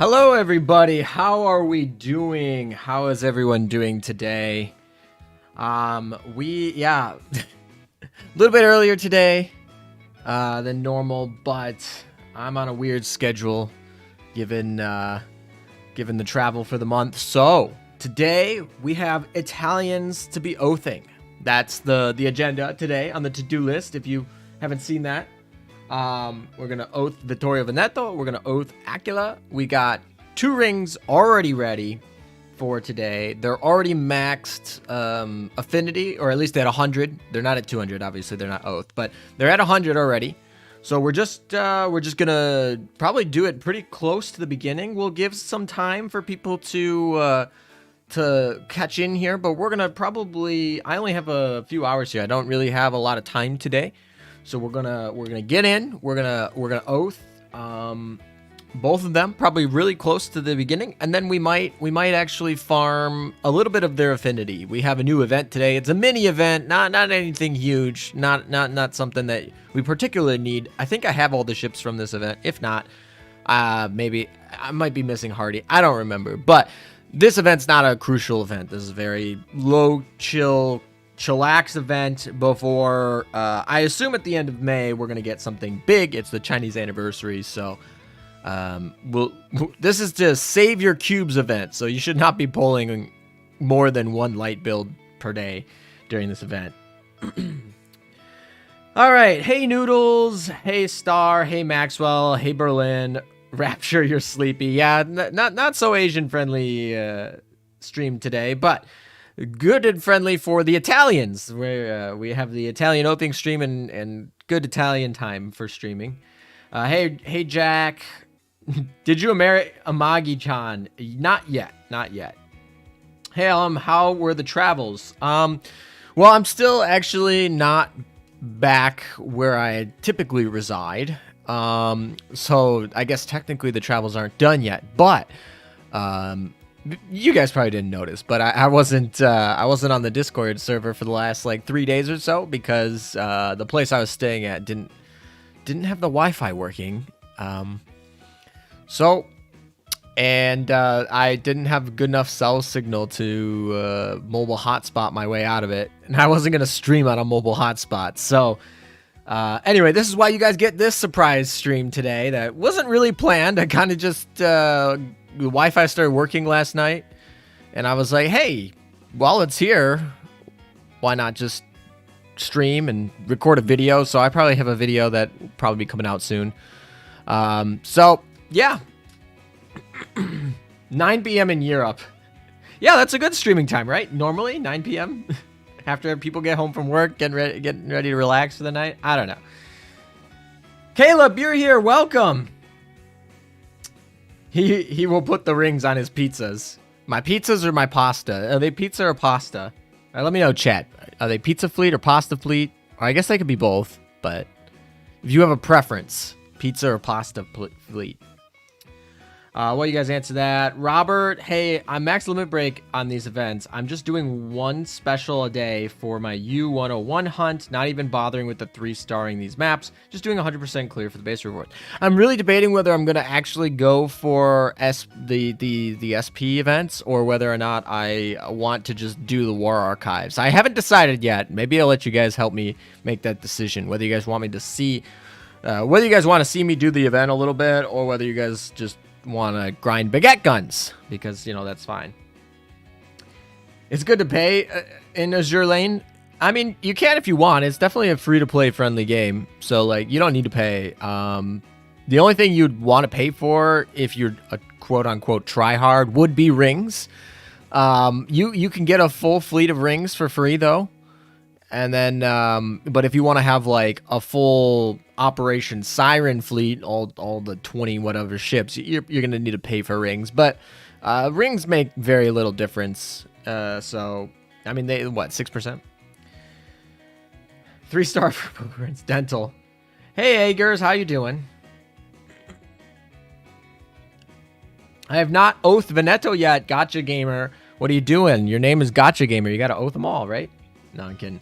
Hello, everybody. How are we doing? How is everyone doing today? A little bit earlier today than normal, but I'm on a weird schedule given the travel for the month. So today we have Italians to be oathing. That's the agenda today on the to-do list. If you haven't seen that. We're gonna oath Vittorio Veneto. We're gonna oath Aquila. We got 2 rings already ready for today. They're already maxed affinity, or at least at 100. They're not at 200, obviously. They're not oath, but they're at 100 already. So we're just gonna probably do it pretty close to the beginning. We'll give some time for people to catch in here, but we're gonna probably. I only have a few hours here. I don't really have a lot of time today. So we're gonna get in. We're gonna oath both of them probably really close to the beginning, and then we might actually farm a little bit of their affinity. We have a new event today. It's a mini event, not anything huge, not something that we particularly need. I think I have all the ships from this event. If not, maybe I might be missing Hardy. I don't remember, but this event's not a crucial event. This is a very low, chillax event before I assume at the end of May we're gonna get something big. It's the Chinese anniversary, so this is to save your cubes event, so you should not be pulling more than 1 light build per day during this event. All right, hey Noodles, hey Star, hey Maxwell, hey Berlin, Rapture, you're sleepy. Yeah, not so Asian friendly stream today, but good and friendly for the Italians, where we have the Italian opening stream and good Italian time for streaming. Hey Jack, did you marry Amagi-chan? Not yet. Hey how were the travels? Well, I'm still actually not back where I typically reside. So I guess technically the travels aren't done yet, but you guys probably didn't notice, but I wasn't on the Discord server for the last like 3 days or so because the place I was staying at didn't have the Wi-Fi working. I didn't have good enough cell signal to mobile hotspot my way out of it, and I wasn't gonna stream on a mobile hotspot. So anyway, this is why you guys get this surprise stream today. That wasn't really planned. I kind of just the Wi-Fi started working last night, and I was like, hey, while it's here, why not just stream and record a video? So I probably have a video that will probably be coming out soon. So yeah, 9 p.m. in Europe. Yeah, that's a good streaming time, right? Normally 9 p.m. after people get home from work, getting ready to relax for the night. I don't know. Caleb, you're here. Welcome. He will put the rings on his pizzas. My pizzas or my pasta? Are they pizza or pasta? All right, let me know, chat. Are they pizza fleet or pasta fleet? Or I guess they could be both, but if you have a preference, pizza or pasta fleet. Well, you guys answer that. Robert, hey, I'm max limit break on these events. I'm just doing 1 special a day for my U101 hunt, not even bothering with the 3-starring these maps, just doing 100% clear for the base reward. I'm really debating whether I'm going to actually go for the SP events or whether or not I want to just do the war archives. I haven't decided yet. Maybe I'll let you guys help me make that decision, whether you guys want me to see, whether you guys want to see me do the event a little bit or whether you guys just want to grind baguette guns, because that's fine. It's good to pay in Azur lane. I mean, you can if you want. It's definitely a free-to-play friendly game, so like you don't need to pay. The only thing you'd want to pay for if you're a quote-unquote try-hard would be rings. You can get a full fleet of rings for free though. And then, but if you want to have like a full Operation Siren fleet, all the 20 whatever ships, you're gonna need to pay for rings. But rings make very little difference. So I mean, they what 6%? 3-star for Poker Dental. Hey, Agers, how you doing? I have not oathed Veneto yet. Gotcha Gamer. What are you doing? Your name is Gotcha Gamer. You got to oath them all, right? No, I'm kidding.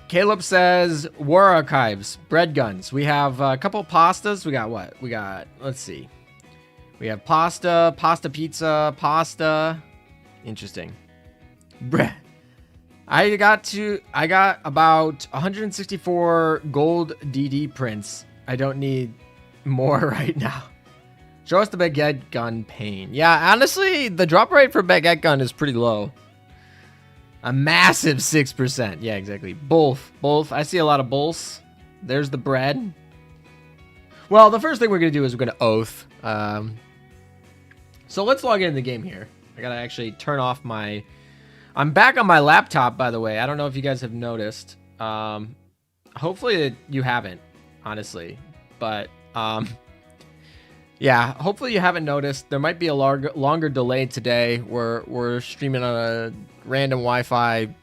Caleb says, War Archives, bread guns. We have a couple pastas. We got what? We got, let's see. We have pasta, pasta pizza, pasta. Interesting. Bruh. I got about 164 gold DD prints. I don't need more right now. Show us the baguette gun pain. Yeah, honestly, the drop rate for baguette gun is pretty low. A massive 6%. Yeah, exactly. Both. I see a lot of both. There's the bread. Well, the first thing we're going to do is we're going to oath. So let's log into the game here. I got to actually turn off my... I'm back on my laptop, by the way. I don't know if you guys have noticed. Hopefully you haven't, honestly. But, yeah, hopefully you haven't noticed. There might be a longer delay today. We're streaming on a random Wi-Fi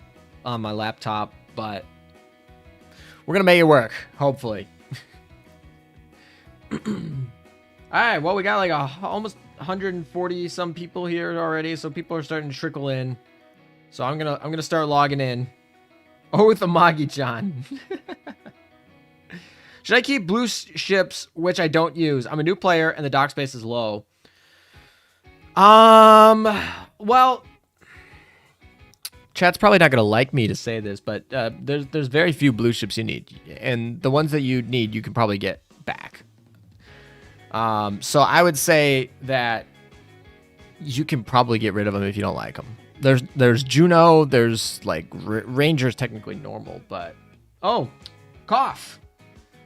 on my laptop, but we're going to make it work, hopefully. All right, well, we got like almost 140 some people here already, so people are starting to trickle in. So I'm gonna start logging in. Oh, with the Magi-chan. Should I keep blue ships, which I don't use? I'm a new player and the dock space is low. Well, chat's probably not gonna like me to say this, but there's very few blue ships you need, and the ones that you need you can probably get back. So I would say that you can probably get rid of them if you don't like them. There's Juno, there's like Ranger's technically normal, but oh, cough.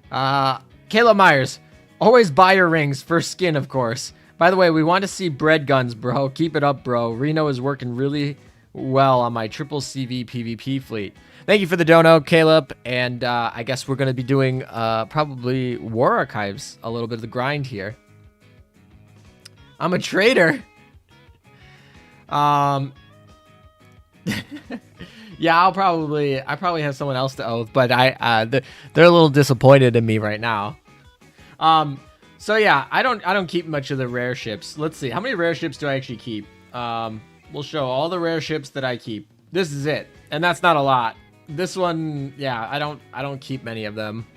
Caleb Myers, always buy your rings, first skin, of course. By the way, we want to see bread guns, bro. Keep it up, bro. Reno is working really well on my triple CV PvP fleet. Thank you for the dono, Caleb. And I guess we're going to be doing probably War Archives, a little bit of the grind here. I'm a traitor. Yeah, I probably have someone else to oath, but they're a little disappointed in me right now. So yeah, I don't keep much of the rare ships. Let's see, how many rare ships do I actually keep? We'll show all the rare ships that I keep. This is it, and that's not a lot. This one, yeah, I don't keep many of them.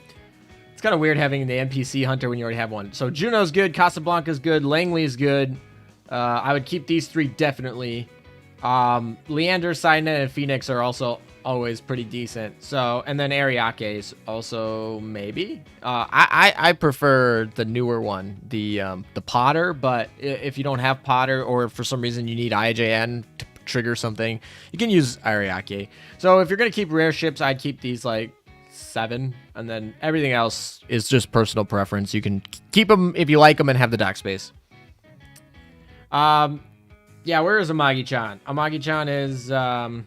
It's kind of weird having the NPC hunter when you already have one. So Juno's good, Casablanca's good, Langley's good. I would keep these three definitely. Leander, Siren, and Phoenix are also always pretty decent. So, and then Ariake's also maybe. I prefer the newer one, the Potter. But if you don't have Potter, or for some reason you need IJN to trigger something, you can use Ariake. So if you're gonna keep rare ships, I'd keep these like 7, and then everything else is just personal preference. You can keep them if you like them and have the dock space. Yeah, where is Amagi-chan? Amagi-chan is, I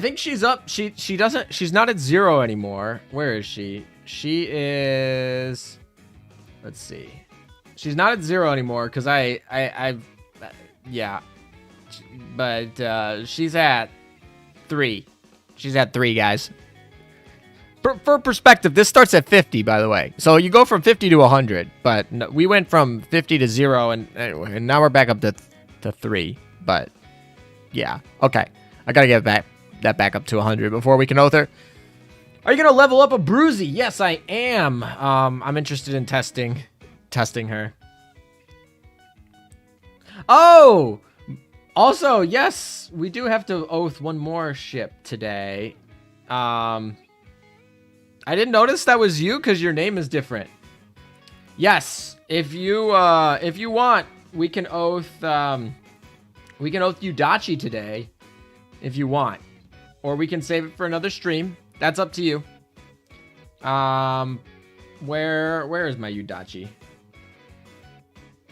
think she's up. She's not at 0 anymore. Where is she? She is, let's see. She's not at 0 anymore, because yeah. But, she's at 3. She's at 3, guys. For perspective, this starts at 50, by the way. So you go from 50 to 100, but no, we went from 50 to 0, and now we're back up to 3. But yeah, okay. I gotta get that back up to 100 before we can oath her. Are you gonna level up a Bruzy? Yes, I am. I'm interested in testing her. Oh, also, yes, we do have to oath one more ship today. I didn't notice that was you because your name is different. Yes, if you want, we can oath Yudachi today, if you want, or we can save it for another stream. That's up to you. Where is my Yudachi?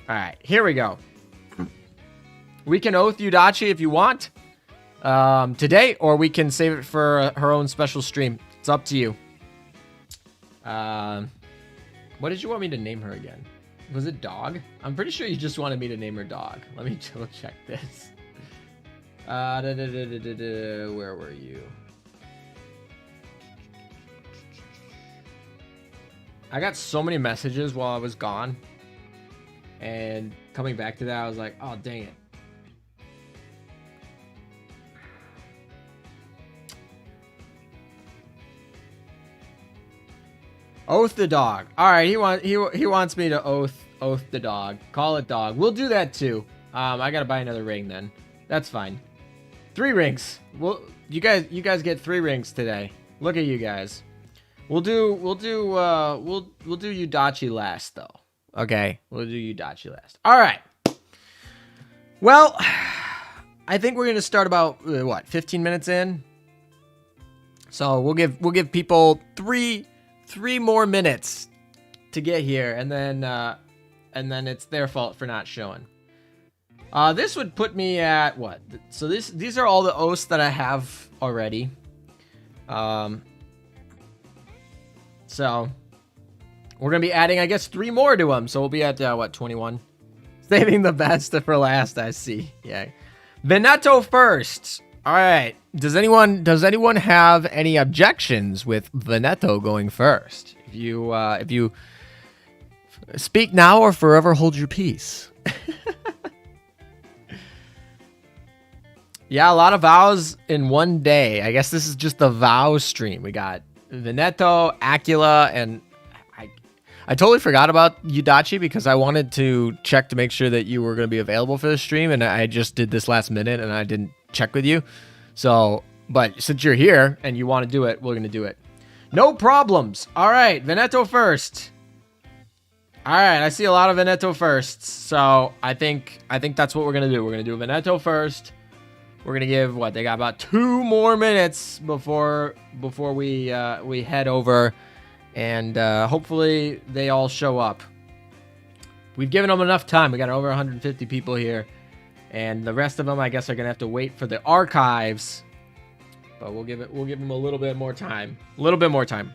All right, here we go. We can oath Yudachi if you want today, or we can save it for her own special stream. It's up to you. What did you want me to name her again? Was it dog? I'm pretty sure you just wanted me to name her dog. Let me double check this. Where were you? I got so many messages while I was gone, and coming back to that, I was like, oh, dang it. Oath the dog. All right, he wants me to oath Oath the dog. Call it dog. We'll do that too. I gotta buy another ring then. That's fine. 3 rings. Well, you guys get 3 rings today. Look at you guys. We'll do Yudachi last though. Okay, we'll do Yudachi last. All right. Well, I think we're gonna start about what 15 minutes in. So we'll give people three more minutes to get here, and then it's their fault for not showing. This would put me at what? So these are all the oaths that I have already. So we're gonna be adding, I guess, 3 more to them. So we'll be at what, 21? Saving the best for last, I see. Yeah. Veneto first. All right. Does anyone have any objections with Veneto going first? If you speak now or forever hold your peace. Yeah, a lot of vows in one day. I guess this is just the vow stream. We got Veneto, Aquila, and I totally forgot about Yudachi because I wanted to check to make sure that you were going to be available for the stream, and I just did this last minute and I didn't check with you. So, but since you're here and you want to do it, we're going to do it. No problems. All right, Veneto first. All right, I see a lot of Veneto firsts. So I think that's what we're going to do. We're going to do Veneto first. We're going to give, what, they got about 2 more minutes before we head over. And hopefully they all show up. We've given them enough time. We got over 150 people here. And the rest of them, I guess, are going to have to wait for the archives. But we'll give them a little bit more time. A little bit more time.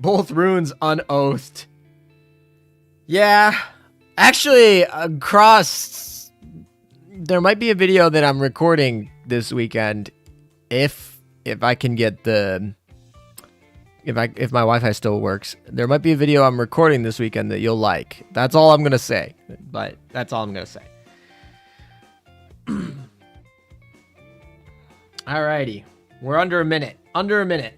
Both runes unoathed. Yeah. Actually, across... There might be a video that I'm recording this weekend if I can get the... If my Wi-Fi still works. There might be a video I'm recording this weekend that you'll like. That's all I'm going to say. But that's all I'm going to say. Alrighty. We're under a minute. Under a minute.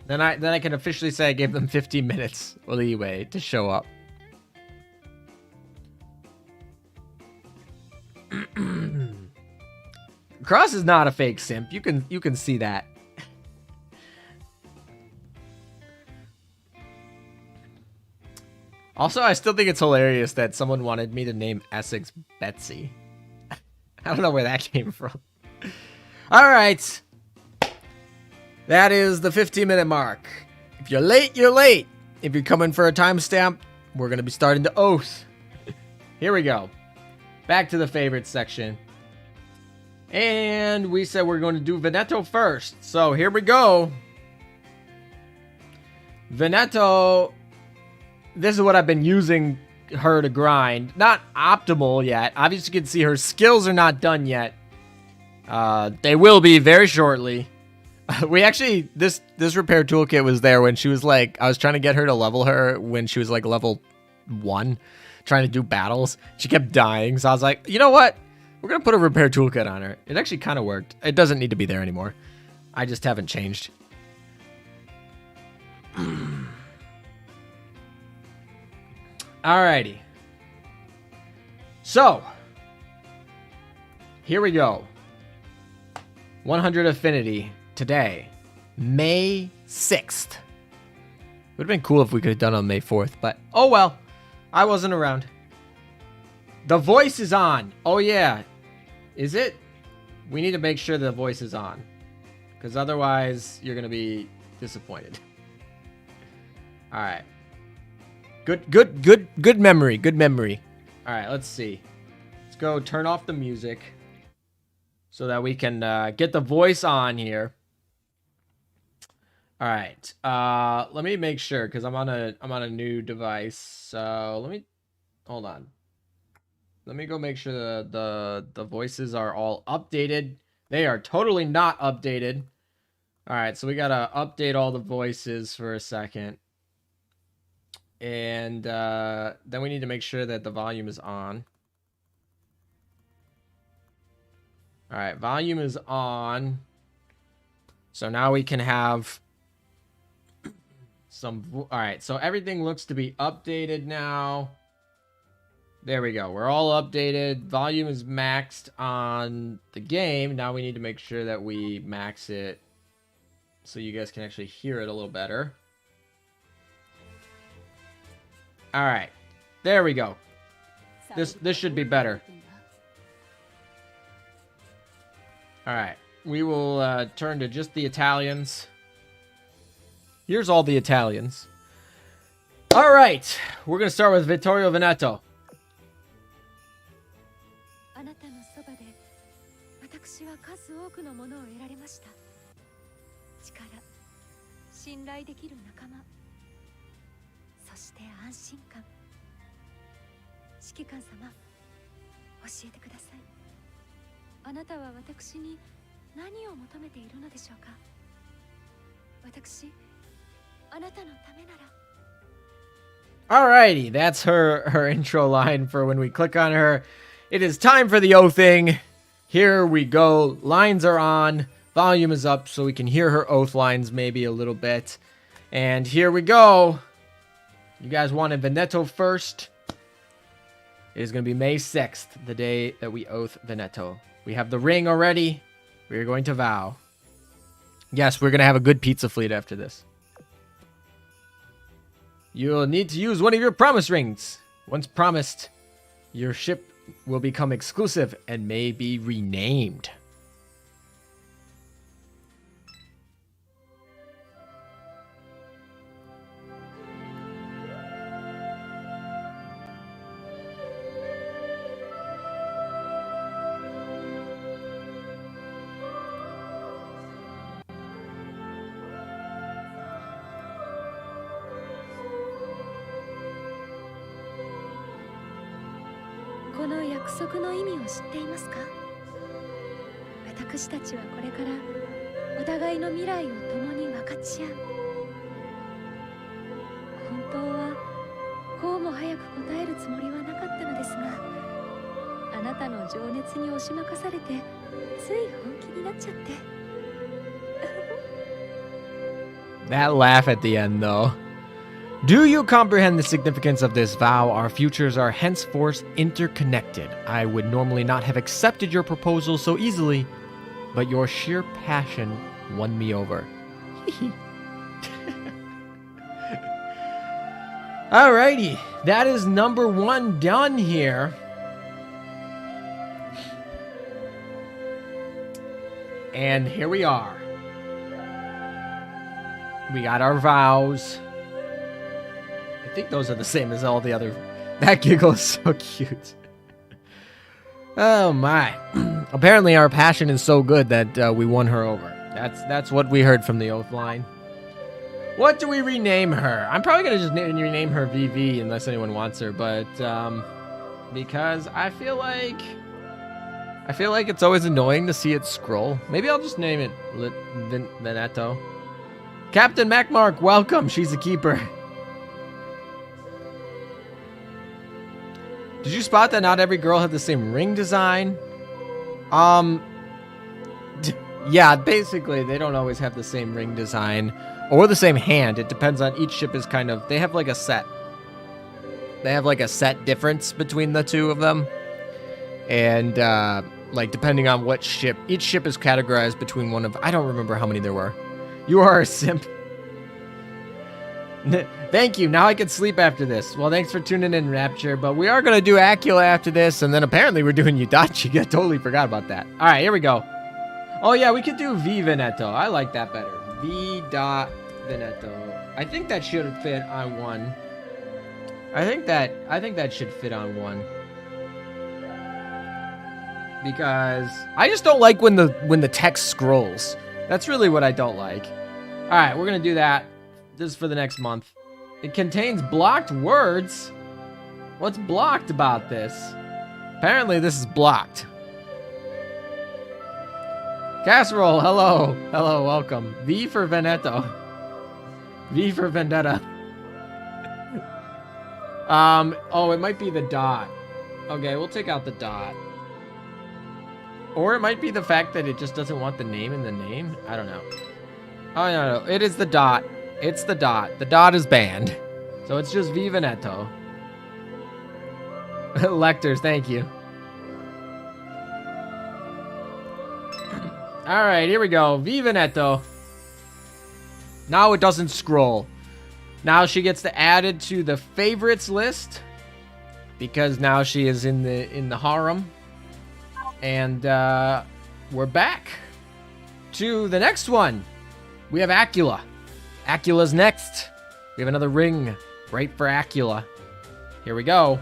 Then I can officially say I gave them 15 minutes leeway to show up. Cross is not a fake simp. You can see that. Also, I still think it's hilarious that someone wanted me to name Essex Betsy. I don't know where that came from. All right. That is the 15-minute mark. If you're late, you're late. If you're coming for a timestamp, we're going to be starting the oath. Here we go. Back to the favorites section. And we said we're going to do Veneto first. So here we go. Veneto. This is what I've been using her to grind. Not optimal yet. Obviously, you can see her skills are not done yet. They will be very shortly. We actually, this repair toolkit was there when she was like, I was trying to get her to level her when she was like level 1, trying to do battles. She kept dying. So I was like, you know what? We're going to put a repair toolkit on her. It actually kind of worked. It doesn't need to be there anymore. I just haven't changed. Alrighty. So, here we go. 100 affinity today, May 6th. Would have been cool if we could have done it on May 4th, but oh well. I wasn't around. The voice is on. Oh yeah. Is it? We need to make sure the voice is on, because otherwise you're going to be disappointed. All right. Good memory. Good memory. All right, let's see. Let's go turn off the music so that we can get the voice on here. All right. Let me make sure, because I'm on a new device. So let me hold on. Let me go make sure the voices are all updated. They are totally not updated. All right, so we gotta update all the voices for a second. And then we need to make sure that the volume is on. All right, volume is on. So now we can have some... All right, so everything looks to be updated now. There we go. We're all updated. Volume is maxed on the game. Now we need to make sure that we max it so you guys can actually hear it a little better. All right. There we go. This should be better. All right. We will turn to just the Italians. Here's all the Italians. All right. We're going to start with Vittorio Veneto. Alrighty, that's her intro line for when we click on her. It is time for the oathing. Here we go. Lines are on. Volume is up so we can hear her oath lines maybe a little bit. And here we go. You guys wanted Veneto first. It is going to be May 6th, the day that we oath Veneto. We have the ring already. We're going to vow. Yes, we're going to have a good pizza fleet after this. You'll need to use one of your promise rings. Once promised, your ship will become exclusive and may be renamed. That laugh at the end, though. Do you comprehend the significance of this vow? Our futures are henceforth interconnected. I would normally not have accepted your proposal so easily, but your sheer passion won me over. Alrighty, that is number 1 done here. And here we are. We got our vows. I think those are the same as all the other. That giggle is so cute. Oh my. Apparently our passion is so good that we won her over. That's what we heard from the oath line. What do we rename her? I'm probably going to just rename her VV unless anyone wants her, but because I feel like it's always annoying to see it scroll. Maybe I'll just name it Veneto. Captain Macmark, welcome. She's a keeper. Did you spot that not every girl had the same ring design? Yeah, basically they don't always have the same ring design or the same hand. It depends on each ship is kind of, they have like a set. They have like a set difference between the two of them. And like depending on what ship, each ship is categorized between one of, I don't remember how many there were. You are a simp. Thank you. Now I can sleep after this. Well, thanks for tuning in, Rapture. But we are going to do Aquila after this. And then apparently we're doing Yudachi. I totally forgot about that. All right, here we go. Oh, yeah, we could do V Veneto. I like that better. V. Veneto. I think that should fit on one. I think that should fit on one. Because I just don't like when the text scrolls. That's really what I don't like. All right, we're going to do that. This is for the next month. It contains blocked words. What's blocked about this? Apparently this is blocked. Casserole, hello. Hello, welcome. V for Veneto. V for Vendetta. Oh, it might be the dot. Okay, we'll take out the dot. Or it might be the fact that it just doesn't want the name in the name. I don't know. Oh, no. It is the dot. It's the dot. The dot is banned. So it's just V Veneto. Lectors, thank you. All right, here we go. V Veneto. Now it doesn't scroll. Now she gets to add it to the favorites list because now she is in the harem. And we're back to the next one. We have Aquila. Aquila's next. We have another ring right for Aquila. Here we go.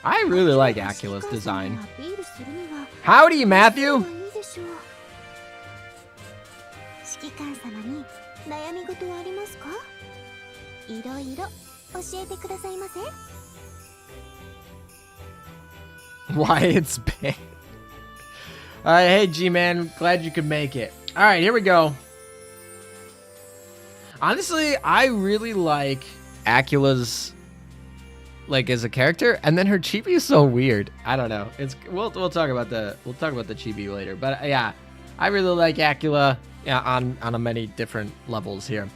I really like Aquila's design. Howdy, Matthew. Why it's banned. Hey, GMAN, glad you could make it. All right, here we go. Honestly, I really like Aquila's like as a character, and then her chibi is so weird. I don't know. It's we'll talk about the chibi later, but yeah, I really like Aquila on a many different levels here.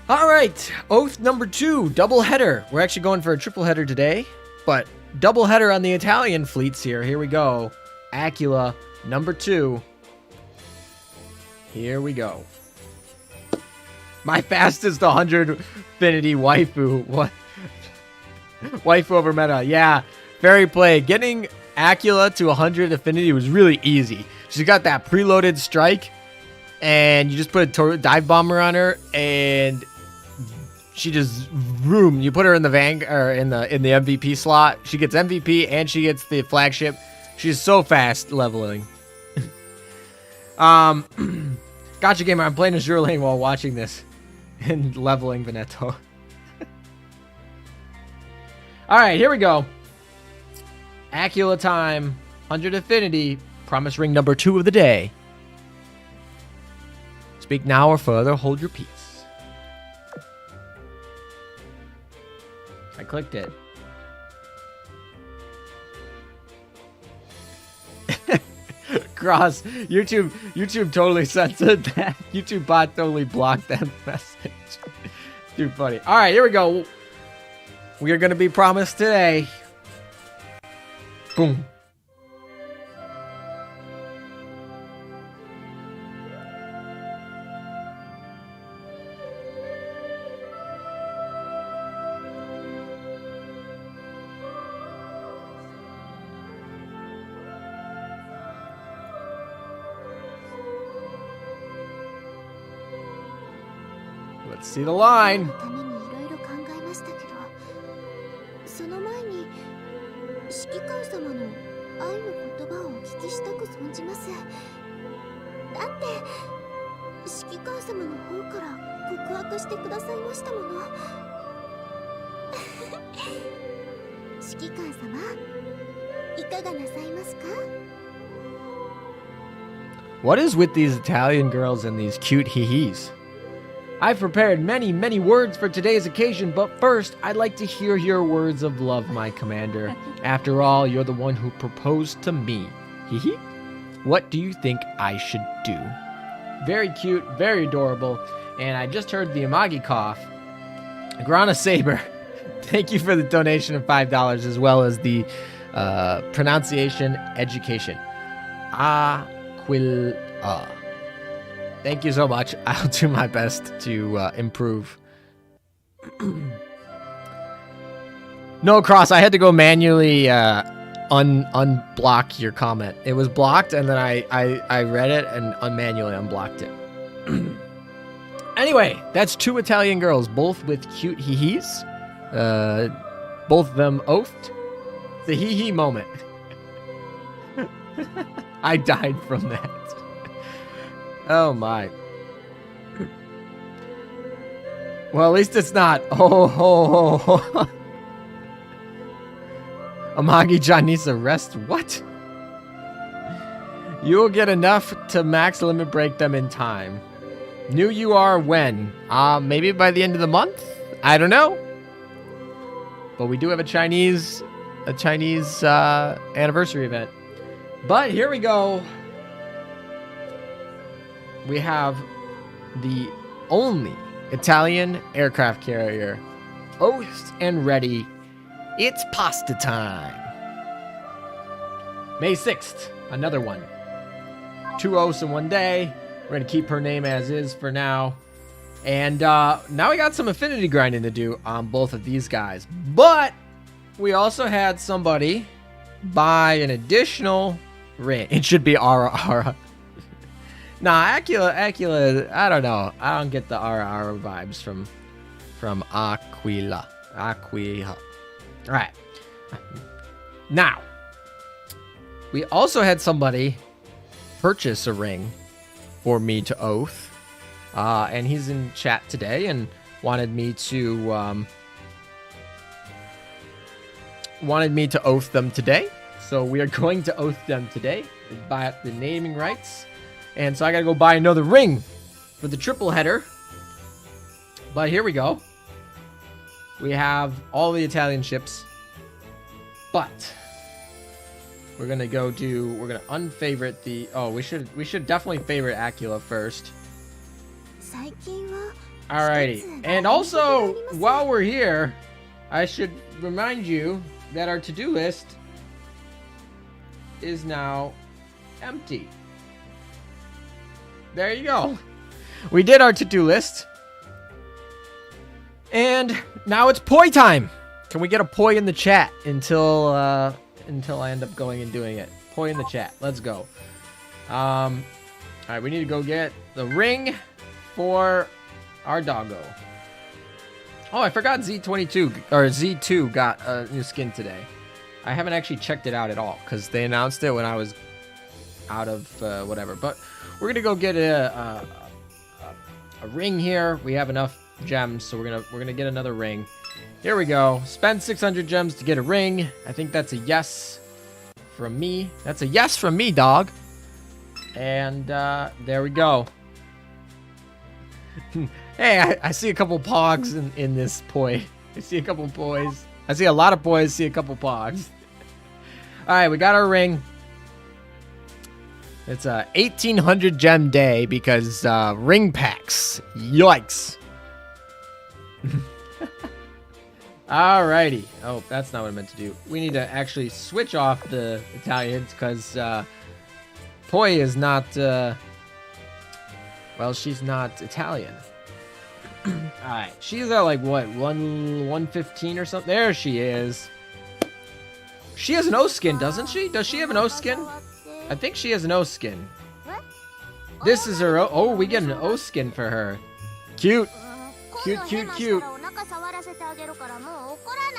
All right, oath number 2, double header. We're actually going for a triple header today, but double header on the Italian fleets here. Here we go. Aquila number 2. Here we go. My fastest 100 affinity waifu. What? Waifu over meta. Yeah, very play. Getting Aquila to 100 affinity was really easy. She's got that preloaded strike, and you just put a dive bomber on her, and she just vroom. You put her in the in the MVP slot. She gets MVP and she gets the flagship. She's so fast leveling. Gotcha gamer. I'm playing Azur lane while watching this and leveling Veneto. All right, here we go. Aquila time. 100 affinity. Promise ring number 2 of the day. Speak now or further hold your peace. I clicked it. Cross. YouTube totally censored that. YouTube bot totally blocked that message. Too funny. All right, here we go. We are going to be promised today. Boom. Let's see the line. What is with these Italian girls and these cute hee-hees? I've prepared many, many words for today's occasion, but first, I'd like to hear your words of love, my commander. After all, you're the one who proposed to me. Hee-hee. What do you think I should do? Very cute, very adorable, and I just heard the Amagi cough. Grana Saber, thank you for the donation of $5, as well as the pronunciation education. Aquila. Thank you so much. I'll do my best to improve. No, Cross, I had to go manually unblock your comment. It was blocked, and then I read it and manually unblocked it. Anyway, that's 2 Italian girls, both with cute hee-hees. Both of them oathed. The hee-hee moment. I died from that. Oh my. Well, at least it's not. Oh. Amagi-chan needs a rest. What? You will get enough to max limit break them in time. New you are when? Maybe by the end of the month? I don't know. But we do have a Chinese anniversary event. But here we go. We have the only Italian aircraft carrier. Oathed and ready. It's pasta time. May 6th, another one. 2 oaths in one day. We're going to keep her name as is for now. And now we got some affinity grinding to do on both of these guys. But we also had somebody buy an additional ring. It should be Ara. Nah, Aquila, I don't know. I don't get the Ara vibes from Aquila. All right. Now, we also had somebody purchase a ring for me to oath. And he's in chat today and wanted me to oath them today. So we are going to oath them today. Buy the naming rights. And so I gotta go buy another ring for the triple header. But here we go. We have all the Italian ships. But we're gonna unfavorite the we should definitely favorite Aquila first. Alrighty. And also, while we're here, I should remind you that our to-do list is now empty. There you go. We did our to-do list. And now it's poi time. Can we get a poi in the chat until I end up going and doing it? Poi in the chat. Let's go. Alright, we need to go get the ring for our doggo. Oh, I forgot Z2 got a new skin today. I haven't actually checked it out at all because they announced it when I was out of whatever. But we're gonna go get a ring here. We have enough gems, so we're gonna get another ring. Here we go. Spend 600 gems to get a ring. I think that's a yes from me. That's a yes from me, dog. And there we go. Hey, I see a couple pogs in this poi. I see a couple pois. I see a lot of pois, see a couple pogs. Alright, we got our ring. It's a 1800 gem day because ring packs. Yikes. Alrighty. Oh, that's not what I meant to do. We need to actually switch off the Italians because poi is not... well, she's not Italian. Alright, she's at like what, 115 or something? There she is. She has an O skin, doesn't she? Does she have an O skin? I think she has an O skin. This is her oh, we get an O skin for her. Cute. Cute, cute, cute.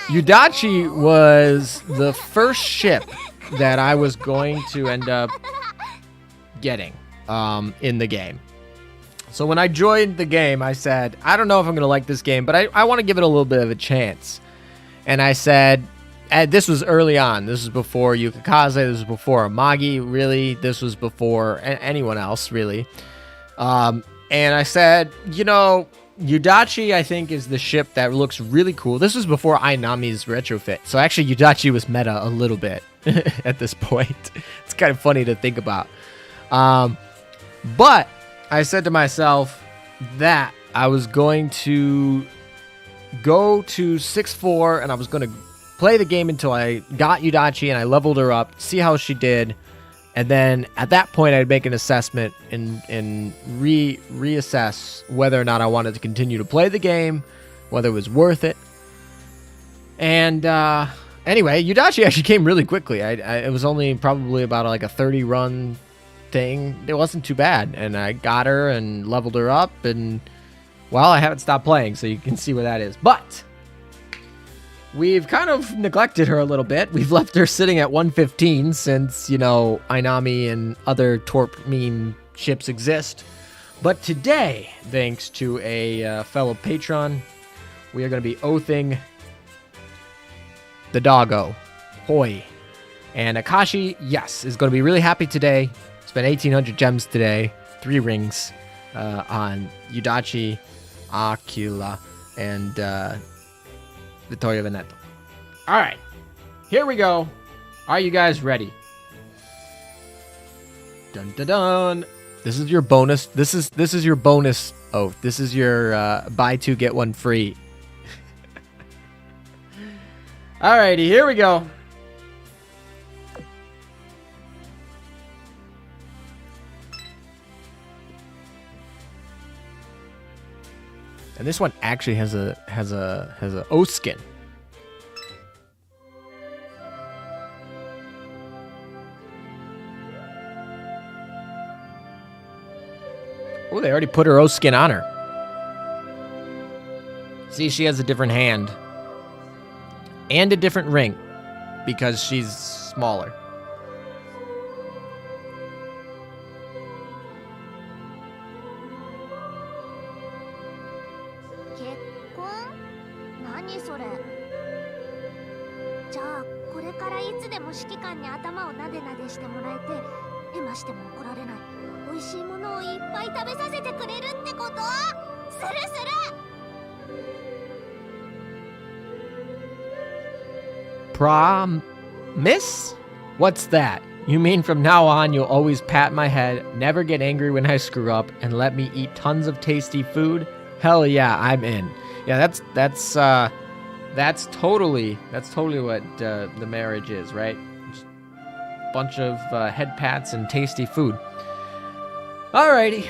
Yudachi was the first ship that I was going to end up getting in the game. So when I joined the game, I said, I don't know if I'm going to like this game, but I want to give it a little bit of a chance. And I said, and this was early on. This was before Yukikaze. This was before Amagi, really. This was before anyone else, really. And I said, you know, Yudachi, I think, is the ship that looks really cool. This was before Ainami's retrofit. So actually, Yudachi was meta a little bit at this point. It's kind of funny to think about. But I said to myself that I was going to go to 6-4 and I was going to play the game until I got Yudachi and I leveled her up, see how she did, and then at that point I'd make an assessment and reassess whether or not I wanted to continue to play the game, whether it was worth it. And anyway, Yudachi actually came really quickly. It was only probably about like a 30 run thing. It wasn't too bad, and I got her and leveled her up, and well, I haven't stopped playing, so you can see where that is. But we've kind of neglected her a little bit. We've left her sitting at 115 since, you know, Ainami and other Torp meme ships exist. But today, thanks to a fellow patron, we are going to be oathing the doggo, Hoi. And Akashi, yes, is going to be really happy today. Spent 1,800 gems today, 3 rings on Yudachi, Aquila, and Vittorio Veneto. All right, here we go. Are you guys ready? Dun dun dun. This is your bonus. This is your bonus oath. This is your buy two get one free. Alrighty, here we go. And this one actually has a oath skin. Oh, they already put her oath skin on her. See, she has a different hand. And a different ring. Because she's smaller. Promise? What's that? You mean from now on you'll always pat my head, never get angry when I screw up, and let me eat tons of tasty food? Hell yeah, I'm in. Yeah, that's totally what the marriage is, right? Just a bunch of head pats and tasty food. Alrighty.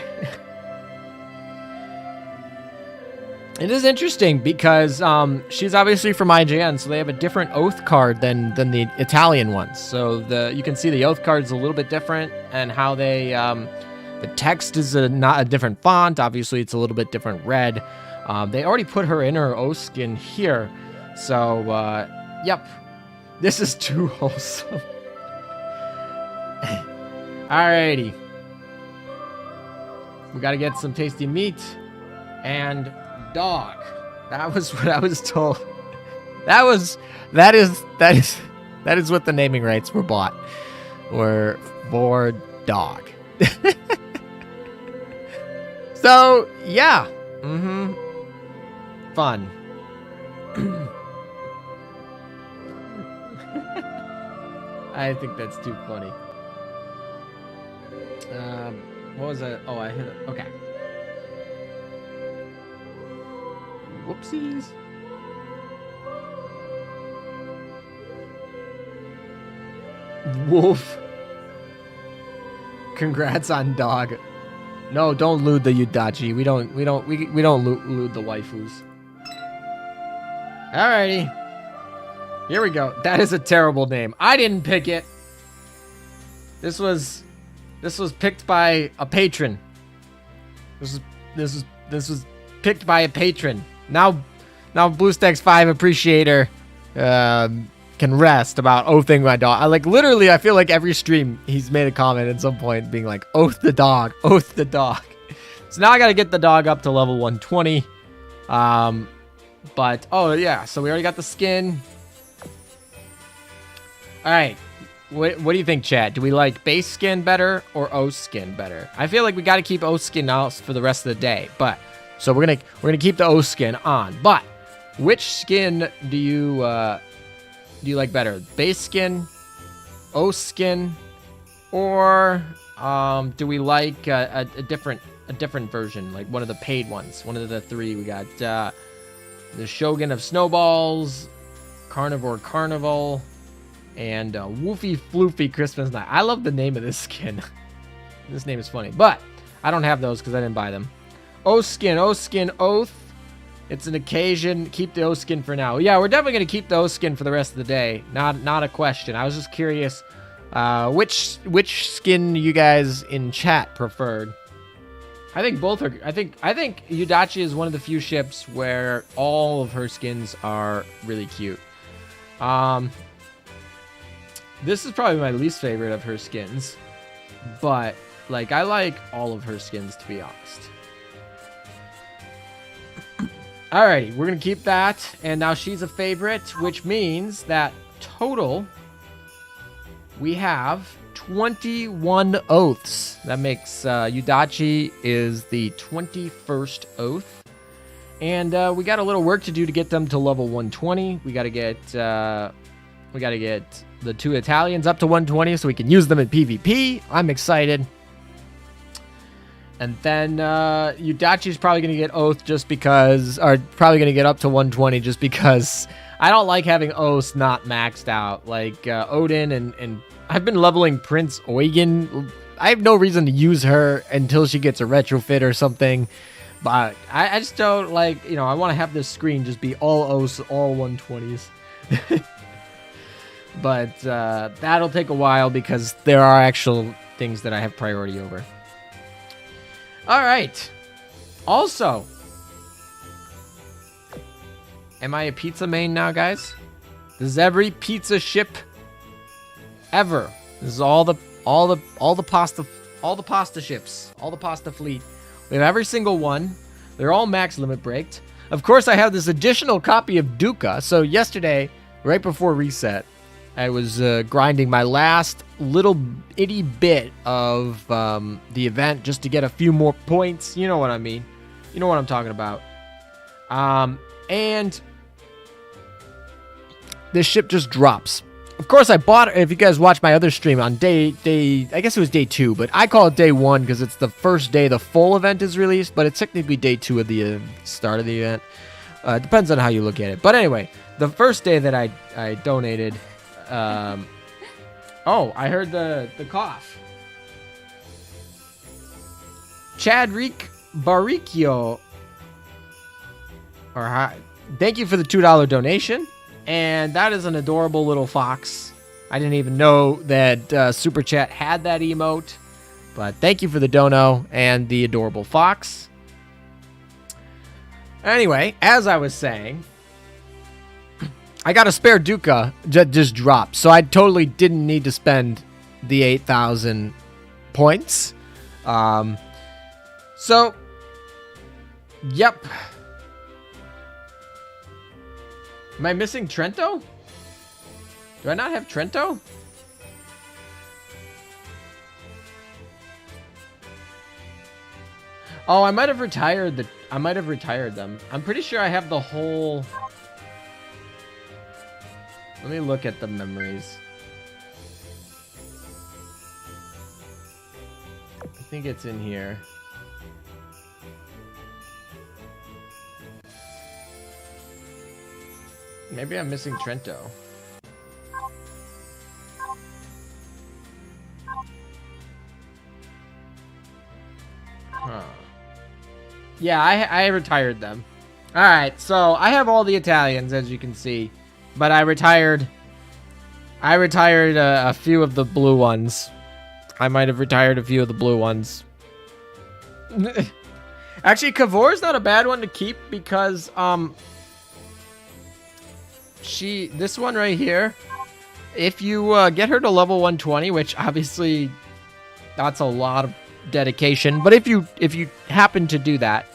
It is interesting because she's obviously from IGN, so they have a different oath card than the Italian ones. So you can see the oath card is a little bit different, and how they the text is not a different font. Obviously, it's a little bit different red. They already put her in her oath skin here, so yep, this is too wholesome. Alrighty, we got to get some tasty meat and dog. That was what I was told. That is what the naming rights were bought. Were for dog. So yeah. Fun. I think that's too funny. What was that? Oh, I hit it. Okay. Whoopsies. Wolf. Congrats on dog. No, don't loot the Yudachi. We don't loot the waifus. Alrighty. Here we go. That is a terrible name. I didn't pick it. This was picked by a patron. This was picked by a patron. Now BlueStacks 5 appreciator can rest about oathing my dog. I feel like every stream he's made a comment at some point being like, oath the dog, oath the dog. So now I gotta get the dog up to level 120. But oh yeah, so we already got the skin. Alright. What do you think, chat? Do we like base skin better or oath skin better? I feel like we gotta keep oath skin out for the rest of the day, but so we're gonna keep the oath skin on. But which skin do you like better? Base skin, oath skin, or do we like a different version, like one of the paid ones? One of the three. We got the Shogun of Snowballs, Carnivore Carnival, and Woofy Floofy Christmas Night. I love the name of this skin. This name is funny, but I don't have those because I didn't buy them. Oath skin, oath. It's an occasion. Keep the oath skin for now. Yeah, we're definitely going to keep the oath skin for the rest of the day. Not a question. I was just curious which skin you guys in chat preferred. I think both are. I think Yudachi is one of the few ships where all of her skins are really cute. This is probably my least favorite of her skins, but like I like all of her skins, to be honest. Alrighty, we're gonna keep that, and now she's a favorite, which means that total we have 21 oaths. That makes Yudachi is the 21st oath, And we got a little work to do to get them to level 120. We got to get the 2 Italians up to 120 so we can use them in PvP. I'm excited. And then Yudachi's probably going to get Oath just because, or probably going to get up to 120 just because I don't like having Oaths not maxed out. Like Odin and I've been leveling Prince Eugen. I have no reason to use her until she gets a retrofit or something. But I just don't like, you know, I want to have this screen just be all Oaths, all 120s. But that'll take a while because there are actual things that I have priority over. All right. Also, am I a pizza main now, guys? This is every pizza ship ever. This is all the pasta ships, all the pasta fleet. We have every single one. They're all max limit breaked. Of course, I have this additional copy of Duca. So yesterday, right before reset, I was grinding my last little itty bit of the event just to get a few more points. You know what I mean. You know what I'm talking about. And this ship just drops. Of course, I bought it. If you guys watch my other stream on day, I guess it was day 2, but I call it day 1 because it's the first day the full event is released, but it's technically day 2 of the start of the event. Depends on how you look at it. But anyway, the first day that I donated, oh, I heard the cough. Chadrick Baricchio, thank you for the $2 donation. And that is an adorable little fox. I didn't even know that Super Chat had that emote. But thank you for the dono and the adorable fox. Anyway, as I was saying, I got a spare Duca just dropped. So I totally didn't need to spend the 8,000 points. So, yep. Am I missing Trento? Do I not have Trento? Oh, I might have retired them. I'm pretty sure I have the whole. Let me look at the memories. I think it's in here. Maybe I'm missing Trento. Huh. Yeah, I retired them. Alright, so I have all the Italians, as you can see. But I retired a few of the blue ones. I might have retired a few of the blue ones. Actually, Kavor's not a bad one to keep because, this one right here, if you get her to level 120, which obviously that's a lot of dedication, but if you happen to do that,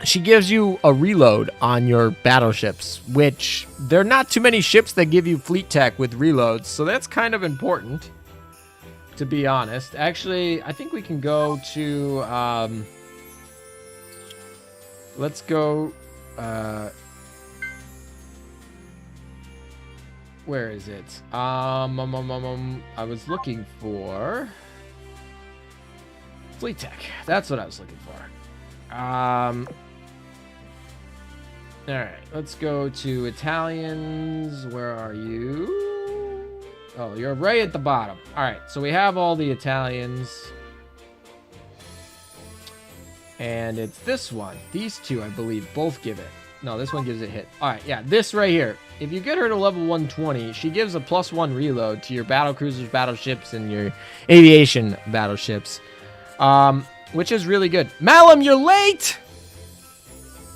she gives you a reload on your battleships, which there are not too many ships that give you fleet tech with reloads, so that's kind of important, to be honest. Actually, I think we can go to let's go where is it? I was looking for fleet tech. That's what I was looking for. All right, let's go to Italians. Where are you? Oh, you're right at the bottom. All right, so we have all the Italians. And it's this one. These two, I believe, both give it. No, this one gives it hit. All right, yeah, this right here. If you get her to level 120, she gives a +1 reload to your battle cruisers, battleships, and your aviation battleships, which is really good. Malum, you're late!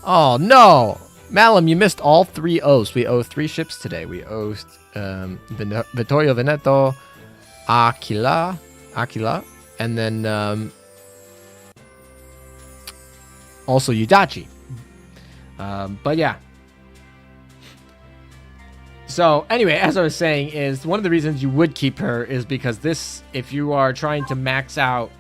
Oh, no. Malum, you missed all 3 O's. We owe 3 ships today. We owe Vittorio Veneto Aquila, and then also Yudachi. But yeah. So anyway, as I was saying, is one of the reasons you would keep her is because this, if you are trying to max out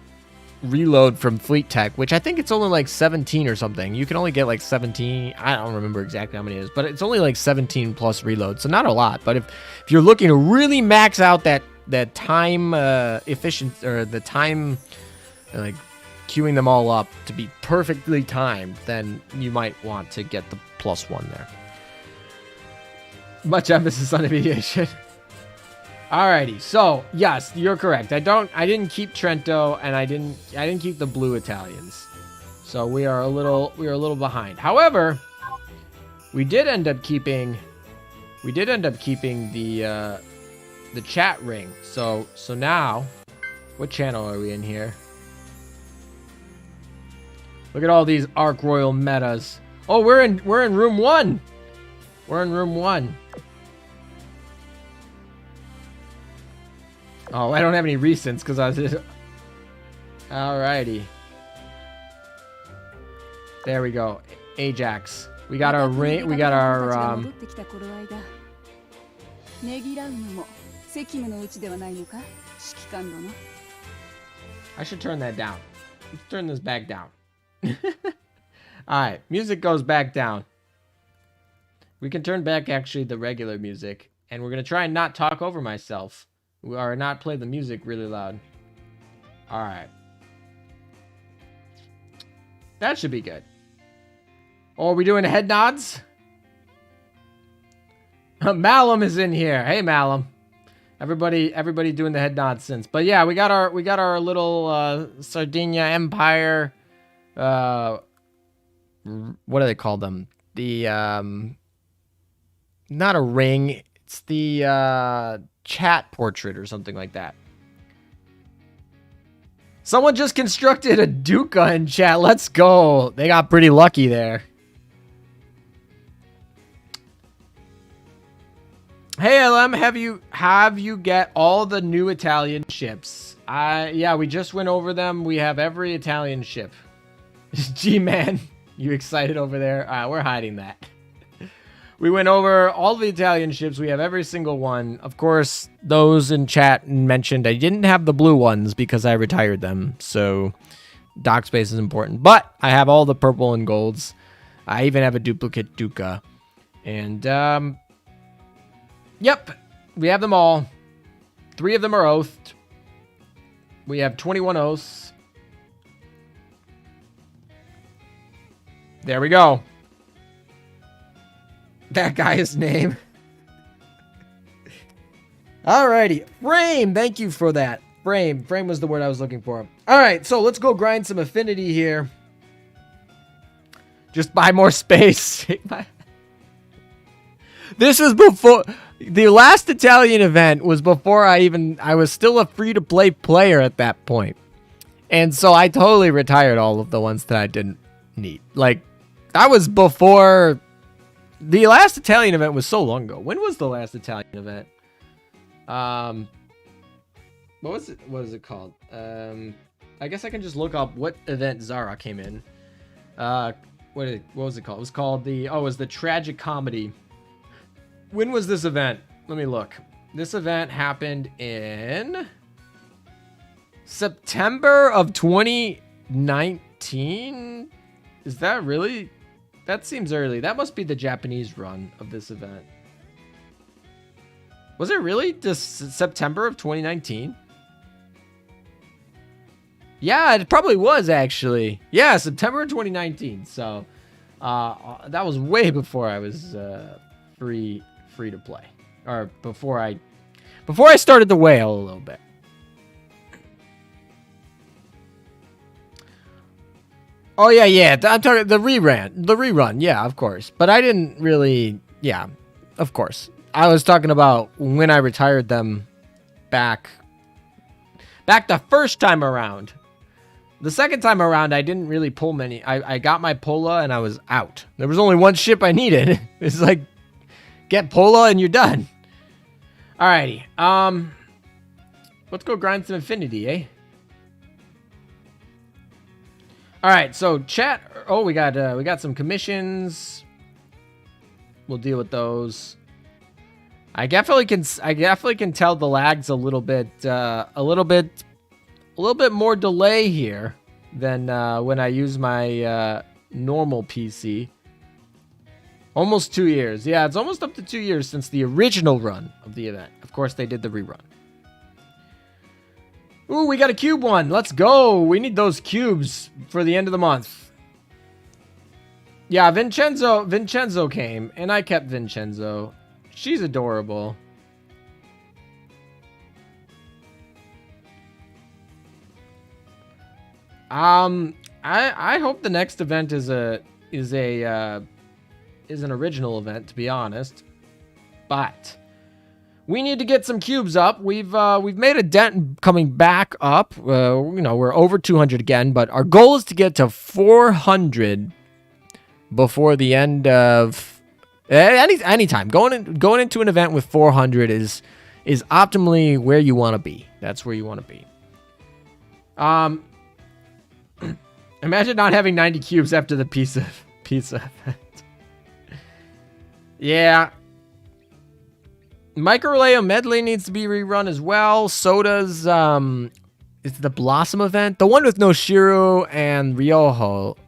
reload from Fleet Tech, which I think it's only like 17 or something. You can only get like 17. I don't remember exactly how many it is, but it's only like 17 plus reload, so not a lot. But if you're looking to really max out that time efficiency, or the time like queuing them all up to be perfectly timed, then you might want to get the +1 there. Much emphasis on aviation. Alrighty, so yes, you're correct. I didn't keep Trento, and I didn't keep the blue Italians. So we are a little behind. However, we did end up keeping the chat ring. So now, what channel are we in here? Look at all these Arc Royal metas. Oh, we're in room 1. We're in room 1. Oh, I don't have any recents because I was just... Alrighty. There we go. Ajax. We got our ring. We got our I should turn that down. Let's turn this back down. Alright, music goes back down. We can turn back actually the regular music, and we're gonna try and not talk over myself. Or not play the music really loud. Alright. That should be good. Oh, are we doing head nods? Malum is in here. Hey, Malum. Everybody doing the head nods since. But yeah, we got our little Sardinia Empire. What do they call them? The not a ring. It's the chat portrait or something like that. Someone just constructed a Duca in chat. Let's go. They got pretty lucky there. Hey LM, have you get all the new Italian ships? Yeah, we just went over them. We have every Italian ship. GMAN, you excited over there? We're hiding that. We went over all the Italian ships. We have every single one. Of course, those in chat mentioned I didn't have the blue ones because I retired them. So dock space is important. But I have all the purple and golds. I even have a duplicate Duca. And, yep, we have them all. 3 of them are oathed. We have 21 oaths. There we go. That guy's name. Alrighty. Frame. Thank you for that. Frame. Frame was the word I was looking for. Alright, so let's go grind some affinity here. Just buy more space. This was before... The last Italian event was before I was still a free-to-play player at that point. And so I totally retired all of the ones that I didn't need. Like, that was before... The last Italian event was so long ago. When was the last Italian event? What was it? What is it called? I guess I can just look up what event Zara came in. What was it called? It was called it was the Tragic Comedy. When was this event? Let me look. This event happened in September of 2019. Is that really? That seems early. That must be the Japanese run of this event. Was it really just September of 2019? Yeah, it probably was actually. Yeah, September of 2019. So that was way before I was free to play, or before I started the whale a little bit. Oh yeah. I'm talking the rerun. Yeah, of course. But I didn't really. Yeah, of course. I was talking about when I retired them back the first time around. The second time around, I didn't really pull many. I got my Pola and I was out. There was only one ship I needed. It's like, get Pola and you're done. Alrighty. Let's go grind some Affinity, eh? Alright, so chat. Oh, we got some commissions. We'll deal with those. I definitely can tell the lag's a little bit a little bit more delay here than when I use my normal PC. Almost 2 years. Yeah, it's almost up to 2 years since the original run of the event. Of course, they did the rerun. Ooh, we got a cube one. Let's go. We need those cubes for the end of the month. Yeah, Vincenzo came, and I kept Vincenzo. She's adorable. I hope the next event is an original event, to be honest. But we need to get some cubes up. We've made a dent coming back up. You know, we're over 200 again, but our goal is to get to 400 before the end of any time. Going into an event with 400 is optimally where you want to be. That's where you want to be. Imagine not having 90 cubes after the pizza event. Yeah. Microleo Medley needs to be rerun as well. So does it's the Blossom event. The one with Noshiru and Ryoho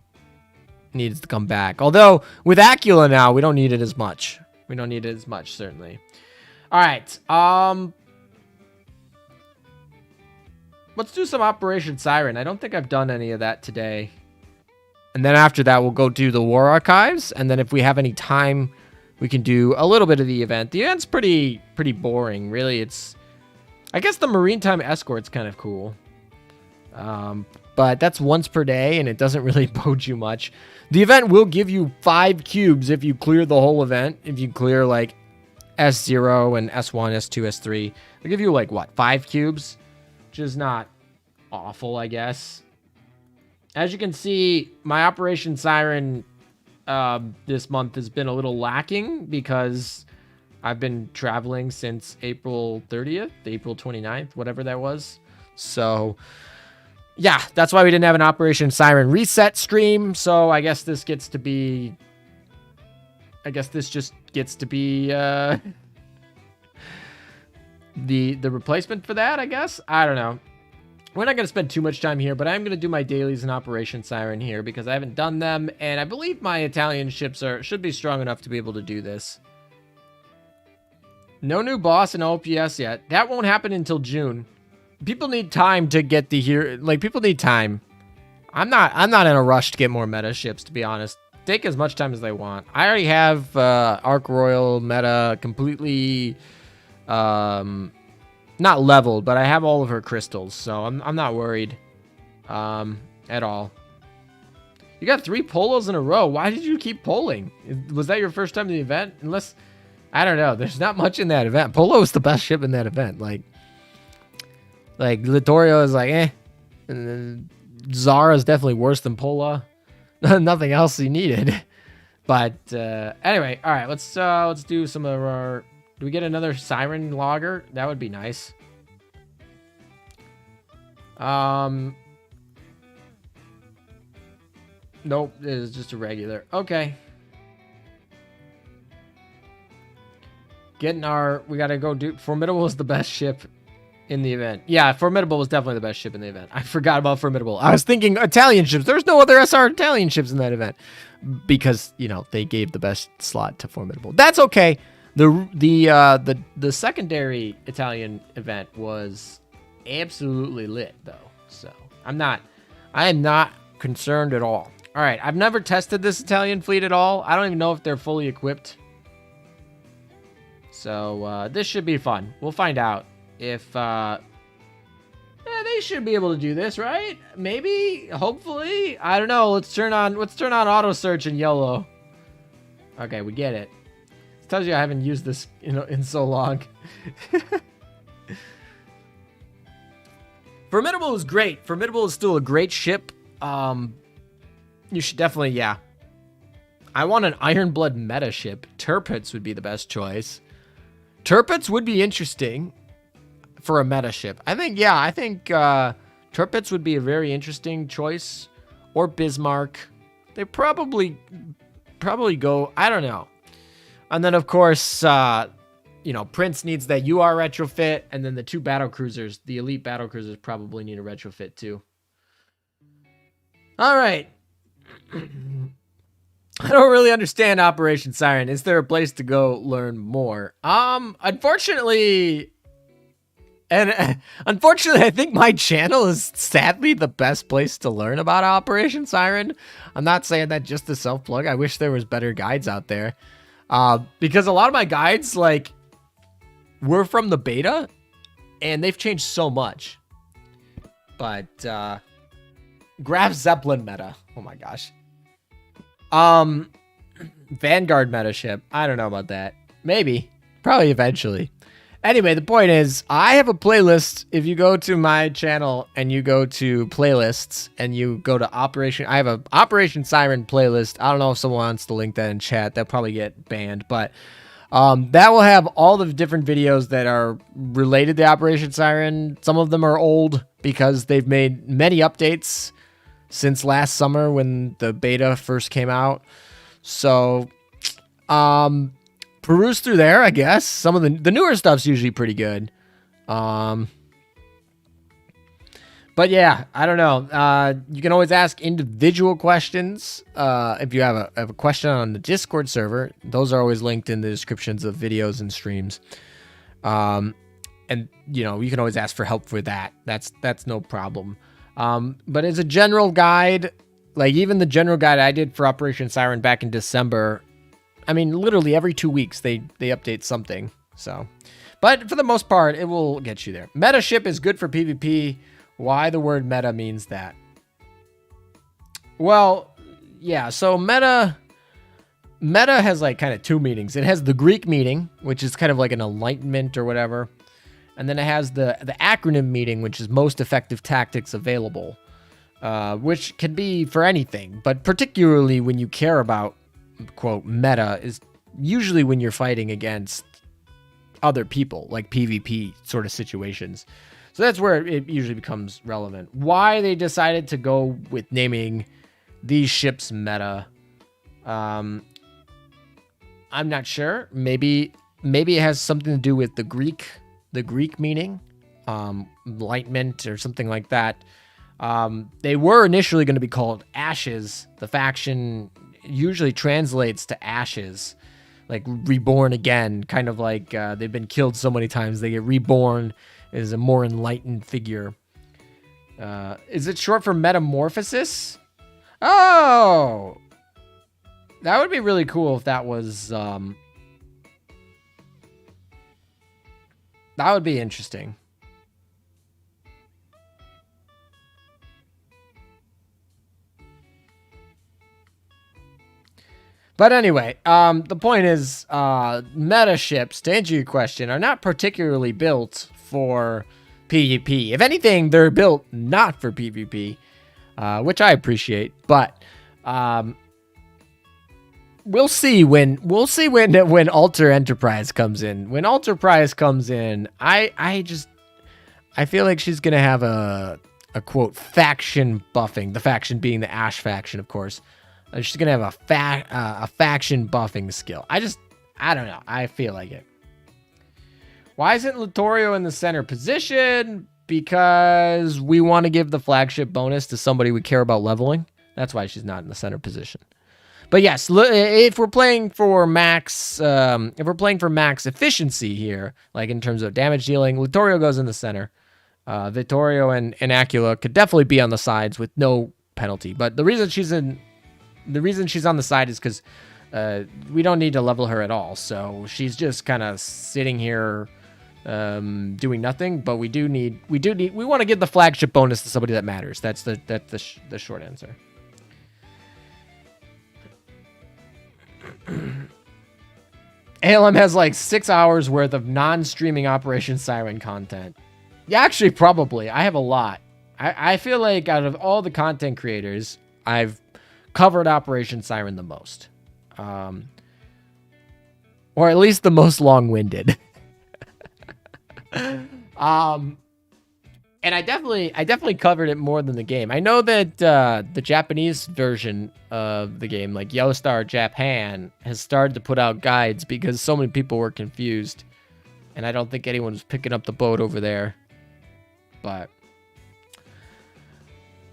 needs to come back. Although with Aquila now, we don't need it as much. We don't need it as much, certainly. All right. Let's do some Operation Siren. I don't think I've done any of that today. And then after that, we'll go do the War Archives. And then if we have any time, we can do a little bit of the event. The event's pretty boring, really. I guess the Maritime Escort's kind of cool. But that's once per day, and it doesn't really bode you much. The event will give you 5 cubes if you clear the whole event. If you clear, like, S0 and S1, S2, S3. They'll give you, like, what, 5 cubes? Which is not awful, I guess. As you can see, my Operation Siren this month has been a little lacking because I've been traveling since April 30th, April 29th, whatever that was. So, yeah, that's why we didn't have an Operation Siren reset stream. So I guess this gets to be... I guess this just gets to be... the replacement for that, I guess. I don't know. We're not going to spend too much time here, but I'm going to do my dailies in Operation Siren here because I haven't done them, and I believe my Italian ships should be strong enough to be able to do this. No new boss in OPS yet. That won't happen until June. People need time to get people need time. I'm not in a rush to get more meta ships, to be honest. Take as much time as they want. I already have Arc Royal meta completely not leveled, but I have all of her crystals, so I'm not worried at all. You got 3 polos in a row. Why did you keep polling? Was that your first time in the event? Unless, I don't know. There's not much in that event. Polo is the best ship in that event. Like Littorio is like, eh. And then Zara is definitely worse than Pola. Nothing else he needed. But anyway, all right. Let's do some of our. Do we get another Siren logger? That would be nice. Nope, it is just a regular. Okay. We gotta go do. Formidable is the best ship in the event. Yeah, Formidable was definitely the best ship in the event. I forgot about Formidable. I was thinking Italian ships. There's no other SR Italian ships in that event because they gave the best slot to Formidable. That's okay. The secondary Italian event was absolutely lit though, so I am not concerned at all. All right, I've never tested this Italian fleet at all. I don't even know if they're fully equipped, so this should be fun. We'll find out if they should be able to do this, right? Maybe, hopefully, I don't know. Let's turn on auto search in yellow. Okay, we get it. Tells you I haven't used this in so long. Formidable is great. Formidable is still a great ship. You should definitely, yeah. I want an Ironblood meta ship. Tirpitz would be the best choice. Tirpitz would be interesting for a meta ship. I think Tirpitz would be a very interesting choice. Or Bismarck. They probably go, I don't know. And then, of course, you know, Prince needs that UR retrofit, and then the 2 battle cruisers, the elite battle cruisers, probably need a retrofit too. All right. I don't really understand Operation Siren. Is there a place to go learn more? Unfortunately, I think my channel is sadly the best place to learn about Operation Siren. I'm not saying that just to self-plug. I wish there was better guides out there. Because a lot of my guides, like, were from the beta, and they've changed so much. But, Graf Zeppelin meta. Oh my gosh. Vanguard meta ship. I don't know about that. Maybe. Probably eventually. Anyway, the point is, I have a playlist. If you go to my channel and you go to playlists and you go to Operation, I have a Operation Siren playlist. I don't know if someone wants to link that in chat. They'll probably get banned, but that will have all the different videos that are related to Operation Siren. Some of them are old because they've made many updates since last summer when the beta first came out. So, peruse through there, I guess. Some of the newer stuff's usually pretty good. But yeah, I don't know. You can always ask individual questions. If you have a question on the Discord server, those are always linked in the descriptions of videos and streams. And you know, you can always ask for help for that. That's no problem. But as a general guide, like even the general guide I did for Operation Siren back in December, I mean, literally every 2 weeks they update something. So, but for the most part, it will get you there. Meta ship is good for PvP. Why the word meta means that? Well, yeah. So meta has like kind of 2 meanings. It has the Greek meaning, which is kind of like an enlightenment or whatever. And then it has the acronym meaning, which is most effective tactics available, which can be for anything, but particularly when you care about, quote, meta is usually when you're fighting against other people, like PvP sort of situations. So that's where it usually becomes relevant. Why they decided to go with naming these ships meta, I'm not sure. Maybe it has something to do with the Greek meaning, enlightenment or something like that. They were initially going to be called Ashes. The faction usually translates to ashes, like reborn again, kind of like they've been killed so many times they get reborn as a more enlightened figure. Is it short for metamorphosis? Oh, that would be really cool if that was that would be interesting. But anyway, the point is, meta ships, to answer your question, are not particularly built for PvP. If anything, they're built not for PvP, which I appreciate. But we'll see when Alter Enterprise comes in. When Enterprise comes in, I feel like she's gonna have a quote faction buffing. The faction being the Ash faction, of course. She's gonna have a faction buffing skill. I don't know. I feel like it. Why isn't Vittorio in the center position? Because we want to give the flagship bonus to somebody we care about leveling. That's why she's not in the center position. But yes, if we're playing for max, efficiency here, like in terms of damage dealing, Vittorio goes in the center. Vittorio and Aquila could definitely be on the sides with no penalty. But the reason she's on the side is because we don't need to level her at all. So she's just kind of sitting here doing nothing. But we want to give the flagship bonus to somebody that matters. That's the short answer. ALM has like 6 hours worth of non-streaming Operation Siren content. Yeah, actually, probably. I have a lot. I feel like out of all the content creators, I've covered Operation Siren the most. Or at least the most long-winded. And I definitely covered it more than the game. I know that the Japanese version of the game, like Yellowstar Japan, has started to put out guides because so many people were confused. And I don't think anyone was picking up the boat over there. But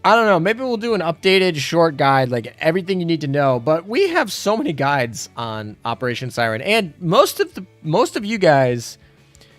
I don't know. Maybe we'll do an updated short guide, like everything you need to know. But we have so many guides on Operation Siren, and most of you guys.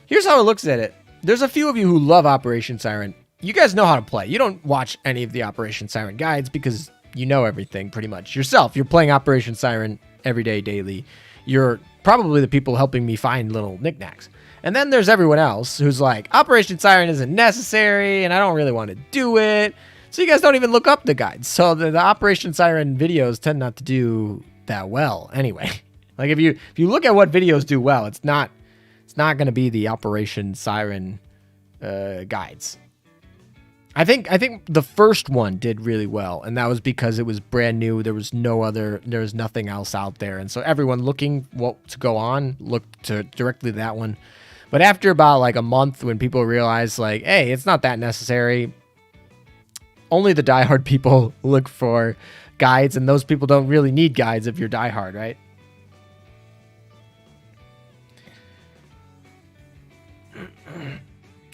Here's how it looks at it. There's a few of you who love Operation Siren. You guys know how to play. You don't watch any of the Operation Siren guides because you know everything pretty much yourself. You're playing Operation Siren every day, daily. You're probably the people helping me find little knickknacks. And then there's everyone else who's like, Operation Siren isn't necessary, and I don't really want to do it. So you guys don't even look up the guides. So the Operation Siren videos tend not to do that well anyway. Like if you look at what videos do well, it's not going to be the Operation Siren guides. I think the first one did really well, and that was because it was brand new. There was nothing else out there, and so everyone looking what to go on looked to directly that one. But after about like a month, when people realized like, hey, it's not that necessary, only the diehard people look for guides, and those people don't really need guides if you're diehard, right?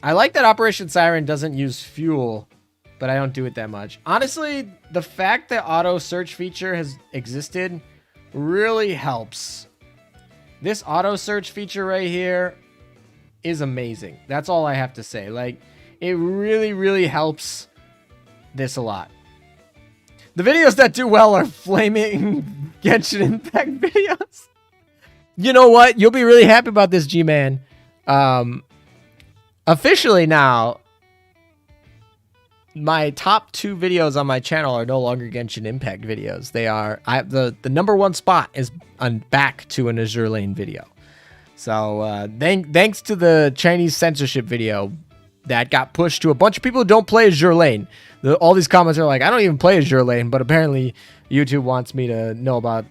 I like that Operation Siren doesn't use fuel, but I don't do it that much. Honestly, the fact that auto search feature has existed really helps. This auto search feature right here is amazing. That's all I have to say. Like, it really, really helps this a lot. The videos that do well are flaming Genshin Impact videos. You know what? You'll be really happy about this, G-Man. Officially now, my top 2 videos on my channel are no longer Genshin Impact videos. They are the number 1 spot is back to an Azur Lane video. So thanks to the Chinese censorship video that got pushed to a bunch of people who don't play Azur Lane. All these comments are like, I don't even play Azur Lane, but apparently YouTube wants me to know about,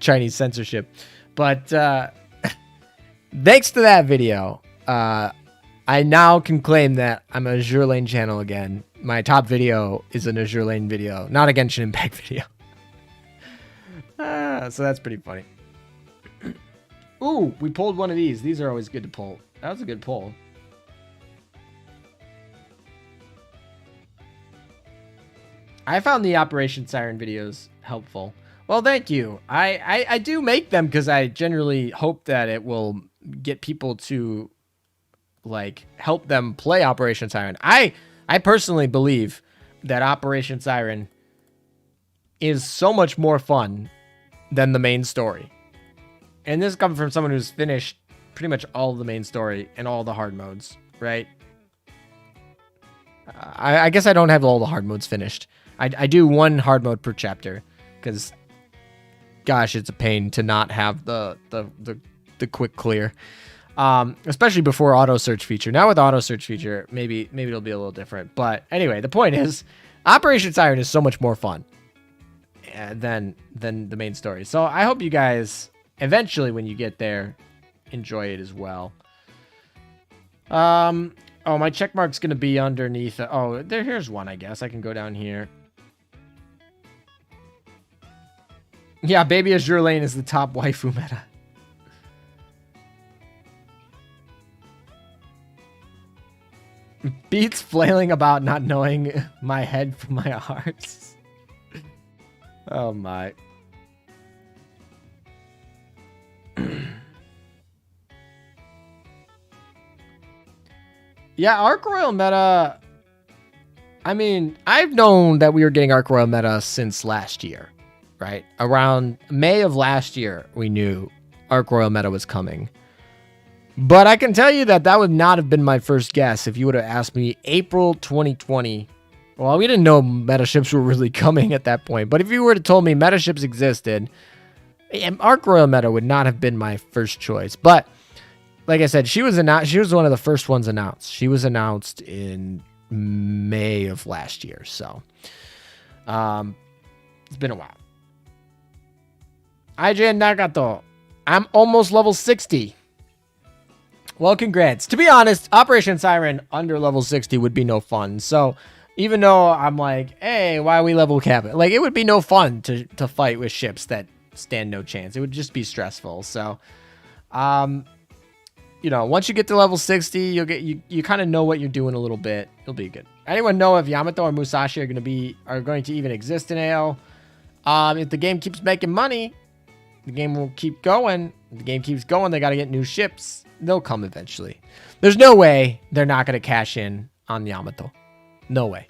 Chinese censorship. But thanks to that video, I now can claim that I'm an Azur Lane channel again. My top video is an Azur Lane video, not a Genshin Impact video. So that's pretty funny. Ooh, we pulled one of these. These are always good to pull. That was a good pull. I found the Operation Siren videos helpful. Well, thank you. I do make them because I generally hope that it will get people to like help them play Operation Siren. I personally believe that Operation Siren is so much more fun than the main story. And this comes from someone who's finished pretty much all of the main story and all the hard modes, right? I guess I don't have all the hard modes finished. I do one hard mode per chapter because, gosh, it's a pain to not have the quick clear. Especially before auto search feature. Now with auto search feature, maybe it'll be a little different. But anyway, the point is, Operation Siren is so much more fun than the main story. So I hope you guys eventually, when you get there, enjoy it as well. Oh, my check mark's gonna be underneath. Oh, here's one. I guess I can go down here. Yeah, Baby Azur Lane is the top waifu meta. Beats flailing about not knowing my head from my arse. Oh my. Yeah, Arc Royal meta. I mean, I've known that we were getting Arc Royal meta since last year, right? Around May of last year, we knew Arc Royal meta was coming. But I can tell you that would not have been my first guess if you would have asked me April 2020. Well, we didn't know meta ships were really coming at that point. But if you were to told me meta ships existed, Arc Royal meta would not have been my first choice. But like I said, she was one of the first ones announced. She was announced in May of last year. So it's been a while. IJ Nagato. I'm almost level 60. Well, congrats. To be honest, Operation Siren under level 60 would be no fun. So even though I'm like, hey, why are we level capping? Like, it would be no fun to fight with ships that stand no chance. It would just be stressful. So you know, once you get to level 60, you'll get you kind of know what you're doing a little bit. It'll be good. Anyone know if Yamato or Musashi are going to even exist in AO? If the game keeps making money, the game will keep going. If the game keeps going, they got to get new ships. They'll come eventually. There's no way they're not going to cash in on Yamato. No way.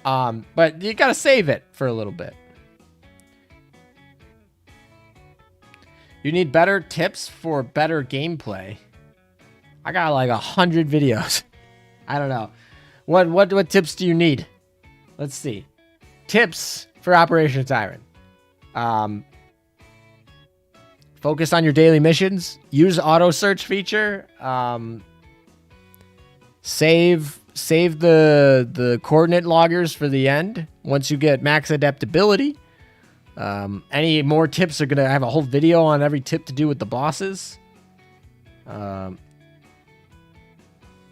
But you got to save it for a little bit. You need better tips for better gameplay. I got like 100 videos. I don't know. What tips do you need? Let's see. Tips for Operation Siren. Focus on your daily missions. Use auto search feature. Save the coordinate loggers for the end. Once you get max adaptability. Any more tips are going to have a whole video on every tip to do with the bosses.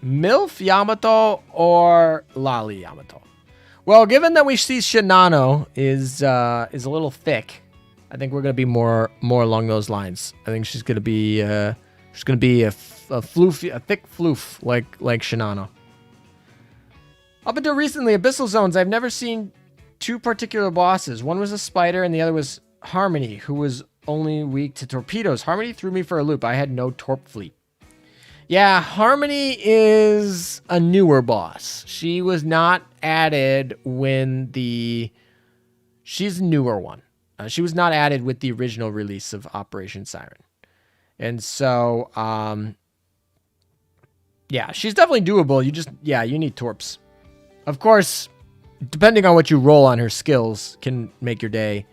MILF Yamato or Loli Yamato? Well, given that we see Shinano is a little thick, I think we're going to be more along those lines. I think she's going to be a floofy, a thick floof like Shinano. Up until recently, Abyssal Zones, I've never seen two particular bosses. One was a spider and the other was Harmony, who was only weak to torpedoes. Harmony threw me for a loop. I had no torp fleet. Yeah, Harmony is a newer boss. She was not added when she's a newer one. She was not added with the original release of Operation Siren. And so, yeah, she's definitely doable. You need torps. Of course, depending on what you roll on her skills can make your day.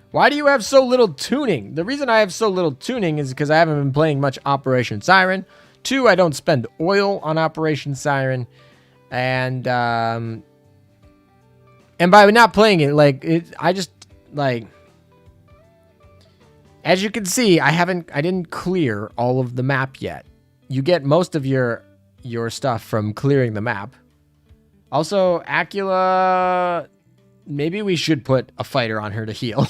Why do you have so little tuning? The reason I have so little tuning is because I haven't been playing much Operation Siren. 2, I don't spend oil on Operation Siren. And by not playing it, as you can see, I didn't clear all of the map yet. You get most of your stuff from clearing the map. Also, Aquila, maybe we should put a fighter on her to heal.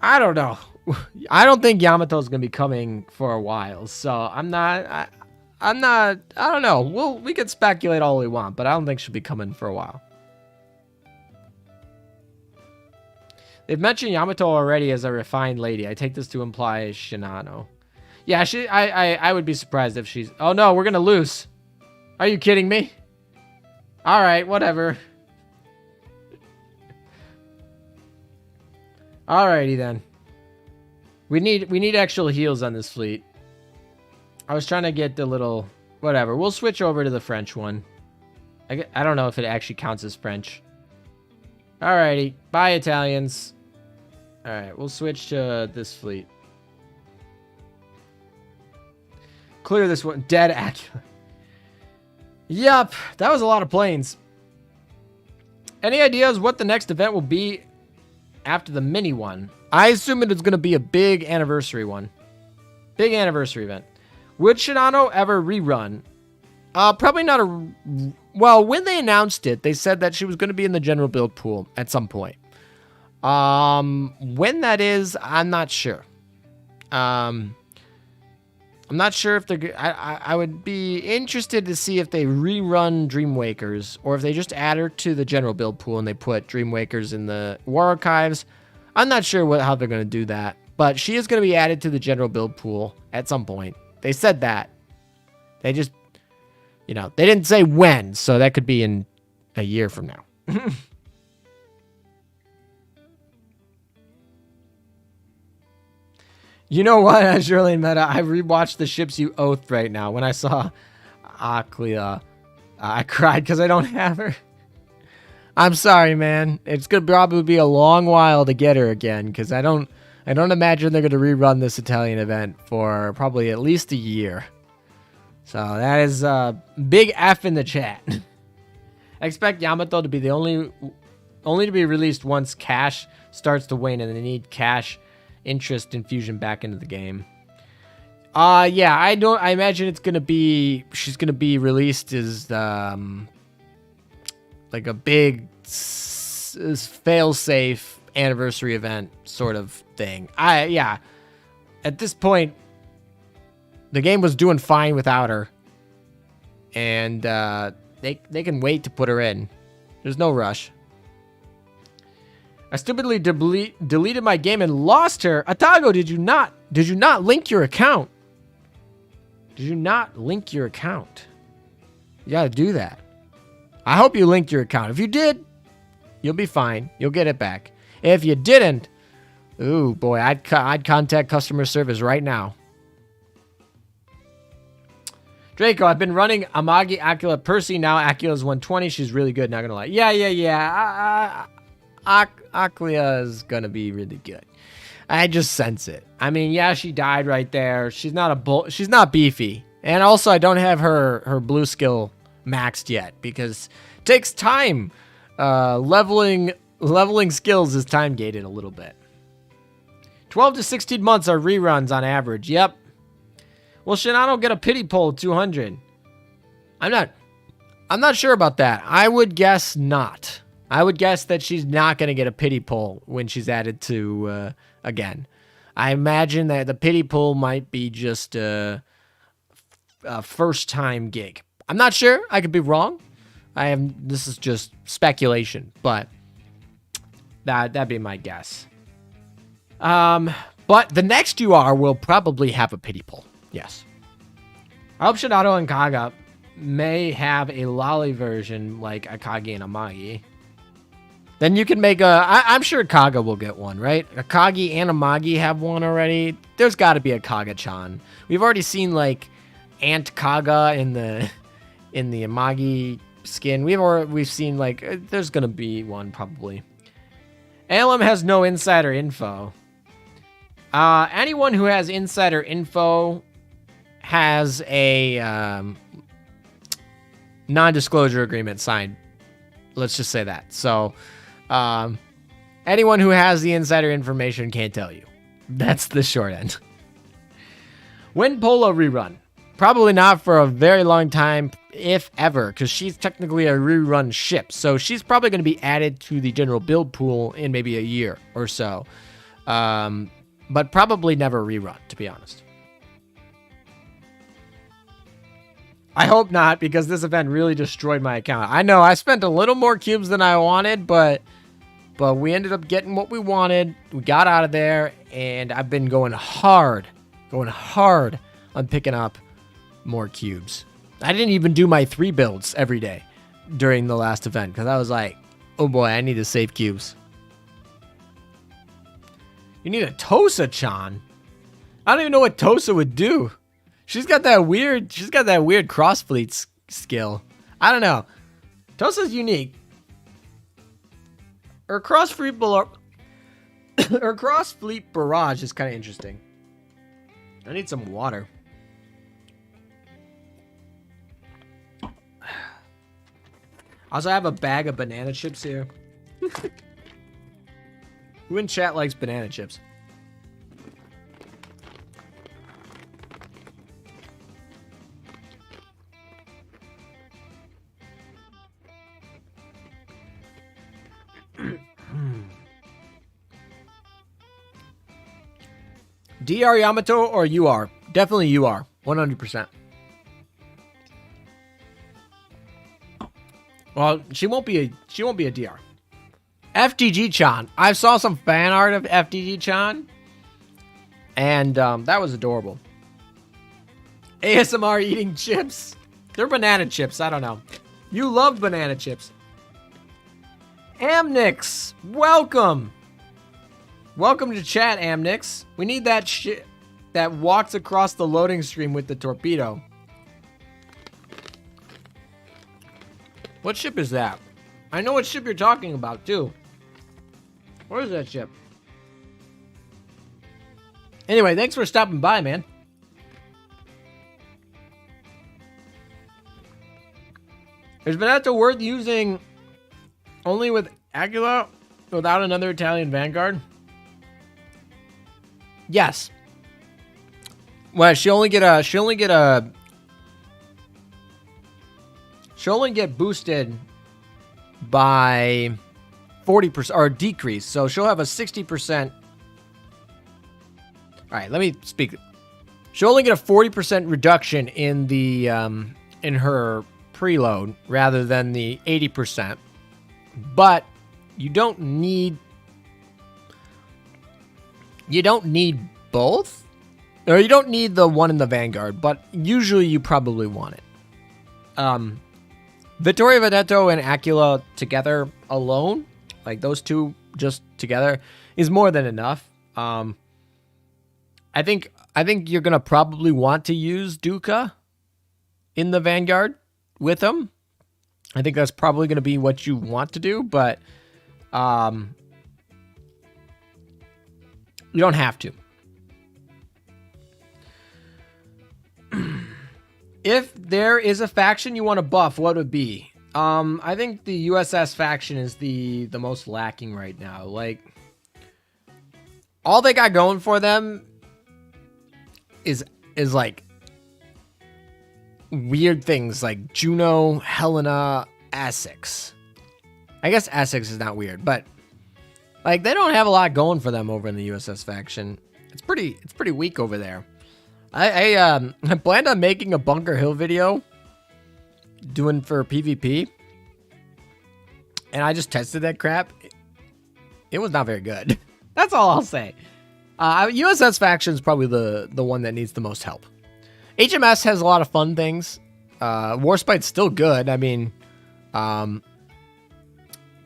I don't know. I don't think Yamato's going to be coming for a while, so I don't know. We could speculate all we want, but I don't think she'll be coming for a while. They've mentioned Yamato already as a refined lady. I take this to imply Shinano. Yeah, I would be surprised if she's... Oh no, we're gonna lose. Are you kidding me? Alright, whatever. Alrighty then. We need actual heals on this fleet. I was trying to get the little... Whatever, we'll switch over to the French one. I don't know if it actually counts as French. Alrighty, bye Italians. Alright, we'll switch to this fleet. Clear this one. Dead Aquila. Yup, that was a lot of planes. Any ideas what the next event will be after the mini one? I assume it is going to be a big anniversary one. Big anniversary event. Would Shinano ever rerun? Probably not a... Well, when they announced it, they said that she was going to be in the general build pool at some point. When that is, I'm not sure. I'm not sure if they're... I would be interested to see if they rerun Dreamwakers, or if they just add her to the general build pool and they put Dreamwakers in the War Archives. I'm not sure how they're going to do that, but she is going to be added to the general build pool at some point. They said that. They just... You know, they didn't say when, so that could be in a year from now. You know what, Azur Meta? I rewatched the Ships You Oath right now. When I saw Aquila, I cried because I don't have her. I'm sorry, man. It's gonna probably be a long while to get her again, because I don't imagine they're gonna rerun this Italian event for probably at least a year. So that is a big F in the chat. I expect Yamato to be the only to be released once cash starts to wane, and they need cash interest infusion back into the game. Yeah, I imagine she's gonna be released as like a big fail-safe anniversary event sort of thing. Yeah. At this point, the game was doing fine without her. And they can wait to put her in. There's no rush. I stupidly deleted my game and lost her. Atago, did you not link your account? Did you not link your account? You gotta do that. I hope you linked your account. If you did, you'll be fine. You'll get it back. If you didn't, ooh boy, I'd contact customer service right now. Draco, I've been running Amagi, Aquila, Percy. Now Aquila's 120. She's really good, not gonna lie. Yeah. Aquila is gonna be really good. I just sense it. I mean, yeah, she died right there. She's not beefy. And also, I don't have her blue skill maxed yet because it takes time. Leveling skills is time gated a little bit. 12 to 16 months are reruns on average. Yep. Will Shinano get a pity poll 200? I'm not sure about that. I would guess not. I would guess that she's not going to get a pity poll when she's added to again. I imagine that the pity poll might be just a first time gig. I'm not sure. I could be wrong. This is just speculation, but that'd be my guess. But the next UR will probably have a pity poll. Yes. I hope Shinado and Kaga may have a lolly version like Akagi and Amagi. Then you can make I'm sure Kaga will get one, right? Akagi and Amagi have one already. There's got to be a Kaga-chan. We've already seen like Aunt Kaga in the Amagi skin. We've seen like there's gonna be one probably. ALM has no insider info. Anyone who has insider info has a non-disclosure agreement signed. Let's just say that. So, anyone who has the insider information can't tell you. That's the short end. When Polo rerun? Probably not for a very long time, if ever, because she's technically a rerun ship. So she's probably going to be added to the general build pool in maybe a year or so. But probably never rerun, to be honest. I hope not, because this event really destroyed my account. I know, I spent a little more cubes than I wanted, but we ended up getting what we wanted. We got out of there, and I've been going hard on picking up more cubes. I didn't even do my 3 builds every day during the last event, because I was like, oh boy, I need to save cubes. You need a Tosa-chan? I don't even know what Tosa would do. She's got that weird cross-fleet skill. I don't know. Tosa's unique. Her cross-fleet barrage is kind of interesting. I need some water. Also, I have a bag of banana chips here. Who in chat likes banana chips? DR Yamato or UR? Definitely UR. 100%. Well, she won't be a DR. FTG-chan. I saw some fan art of FTG-chan, and that was adorable. ASMR eating chips. They're banana chips. I don't know. You love banana chips. Amnix, welcome. Welcome to chat, Amnix. We need that shit that walks across the loading screen with the torpedo. What ship is that? I know what ship you're talking about, too. Where is that ship? Anyway, thanks for stopping by, man. Is Veneto worth using only with Aquila without another Italian Vanguard? Yes. Well, she'll only get boosted by 40% or decrease. So she'll have a 60%. All right, let me speak. She'll only get a 40% reduction in the in her preload rather than the 80%. But you don't need both. Or you don't need the one in the Vanguard, but usually you probably want it. Vittorio Veneto and Aquila together alone, like those two just together, is more than enough. I think you're gonna probably want to use Duca in the Vanguard with him. I think that's probably gonna be what you want to do, but you don't have to. If there is a faction you want to buff, what would it be? I think the USS faction is the most lacking right now. Like, all they got going for them is like weird things like Juno, Helena, Essex. I guess Essex is not weird, but like they don't have a lot going for them over in the USS faction. It's pretty weak over there. I planned on making a Bunker Hill video doing for PvP, and I just tested that crap. It was not very good. That's all I'll say. USS faction is probably the one that needs the most help. HMS has a lot of fun things. Warspite's still good. I mean,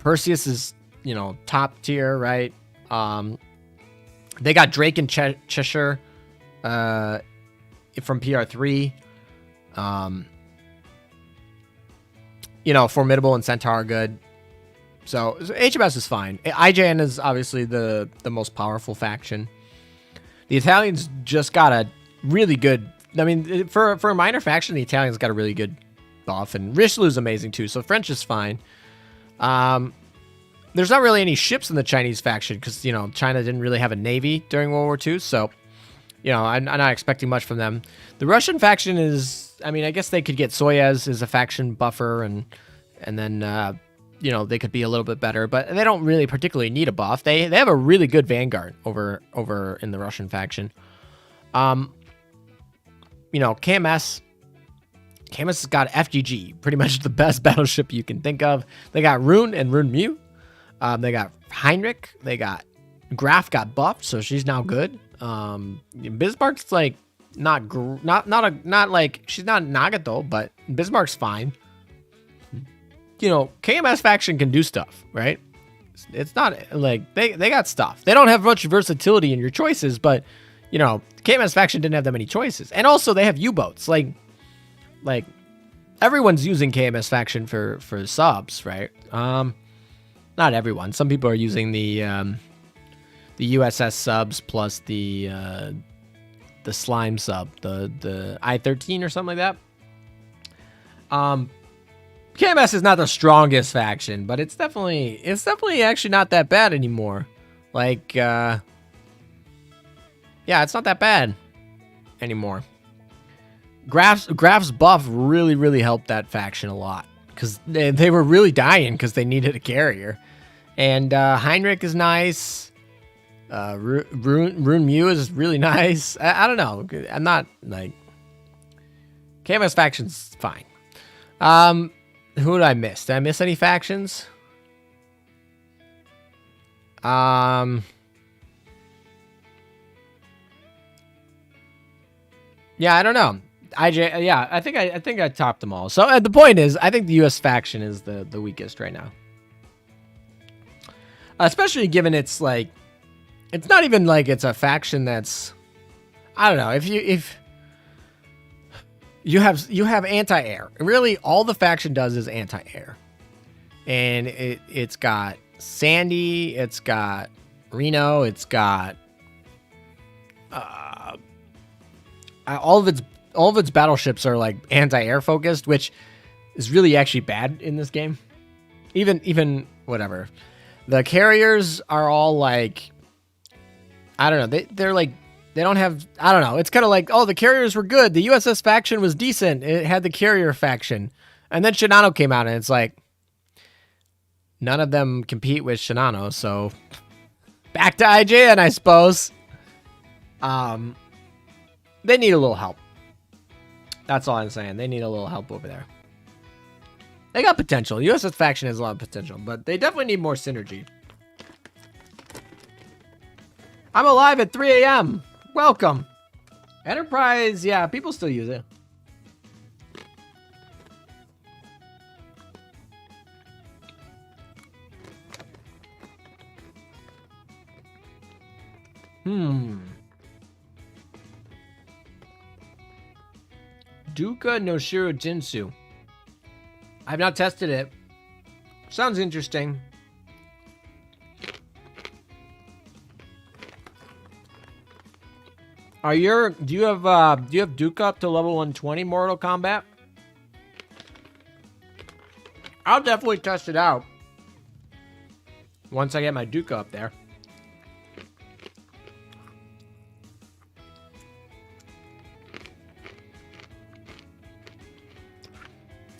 Perseus is, top tier, right? They got Drake and Cheshire from PR3. Formidable and Centaur are good. So HMS is fine. IJN is obviously the most powerful faction. The Italians just got a really good... I mean, for a minor faction, the Italians got a really good buff. And Richelieu's amazing too, so French is fine. There's not really any ships in the Chinese faction because, China didn't really have a navy during World War II. So, I'm not expecting much from them. The Russian faction is... I mean, I guess they could get Soyuz as a faction buffer and then... they could be a little bit better, but they don't really particularly need a buff. They have a really good Vanguard over in the Russian faction. KMS has got FGG, pretty much the best battleship you can think of. They got Rune and Rune Mew. They got Heinrich. They got Graf got buffed, so she's now good. Bismarck's like not like she's not Nagato, but Bismarck's fine. KMS faction can do stuff, right? It's not like they got stuff. They don't have much versatility in your choices, but KMS faction didn't have that many choices. And also they have U-boats. Like everyone's using KMS faction for subs, right? Not everyone. Some people are using the USS subs plus the slime sub, the I-13 or something like that. KMS is not the strongest faction, but it's definitely actually not that bad anymore. Like, yeah, it's not that bad anymore. Graf's buff really, really helped that faction a lot because they were really dying because they needed a carrier. And Heinrich is nice. Rune Mew is really nice. I don't know. I'm not like KMS faction's fine. Who did I miss? Did I miss any factions? Yeah, I don't know. I think I topped them all. So the point is, I think the US faction is the weakest right now. Especially given it's like, it's not even like it's a faction that's, I don't know, if you have anti-air. Really, all the faction does is anti-air. And it's got Sandy, it's got Reno, it's got all of its battleships are like anti-air focused, which is really actually bad in this game. Even whatever. The carriers are all like, I don't know, they're like, they don't have, I don't know. It's kind of like, oh, the carriers were good. The USS faction was decent. It had the carrier faction. And then Shinano came out and it's like, None of them compete with Shinano, so back to IGN, I suppose. They need a little help. That's all I'm saying. They need a little help over there. They got potential. USS faction has a lot of potential, but they definitely need more synergy. I'm alive at 3 a.m. Welcome. Enterprise, yeah, people still use it. Duka no Shiro Jinsu. I've not tested it. Sounds interesting. Do you have Duke up to level 120 Mortal Kombat? I'll definitely test it out once I get my Duke up there.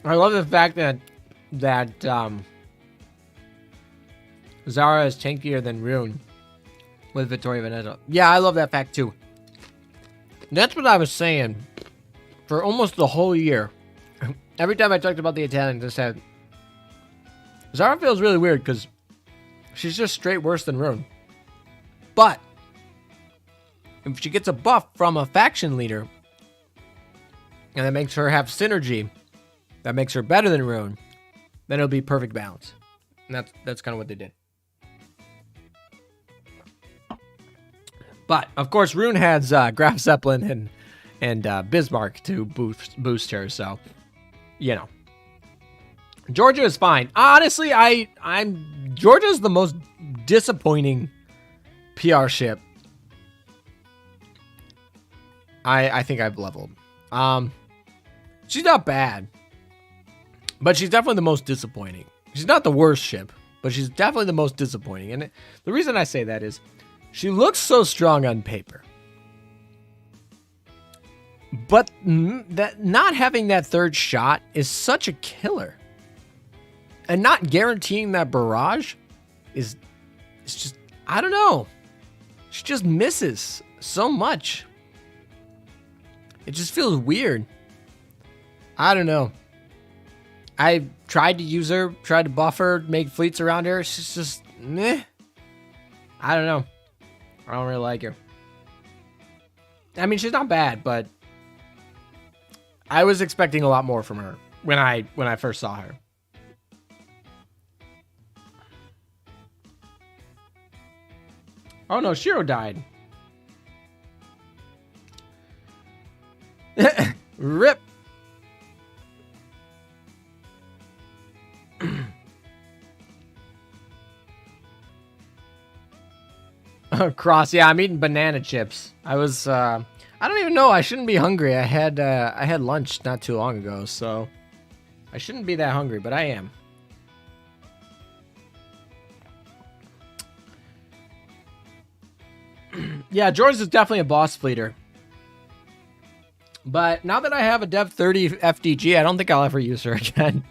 I love the fact that Zara is tankier than Rune with Vittorio Veneto. Yeah, I love that fact too. That's what I was saying for almost the whole year. Every time I talked about the Italians, I said, Zara feels really weird because she's just straight worse than Rune. But if she gets a buff from a faction leader, and that makes her have synergy, that makes her better than Rune, then it'll be perfect balance. And that's kind of what they did. But, of course, Rune has Graf Zeppelin and Bismarck to boost her, so, you know. Georgia is fine. Honestly, Georgia's the most disappointing PR ship I think I've leveled. She's not bad, but she's definitely the most disappointing. She's not the worst ship, but she's definitely the most disappointing. And the reason I say that is she looks so strong on paper, but that not having that third shot is such a killer, and not guaranteeing that barrage is just, I don't know. She just misses so much. It just feels weird. I don't know. I tried to use her, tried to buff her, make fleets around her. She's just, meh. I don't know. I don't really like her. I mean, she's not bad, but I was expecting a lot more from her when I first saw her. Oh no, Shiro died. Rip. Cross, yeah, I'm eating banana chips. I don't even know. I shouldn't be hungry. I had lunch not too long ago, so I shouldn't be that hungry, but I am. Yeah, George is definitely a boss fleeter. But now that I have a Dev 30 FDG, I don't think I'll ever use her again.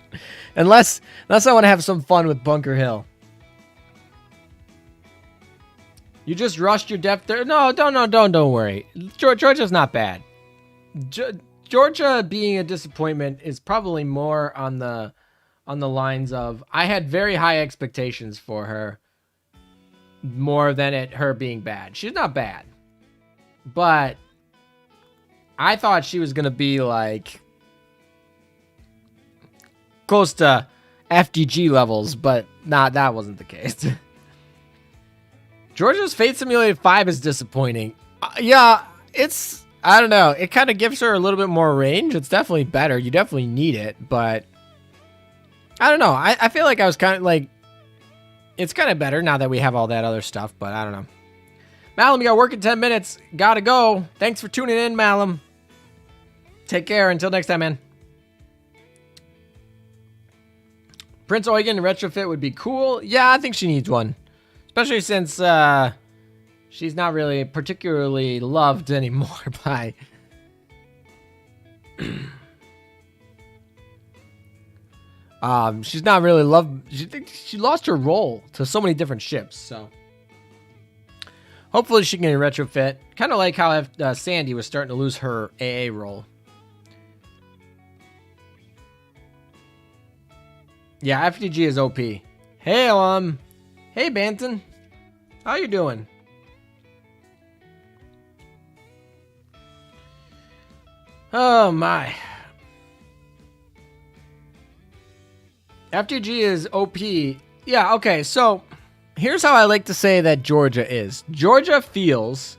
unless I want to have some fun with Bunker Hill. You just rushed your Dev 30. No, don't worry. Georgia's not bad. Georgia being a disappointment is probably more on the lines of I had very high expectations for her, more than her being bad. She's not bad, but I thought she was gonna be like close to FDG levels, but that wasn't the case. Georgia's Fate Simulator 5 is disappointing. Yeah, I don't know. It kind of gives her a little bit more range. It's definitely better. You definitely need it, but I don't know. I feel like I was kind of like, it's kind of better now that we have all that other stuff, but I don't know. Malum, you got work in 10 minutes. Gotta go. Thanks for tuning in, Malum. Take care. Until next time, man. Prince Eugen retrofit would be cool. Yeah, I think she needs one. Especially since she's not really particularly loved anymore by... She's not really she lost her role to so many different ships, so hopefully she can retrofit. Kind of like how Sandy was starting to lose her AA role. Yeah, FDG is OP. Hey, hey, Banton. How you doing? Oh, my. FDG is OP. Yeah, okay, so here's how I like to say that Georgia is. Georgia feels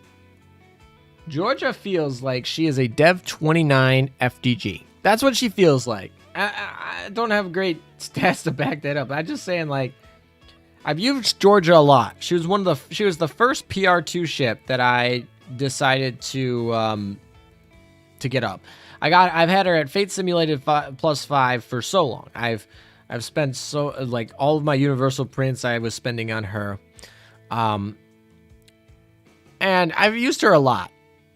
like she is a Dev 29 FDG. That's what she feels like. I don't have great stats to back that up. I'm just saying, like, I've used Georgia a lot. She was the first PR2 ship that I decided to get up. I've had her at Fate Simulated +5 for so long. I've spent like all of my Universal prints I was spending on her. And I've used her a lot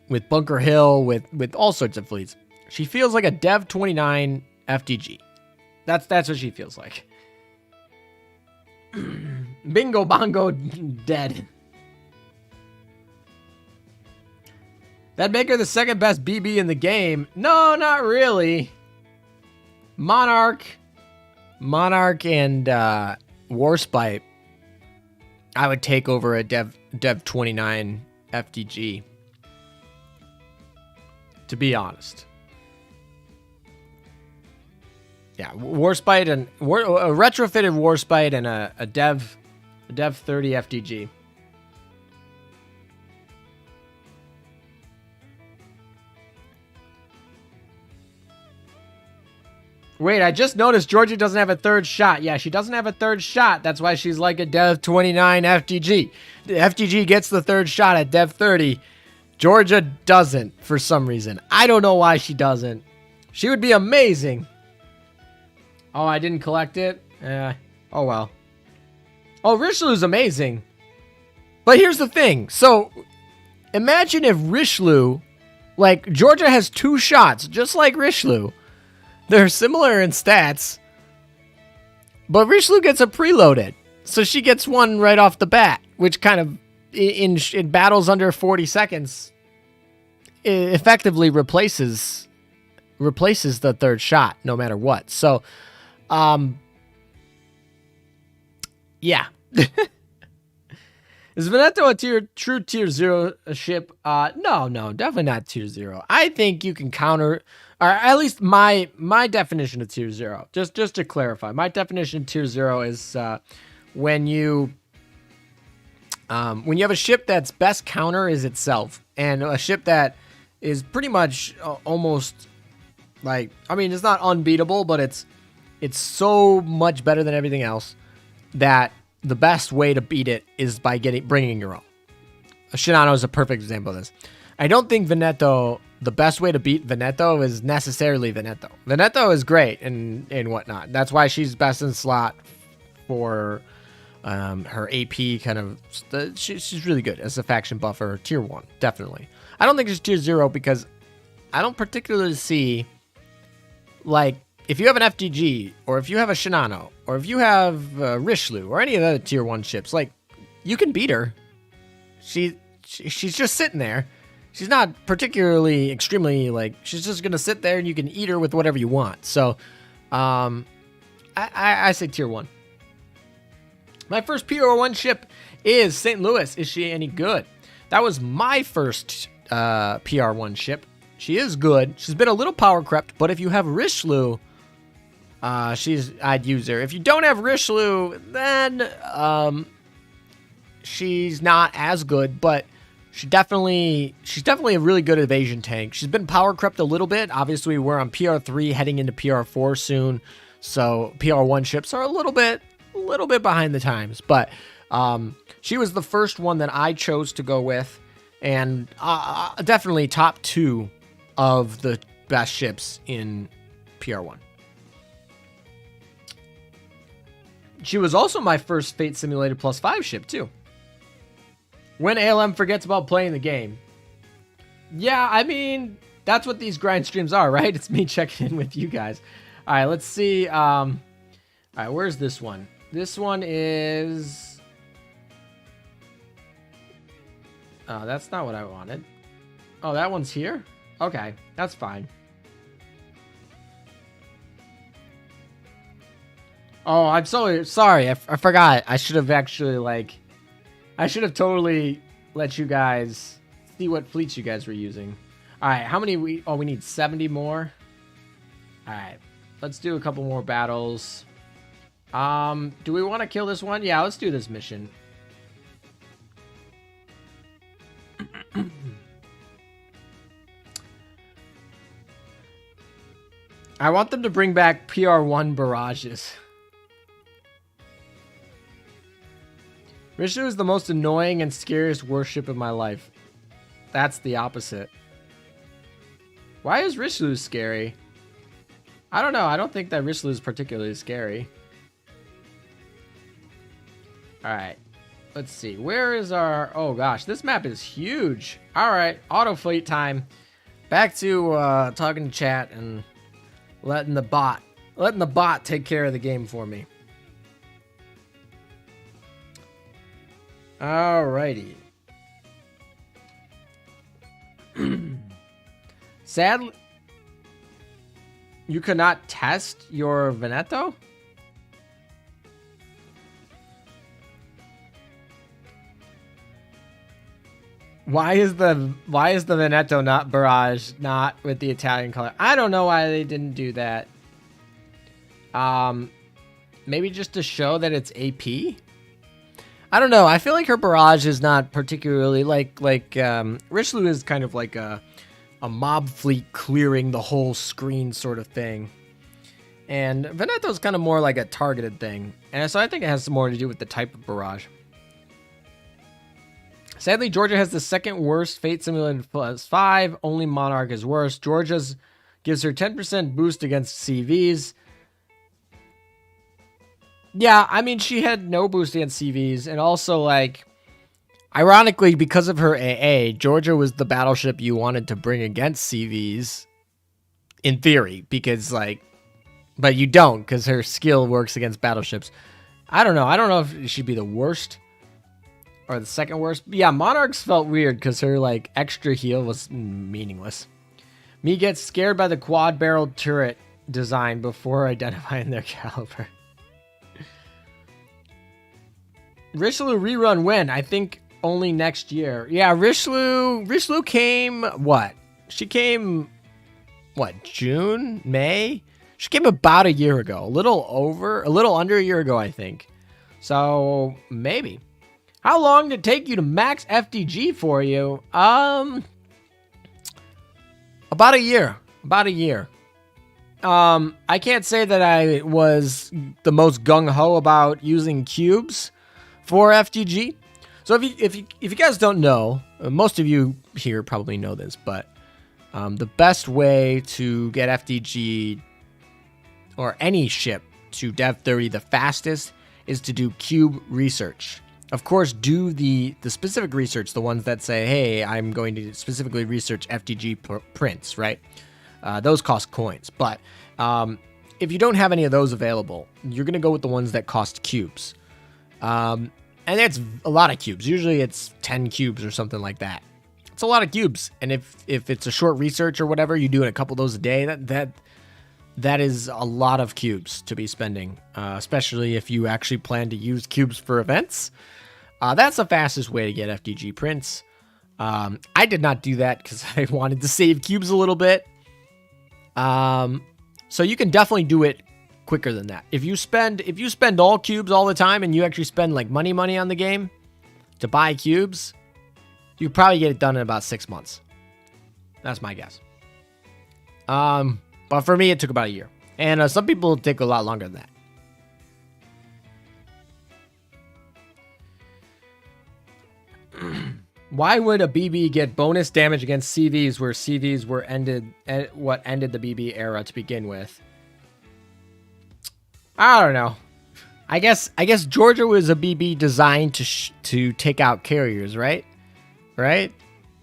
with Bunker Hill, with all sorts of fleets. She feels like a Dev 29 FDG. That's what she feels like. Bingo bongo dead. That'd make her the second best BB in the game. No, not really. Monarch and Warspite, I would take over a Dev 29 FDG. To be honest. Yeah, Warspite and a retrofitted Warspite and a Dev 30 FDG. Wait, I just noticed Georgia doesn't have a third shot. Yeah, she doesn't have a third shot. That's why she's like a Dev 29 FDG. The FDG gets the third shot at Dev 30. Georgia doesn't for some reason. I don't know why she doesn't. She would be amazing. Oh, I didn't collect it? Oh, well. Oh, Richelieu's amazing. But here's the thing. So, imagine if Richelieu, like, Georgia has 2 shots, just like Richelieu. They're similar in stats. But Richelieu gets a preloaded. So she gets one right off the bat, which kind of, in battles under 40 seconds, effectively replaces the third shot, no matter what. So, yeah. Is Veneto a true tier 0 ship? No, definitely not tier 0. I think you can counter, or at least my definition of tier 0. Just to clarify, my definition of tier 0 is when you have a ship that's best counter is itself, and a ship that is pretty much almost like, I mean, it's not unbeatable, but it's so much better than everything else that the best way to beat it is by bringing your own. Shinano is a perfect example of this. I don't think Veneto, the best way to beat Veneto is necessarily Veneto. Veneto is great and whatnot. That's why she's best in slot for her AP kind of. She's really good as a faction buffer. Tier 1, definitely. I don't think she's tier 0 because I don't particularly see, like, if you have an FDG, or if you have a Shinano, or if you have Richelieu, or any of the other tier 1 ships, like, you can beat her. She's just sitting there. She's not particularly extremely, like, she's just going to sit there and you can eat her with whatever you want. So, I say tier 1. My first PR1 ship is St. Louis. Is she any good? That was my first PR1 ship. She is good. She's been a little power crept, but if you have Richelieu, I'd use her. If you don't have Richelieu, then she's not as good, but she's definitely a really good evasion tank. She's been power crept a little bit. Obviously, we're on PR3 heading into PR4 soon, so PR1 ships are a little bit behind the times, but she was the first one that I chose to go with, and definitely top 2 of the best ships in PR1. She was also my first Fate Simulated +5 ship, too. When ALM forgets about playing the game. Yeah, I mean, that's what these grind streams are, right? It's me checking in with you guys. All right, let's see. All right, where's this one? This one is... Oh, that's not what I wanted. Oh, that one's here? Okay, that's fine. Oh, I'm so sorry. I forgot. I should have actually, like... I should have totally let you guys see what fleets you guys were using. All right, how many we... Oh, we need 70 more. All right, let's do a couple more battles. Do we want to kill this one? Yeah, let's do this mission. I want them to bring back PR1 barrages. Rishnu is the most annoying and scariest warship in my life. That's the opposite. Why is Rishlu scary? I don't know. I don't think that Rishlu is particularly scary. Alright. Let's see. Where is our... Oh, gosh. This map is huge. Alright. Auto fleet time. Back to talking to chat and letting the bot take care of the game for me. Alrighty. Sadly, you cannot test your Veneto? Why is the Veneto not barrage, not with the Italian color? I don't know why they didn't do that. Maybe just to show that it's AP? I don't know. I feel like her barrage is not particularly like Richelieu is kind of like a mob fleet clearing the whole screen sort of thing. And Veneto's kind of more like a targeted thing. And so I think it has more to do with the type of barrage. Sadly, Georgia has the second worst Fate Simulated +5. Only Monarch is worse. Georgia's gives her 10% boost against CVs. Yeah, I mean, she had no boost against CVs. And also, like, ironically, because of her AA, Georgia was the battleship you wanted to bring against CVs. In theory, because, like, but you don't, because her skill works against battleships. I don't know. I don't know if she'd be the worst. Or the second worst. But yeah, Monarchs felt weird because her, like, extra heal was meaningless. Me gets scared by the quad-barreled turret design before identifying their caliber. Richelieu rerun when? I think only next year. Yeah, Richelieu came, what? She came, what, June? May? She came about a year ago. A little under a year ago, I think. So, maybe. How long did it take you to max FDG for you? About a year. About a year. I can't say that I was the most gung-ho about using cubes for FDG. So if you guys don't know, most of you here probably know this, but the best way to get FDG or any ship to Dev 30 the fastest is to do cube research. Of course, do the specific research, the ones that say, hey, I'm going to specifically research FDG prints, right? Those cost coins. But if you don't have any of those available, you're going to go with the ones that cost cubes. And it's a lot of cubes. Usually it's 10 cubes or something like that. It's a lot of cubes. And if it's a short research or whatever, you do a couple of those a day, that is a lot of cubes to be spending, especially if you actually plan to use cubes for events. That's the fastest way to get FDG prints. I did not do that because I wanted to save cubes a little bit. So you can definitely do it quicker than that. If you spend all cubes all the time and you actually spend like money on the game to buy cubes, you probably get it done in about 6 months. That's my guess. But for me, it took about a year. And some people take a lot longer than that. Why would a BB get bonus damage against CVs where CVs were ended the BB era to begin with? I don't know. I guess Georgia was a BB designed to take out carriers, right? Right?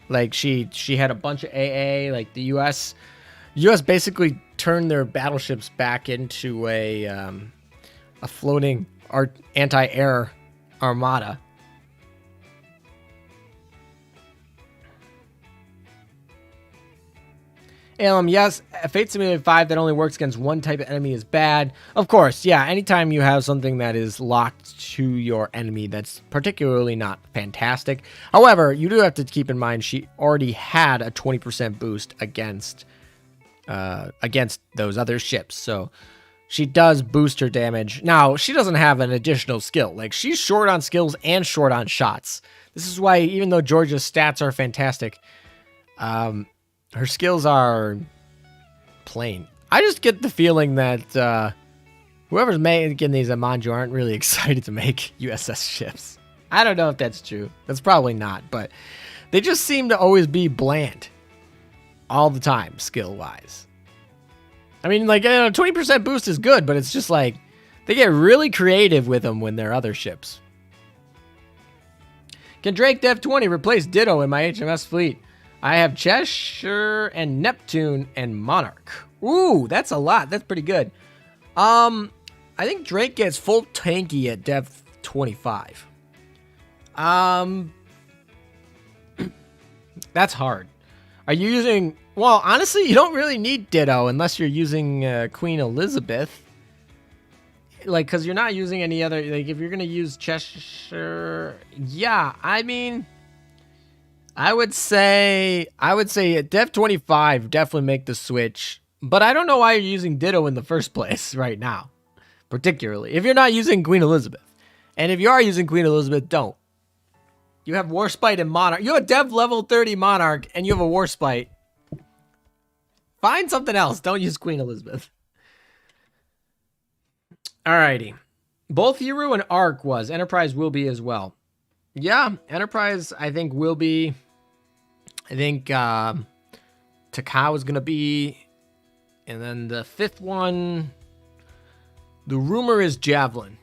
Like she had a bunch of AA. Like the U.S. basically turned their battleships back into a a floating anti-air armada. Yes, Fate Simulator 5 that only works against one type of enemy is bad. Of course, yeah, anytime you have something that is locked to your enemy, that's particularly not fantastic. However, you do have to keep in mind she already had a 20% boost against those other ships, so she does boost her damage. Now, she doesn't have an additional skill. Like, she's short on skills and short on shots. This is why, even though Georgia's stats are fantastic, her skills are plain. I just get the feeling that whoever's making these at Manju aren't really excited to make USS ships. I don't know if that's true. That's probably not, but they just seem to always be bland all the time, skill-wise. I mean, like, 20% boost is good, but it's just like they get really creative with them when they're other ships. Can Drake Dev 20 replace Ditto in my HMS fleet? I have Cheshire and Neptune and Monarch. Ooh, that's a lot. That's pretty good. I think Drake gets full tanky at depth 25. That's hard. Are you using... Well, honestly, you don't really need Ditto unless you're using Queen Elizabeth. Like, because you're not using any other... Like, if you're going to use Cheshire... Yeah, I mean... I would say at Dev 25, definitely make the switch. But I don't know why you're using Ditto in the first place right now. Particularly. If you're not using Queen Elizabeth. And if you are using Queen Elizabeth, don't. You have Warspite and Monarch. You have a Dev level 30 Monarch, and you have a Warspite. Find something else. Don't use Queen Elizabeth. Alrighty. Both Hero and Arc was. Enterprise will be as well. Yeah, Enterprise, I think, will be. I think Takao is going to be. And then the fifth one, the rumor is Javelin.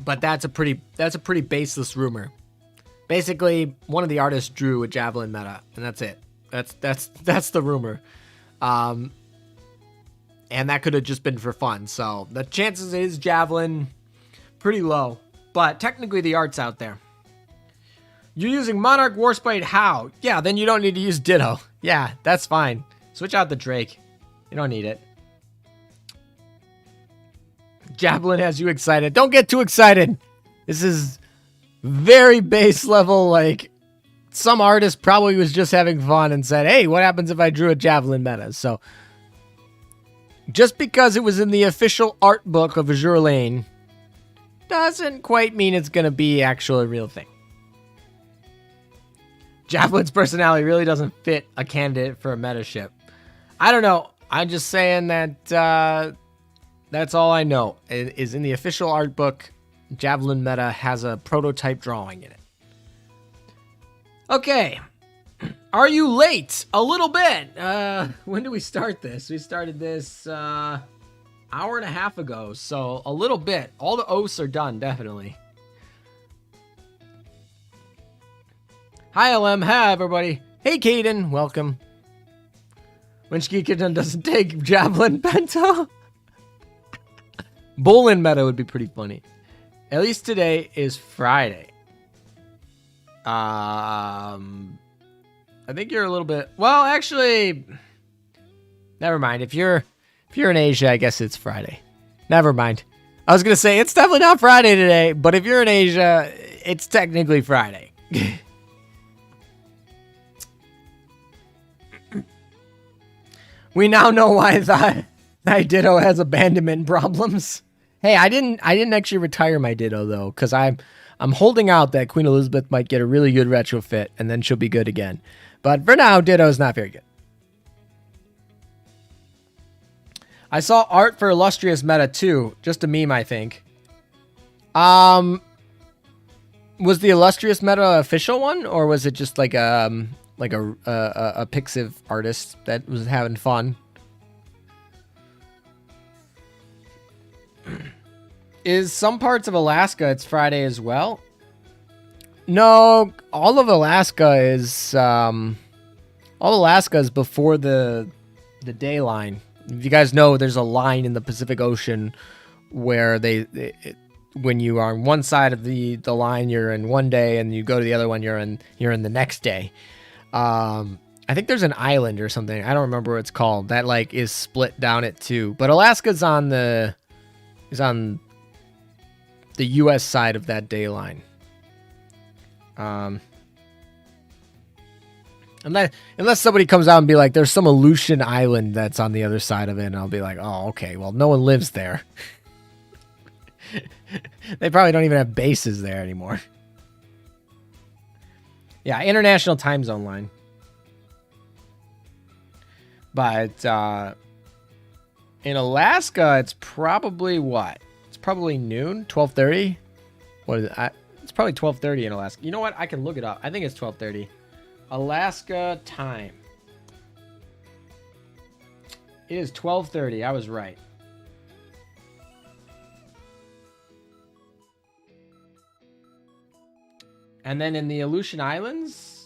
But that's a pretty baseless rumor. Basically, one of the artists drew a Javelin meta, and that's it. That's the rumor. And that could have just been for fun. So the chances is Javelin pretty low, but technically the art's out there. You're using Monarch Warspite how? Yeah, then you don't need to use Ditto. Yeah, that's fine. Switch out the Drake. You don't need it. Javelin has you excited. Don't get too excited. This is very base level. Like, some artist probably was just having fun and said, hey, what happens if I drew a Javelin meta? So, just because it was in the official art book of Azur Lane doesn't quite mean it's going to be actually a real thing. Javelin's personality really doesn't fit a candidate for a meta ship. I don't know. I'm just saying that that's all I know. It is in the official art book. Javelin meta has a prototype drawing in it. Okay. Are you late? A little bit. When did we start this? We started this hour and a half ago. So a little bit. All the oaths are done, definitely. Hi, LM. Hi, everybody. Hey, Caden. Welcome. When Shikikidon doesn't take Javelin Bento. Bolin meta would be pretty funny. At least today is Friday. I think you're a little bit... Well, actually... Never mind. If you're in Asia, I guess it's Friday. Never mind. I was going to say, it's definitely not Friday today, but if you're in Asia, it's technically Friday. We now know why Thy Ditto has abandonment problems. Hey, I didn't actually retire my Ditto though, because I'm holding out that Queen Elizabeth might get a really good retrofit, and then she'll be good again. But for now, Ditto is not very good. I saw art for Illustrious Meta too, just a meme, I think. Was the Illustrious Meta official one, or was it just like a Pixiv artist that was having fun? Is some parts of Alaska it's Friday as well? No, all of Alaska is before the day line. If you guys know, there's a line in the Pacific Ocean where when you are on one side of the line, you're in one day, and you go to the other one, you're in the next day. I think there's an island or something. I don't remember what it's called. That like is split down at two. But Alaska's on the U.S. side of that day line. Unless somebody comes out and be like, there's some Aleutian island that's on the other side of it, and I'll be like, oh, okay, well, no one lives there. They probably don't even have bases there anymore. Yeah, international time zone line. But in Alaska, it's probably what? It's probably noon, 12:30. What is it? It's probably 12:30 in Alaska. You know what? I can look it up. I think it's 12:30. Alaska time. It is 12:30. I was right. And then in the Aleutian Islands,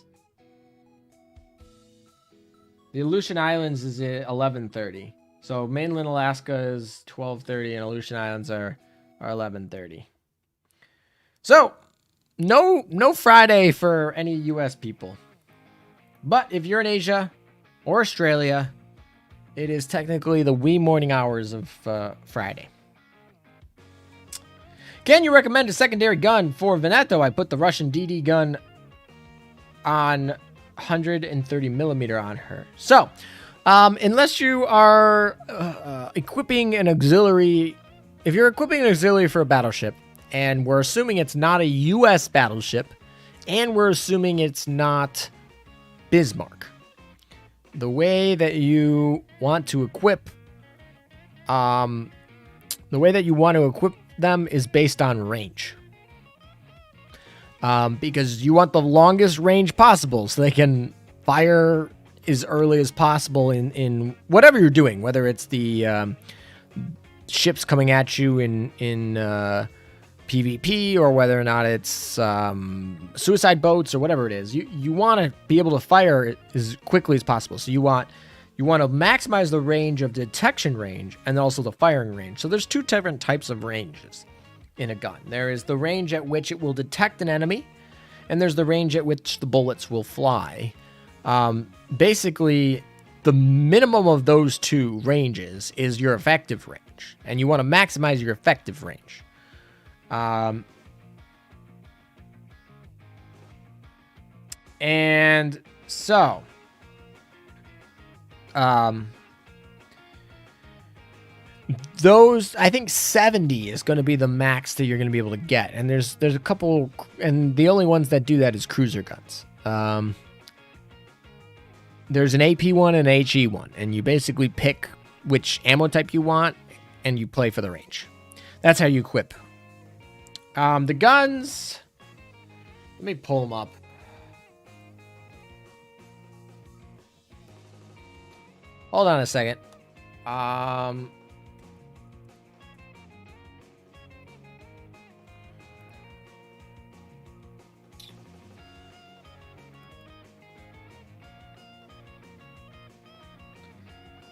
is at 11:30. So mainland Alaska is 12:30 and Aleutian Islands are 11:30. So no Friday for any US people. But if you're in Asia or Australia, it is technically the wee morning hours of Friday. Can you recommend a secondary gun for Veneto? I put the Russian DD gun on 130 millimeter on her. So, unless you are equipping an auxiliary, if you're equipping an auxiliary for a battleship, and we're assuming it's not a U.S. battleship, and we're assuming it's not Bismarck, the way that you want to equip, them is based on range. Because you want the longest range possible so they can fire as early as possible in whatever you're doing, whether it's the ships coming at you in PvP or whether or not it's suicide boats or whatever it is. You want to be able to fire as quickly as possible. So you want to maximize the range of detection range and also the firing range. So there's two different types of ranges in a gun. There is the range at which it will detect an enemy, and there's the range at which the bullets will fly. Basically, the minimum of those two ranges is your effective range, and you want to maximize your effective range. And so, those, I think 70 is going to be the max that you're going to be able to get. And there's a couple, and the only ones that do that is cruiser guns. There's an AP one and an HE one, and you basically pick which ammo type you want, and you play for the range. That's how you equip. The guns, let me pull them up. Hold on a second.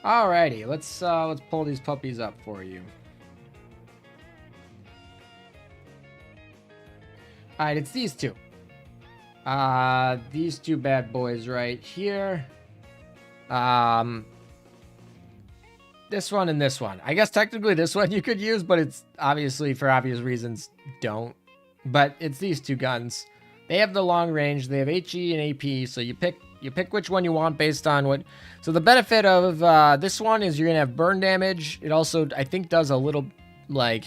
Alrighty, let's pull these puppies up for you. Alright, it's these two. These two bad boys right here. This one and this one. I guess technically this one you could use, but it's obviously for obvious reasons don't. But it's these two guns. They have the long range. They have HE and AP, so you pick which one you want based on what. So the benefit of this one is you're gonna have burn damage. It also, I think, does a little like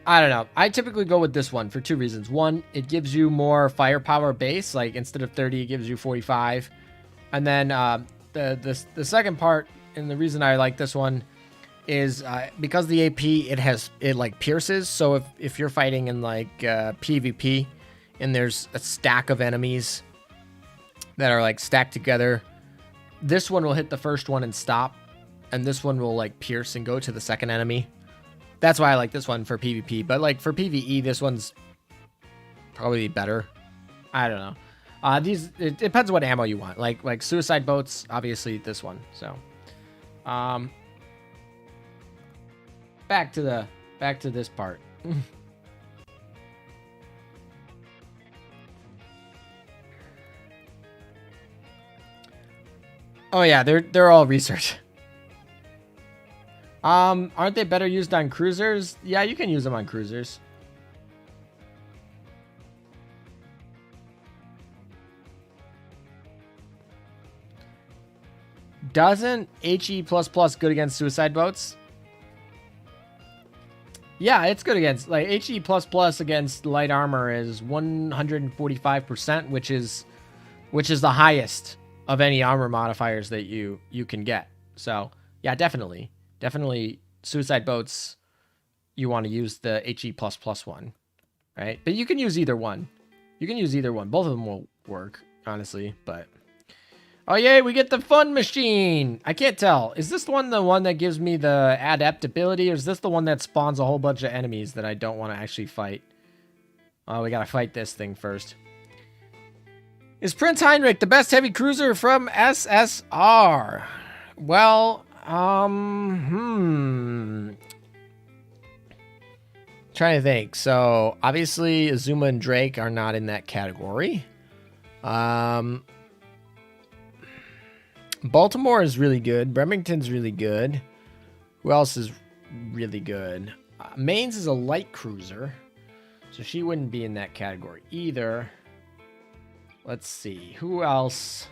I don't know. I typically go with this one for two reasons. One, it gives you more firepower base. Like instead of 30, it gives you 45. And then the second part, and the reason I like this one, is because the AP it like pierces. So if you're fighting in like PvP and there's a stack of enemies that are like stacked together, this one will hit the first one and stop, and this one will like pierce and go to the second enemy. That's why I like this one for PvP. But like for PvE, this one's probably better. I don't know. These, it depends what ammo you want. Like suicide boats, obviously this one. So, back to this part. Oh yeah, they're all research. Aren't they better used on cruisers? Yeah, you can use them on cruisers. Doesn't HE++ good against suicide boats? Yeah, it's good against, like, HE++ against light armor is 145%, which is the highest of any armor modifiers that you can get. So, yeah, definitely suicide boats, you want to use the HE++ one, right? But you can use either one. Both of them will work, honestly, but... Oh, yay, we get the fun machine. I can't tell. Is this one the one that gives me the adept ability, or is this the one that spawns a whole bunch of enemies that I don't want to actually fight? Oh, we gotta fight this thing first. Is Prince Heinrich the best heavy cruiser from SSR? Well, trying to think. So, obviously, Azuma and Drake are not in that category. Baltimore is really good. Remington's really good. Who else is really good? Mainz is a light cruiser, so she wouldn't be in that category either. Let's see. Who else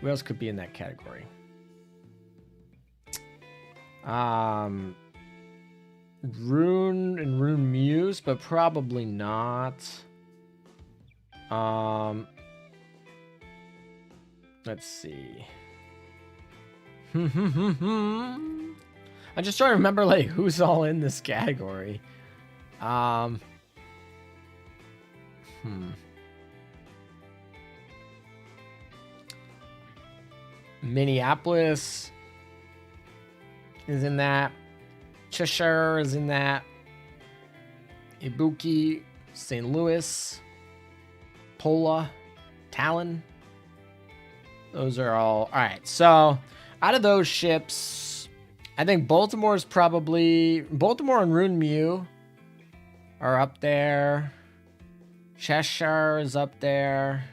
could be in that category? Rune and Rune Muse, but probably not. Let's see. I'm just trying to remember, like, who's all in this category. Minneapolis is in that. Cheshire is in that. Ibuki, St. Louis, Pola, Talon. Those are all right. So, out of those ships, I think Baltimore and Rune Mew are up there. Cheshire is up there.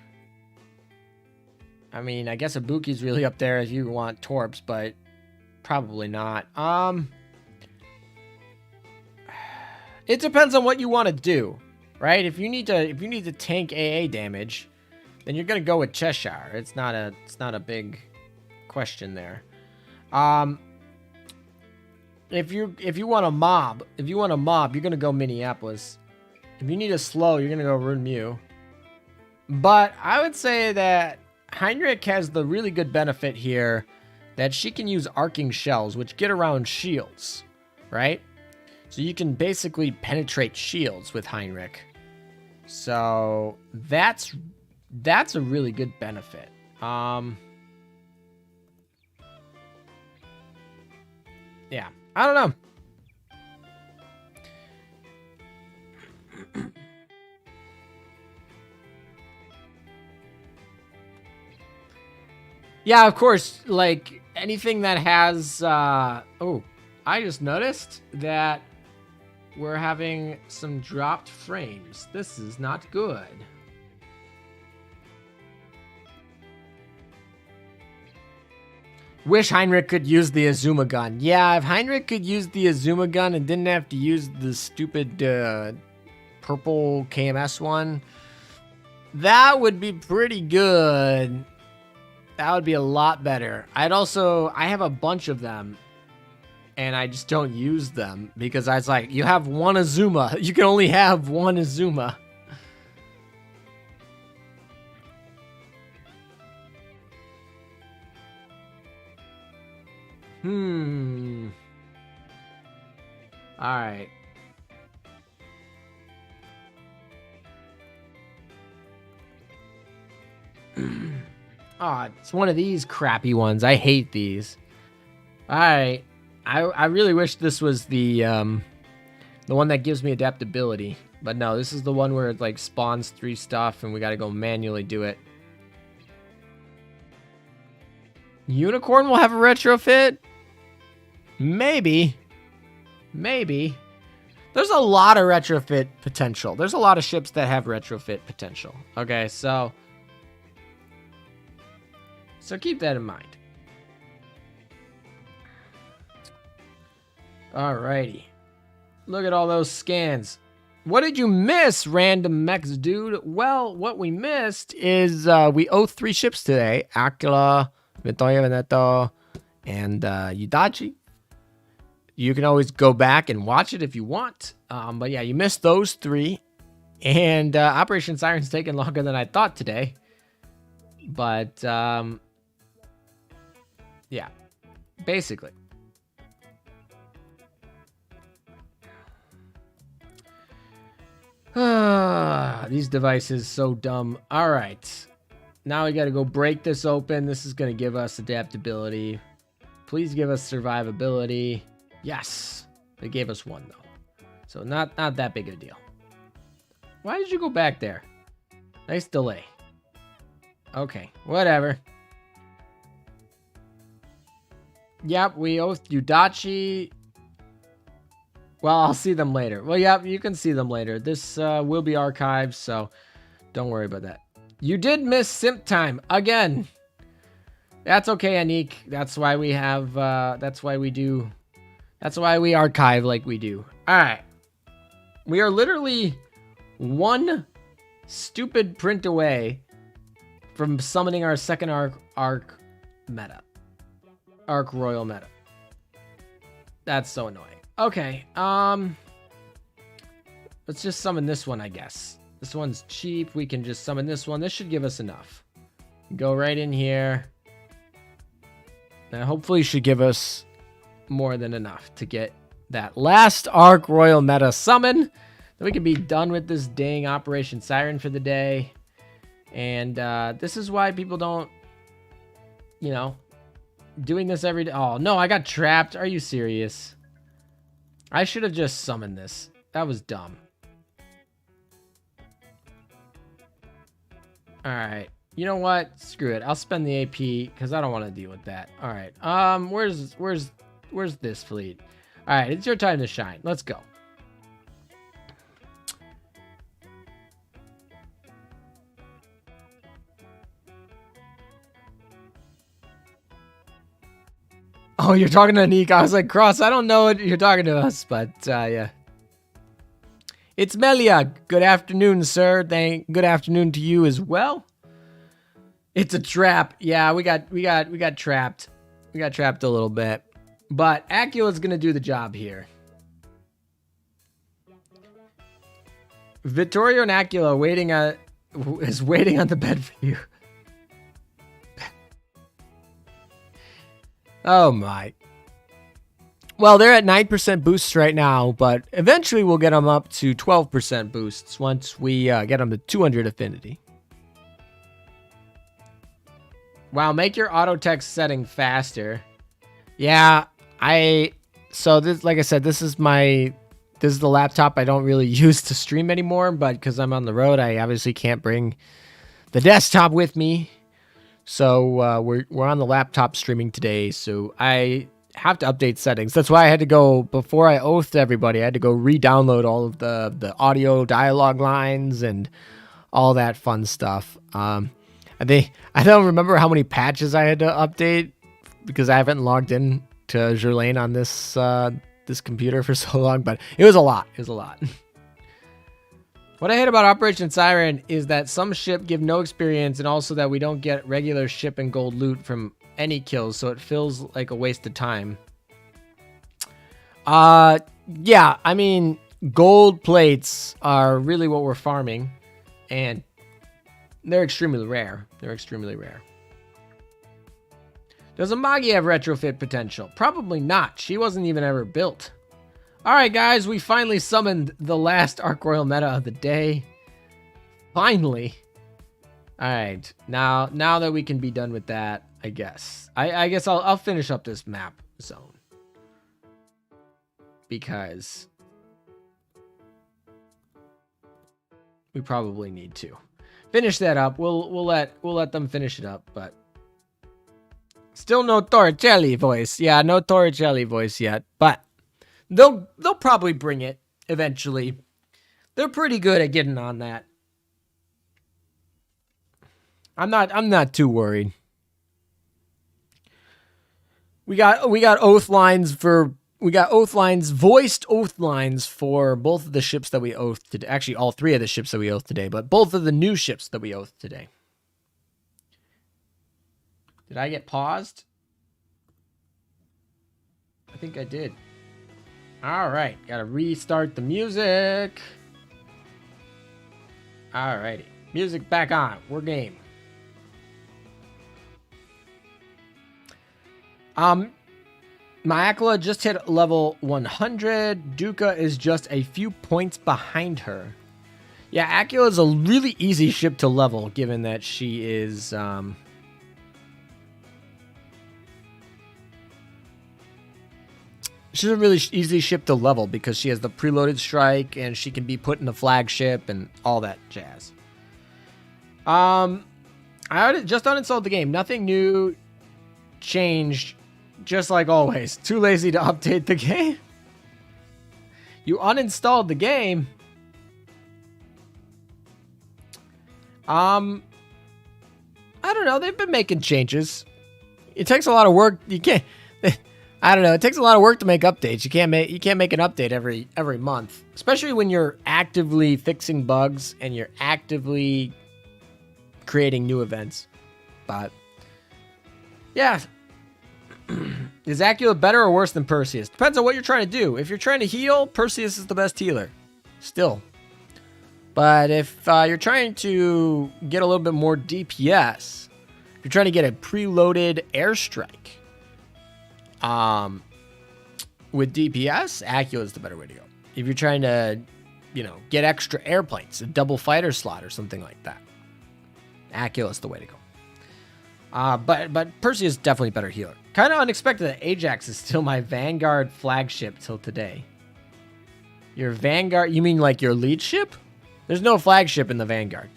I mean, I guess Ibuki's really up there if you want Torps, but probably not. It depends on what you want to do, right? If you need to tank AA damage, then you're gonna go with Cheshire. It's not a big question there. If you want a mob, you're gonna go Minneapolis. If you need a slow, you're gonna go Rune Mew. But I would say that Heinrich has the really good benefit here that she can use arcing shells, which get around shields, right? So you can basically penetrate shields with Heinrich. So that's a really good benefit. Yeah, I don't know. Yeah, of course, like anything that has oh, I just noticed that we're having some dropped frames. This is not good. Wish Heinrich could use the Azuma gun. Yeah, if Heinrich could use the Azuma gun and didn't have to use the stupid purple KMS one, that would be pretty good. That would be a lot better. I have a bunch of them, and I just don't use them because I was like, you have one Azuma. You can only have one Azuma. Alright. Oh, it's one of these crappy ones. I hate these. Alright. I really wish this was the one that gives me adaptability. But no, this is the one where it like spawns 3 stuff and we gotta go manually do it. Unicorn will have a retrofit? Maybe. Maybe. There's a lot of retrofit potential. There's a lot of ships that have retrofit potential. Okay, so keep that in mind. Alrighty. Look at all those scans. What did you miss, random mechs dude? Well, what we missed is we owe 3 ships today. Aquila, Vittorio Veneto, and Yudachi. You can always go back and watch it if you want. But yeah, you missed those 3. And Operation Siren's taking longer than I thought today. But yeah, basically. These devices so dumb. All right, now we got to go break this open. This is going to give us adaptability. Please give us survivability. Yes, they gave us 1 though, so not that big of a deal. Why did you go back there? Nice delay. Okay, whatever. Yep, we owe Yudachi. Well, I'll see them later. Well, yeah, you can see them later. This will be archived, so don't worry about that. You did miss simp time again. That's okay, Anik. That's why we have, that's why we archive like we do. All right. We are literally 1 stupid print away from summoning our second arc meta. Arc Royal meta. That's so annoying. Okay, let's just summon this one, I guess. This one's cheap. We can just summon this one. This should give us enough. Go right in here. Now, hopefully should give us more than enough to get that last Arc Royal meta summon. Then we can be done with this dang Operation Siren for the day. And this is why people don't, you know, doing this every day. Oh, no, I got trapped. Are you serious? I should have just summoned this. That was dumb. Alright. You know what? Screw it. I'll spend the AP because I don't want to deal with that. Alright. Where's this fleet? Alright, it's your time to shine. Let's go. Oh, you're talking to Nick. I was like, Cross, I don't know what you're talking to us, but yeah. It's Melia. Good afternoon, sir. Good afternoon to you as well. It's a trap. Yeah, we got trapped. We got trapped a little bit. But Aquila's gonna do the job here. Vittorio and Aquila is waiting on the bed for you. Oh my. Well, they're at 9% boosts right now, but eventually we'll get them up to 12% boosts once we get them to 200 affinity. Wow, make your auto text setting faster. Yeah, so this, like I said, this is the laptop I don't really use to stream anymore, but because I'm on the road, I obviously can't bring the desktop with me. So we're on the laptop streaming today, so I have to update settings. That's why I had to go, before I oathed everybody, I had to go re-download all of the audio dialogue lines and all that fun stuff. I don't remember how many patches I had to update because I haven't logged in to Azur Lane on this computer for so long, but it was a lot. It was a lot. What I hate about Operation Siren is that some ship give no experience, and also that we don't get regular ship and gold loot from any kills, so it feels like a waste of time. Yeah, I mean, gold plates are really what we're farming, and they're extremely rare. They're extremely rare. Does Amagi have retrofit potential? Probably not. She wasn't even ever built. Alright guys, we finally summoned the last Arc Royal meta of the day. Finally. Alright, now that we can be done with that, I guess. I guess I'll finish up this map zone. Because we probably need to finish that up. We'll let them finish it up, but still no Torricelli voice. Yeah, no Torricelli voice yet, but they'll probably bring it eventually. They're pretty good at getting on that. I'm not too worried. We got voiced oath lines for both of the ships that we oathed today. Actually, all three of the ships that we oathed today, but both of the new ships that we oathed today. Did I get paused? I think I did. All right, gotta restart the music. All righty, music back on. We're game. My Aquila just hit level 100. Duca is just a few points behind her. Yeah, Aquila is a really easy ship to level, given that she is she's a really easy ship to level because she has the preloaded strike and she can be put in the flagship and all that jazz. I already just uninstalled the game. Nothing new changed, just like always. Too lazy to update the game. You uninstalled the game. I don't know. They've been making changes. It takes a lot of work. You can't. I don't know. It takes a lot of work to make updates. You can't make an update every month, especially when you're actively fixing bugs and you're actively creating new events. But yeah, is Aquila better or worse than Perseus? Depends on what you're trying to do. If you're trying to heal, Perseus is the best healer, still. But if you're trying to get a little bit more DPS, if you're trying to get a preloaded airstrike, with DPS, Aquila is the better way to go. If you're trying to, get extra airplanes, a double fighter slot or something like that, Aquila is the way to go. But Perseus is definitely a better healer. Kind of unexpected that Ajax is still my Vanguard flagship till today. Your Vanguard, you mean like your lead ship? There's no flagship in the Vanguard.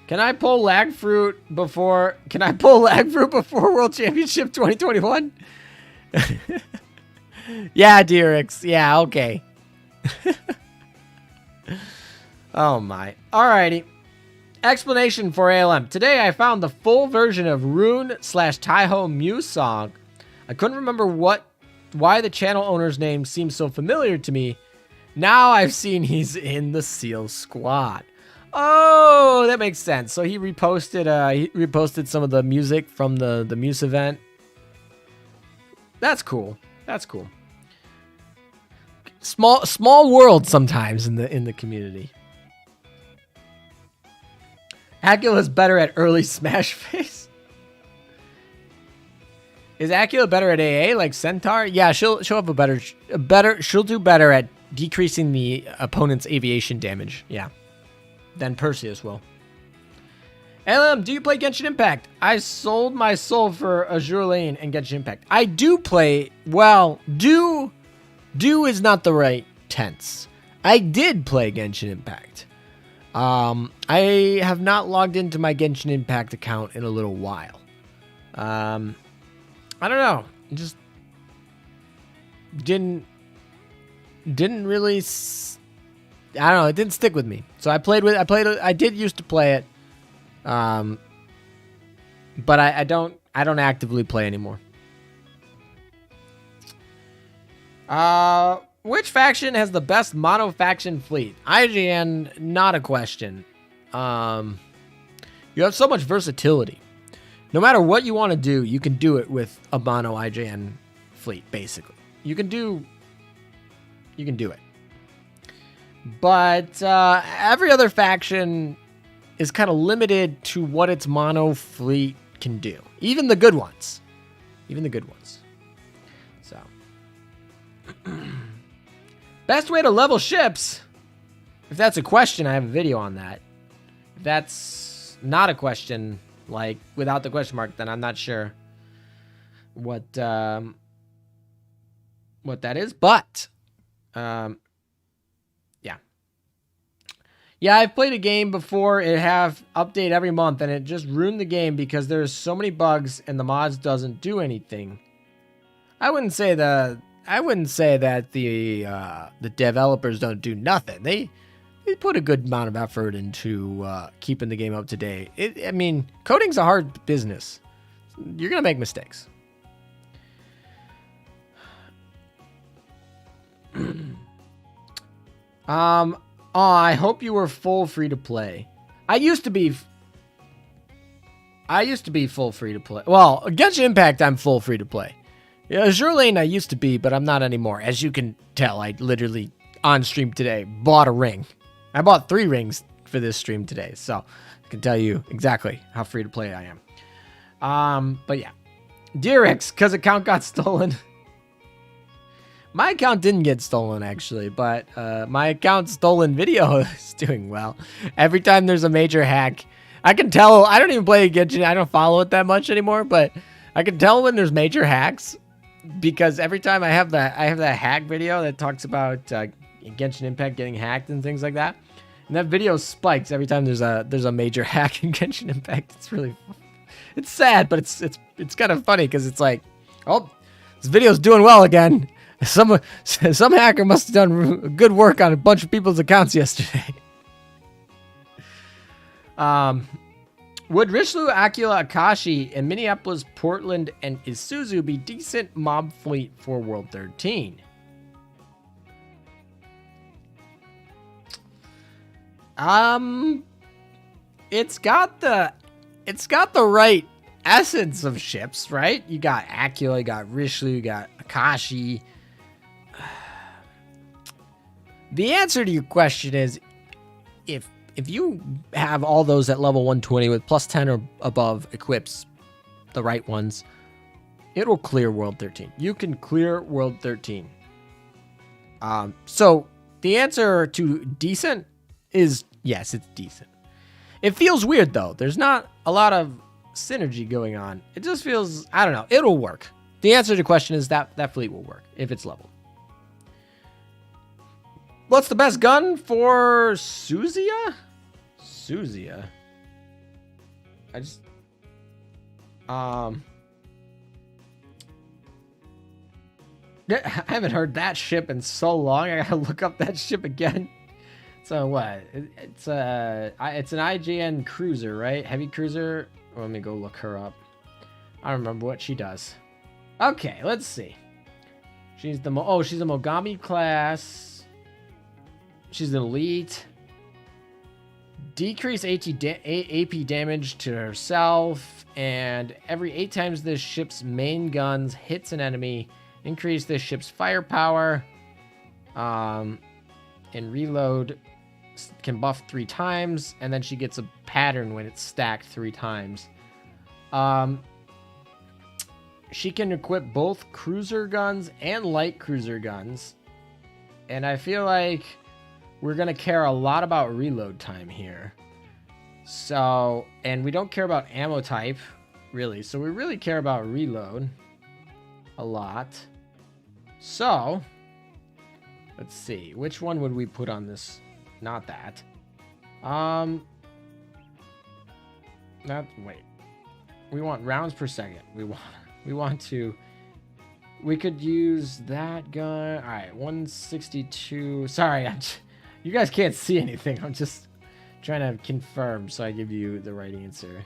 Can I pull lag fruit before World Championship 2021? Yeah, Dirix. Yeah, okay. Oh my. Alrighty. Explanation for ALM. Today I found the full version of Rune/Taiho Mew song. I couldn't remember why the channel owner's name seems so familiar to me. Now I've seen he's in the SEAL squad. Oh, that makes sense. So he reposted some of the music from the Muse event. That's cool. That's cool. Small world sometimes in the community. Aquila is better at early smash phase. Is Aquila better at AA like Centaur? Yeah, she'll have a better. She'll do better at decreasing the opponent's aviation damage. Yeah, than Perseus will. LM, do you play Genshin Impact? I sold my soul for Azur Lane and Genshin Impact. I do play. Well, do is not the right tense. I did play Genshin Impact. I have not logged into my Genshin Impact account in a little while. I don't know. Just didn't really. I don't know. It didn't stick with me. So I did used to play it. But I don't actively play anymore. Which faction has the best mono faction fleet? IGN, not a question. You have so much versatility. No matter what you want to do, you can do it with a mono IGN fleet, basically. You can do it. But every other faction is kind of limited to what its mono fleet can do. Even the good ones. So. Best way to level ships? If that's a question, I have a video on that. If that's not a question, like without the question mark, then I'm not sure what that is. But, yeah. Yeah, I've played a game before. It have update every month, and it just ruined the game because there's so many bugs and the mods doesn't do anything. I wouldn't say that the developers don't do nothing. They put a good amount of effort into keeping the game up to date. I mean, coding's a hard business. You're gonna make mistakes. I hope you were full free to play. I used to be full free to play. Well, Genshin Impact, I'm full free to play. Yeah, Azur Lane I used to be, but I'm not anymore. As you can tell, I literally, on stream today, bought a ring. I bought 3 rings for this stream today, so I can tell you exactly how free to play I am. But yeah. Dirix, because account got stolen. My account didn't get stolen, actually, but my account stolen video is doing well. Every time there's a major hack, I can tell. I don't even play Genshin. I don't follow it that much anymore, but I can tell when there's major hacks because every time I have that hack video that talks about Genshin Impact getting hacked and things like that, and that video spikes every time there's a major hack in Genshin Impact. It's sad, but it's kind of funny because it's like, oh, this video's doing well again. Some hacker must have done good work on a bunch of people's accounts yesterday. Would Rishlu, Aquila, Akashi, and Minneapolis, Portland, and Isuzu be decent mob fleet for World 13? It's got the right essence of ships, right? You got Aquila, you got Rishlu, you got Akashi. The answer to your question is, if you have all those at level 120 with plus 10 or above equips, the right ones, it'll clear World 13. You can clear World 13. So the answer to decent is yes, it's decent. It feels weird though. There's not a lot of synergy going on. It just feels, I don't know. It'll work. The answer to the question is that fleet will work if it's leveled. What's the best gun for Suzia? Suzia? I haven't heard that ship in so long. I gotta look up that ship again. So what? It's an IGN cruiser, right? Heavy cruiser. Let me go look her up. I don't remember what she does. Okay, let's see. She's a Mogami class. She's an elite. Decrease AP damage to herself, and every 8 times this ship's main guns hits an enemy, increase this ship's firepower, and reload can buff 3 times, and then she gets a pattern when it's stacked 3 times. She can equip both cruiser guns and light cruiser guns, and I feel like we're going to care a lot about reload time here. So, and we don't care about ammo type, really. So we really care about reload a lot. So, let's see. Which one would we put on this? Not that. Wait. We want rounds per second. We could use that gun. All right, 162. Sorry, you guys can't see anything. I'm just trying to confirm so I give you the right answer.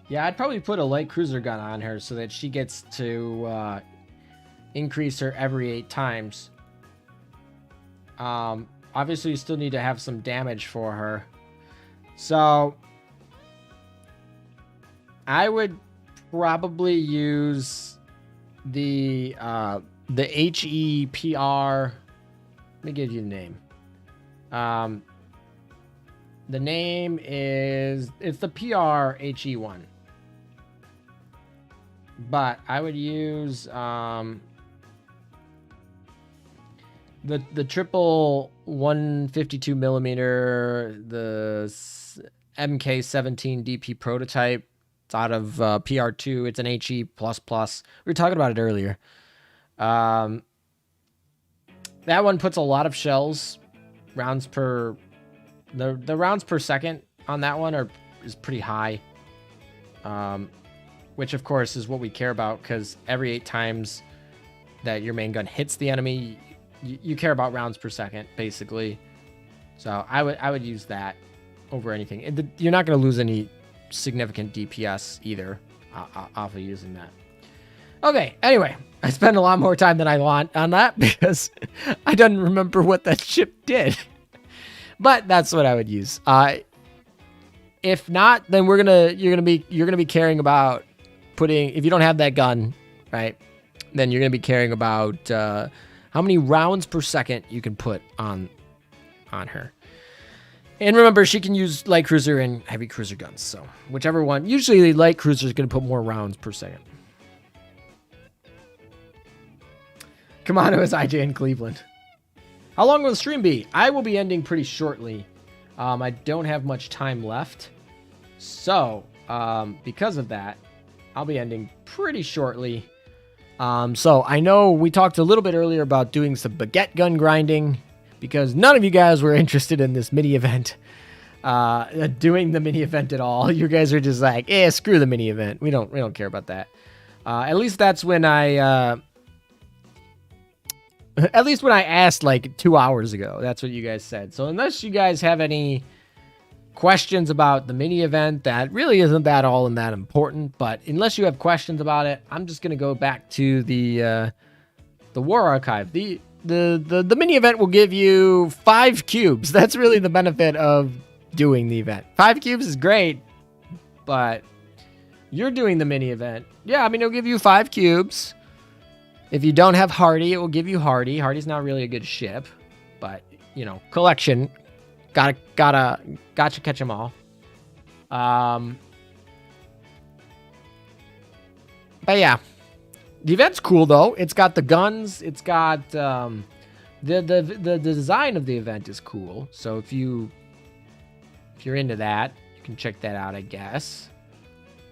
Yeah, I'd probably put a light cruiser gun on her so that she gets to increase her every 8 times. Obviously, you still need to have some damage for her. So, I would probably use the HEPR. Let me give you the name. The name is, it's the PRHE1. But I would use the triple 152 millimeter, the MK17 DP prototype. It's out of PR2. It's an HE++. We were talking about it earlier. That one puts a lot of shells. Rounds per... The rounds per second on that one is pretty high. Which, of course, is what we care about, because every 8 times that your main gun hits the enemy, you care about rounds per second, basically. So I would use that over anything. You're not going to lose any significant DPS either off of using that. Okay, anyway, I spent a lot more time than I want on that because I don't remember what that ship did. But that's what I would use. If not, then you're gonna be caring about putting, if you don't have that gun, right? Then you're gonna be caring about how many rounds per second you can put on her. And remember, she can use light cruiser and heavy cruiser guns. So whichever one. Usually, light cruiser is gonna put more rounds per second. Kamado is IJ in Cleveland. How long will the stream be? I will be ending pretty shortly. I don't have much time left. So, because of that, I'll be ending pretty shortly. So, I know we talked a little bit earlier about doing some baguette gun grinding, because none of you guys were interested in this mini event. Doing the mini event at all. You guys are just like, screw the mini event. We don't care about that. At least that's when I... At least when I asked like 2 hours ago, that's what you guys said. So unless you guys have any questions about the mini event, that really isn't that all and that important. But unless you have questions about it, I'm just gonna go back to the War Archive. The mini event will give you 5 cubes. That's really the benefit of doing the event. 5 cubes is great, but you're doing the mini event. Yeah, I mean, it'll give you 5 cubes. If you don't have Hardy, it will give you Hardy. Hardy's not really a good ship, but, you know, collection. Gotta catch them all. But yeah. The event's cool, though. It's got the guns. It's got, the design of the event is cool. So if you're into that, you can check that out, I guess.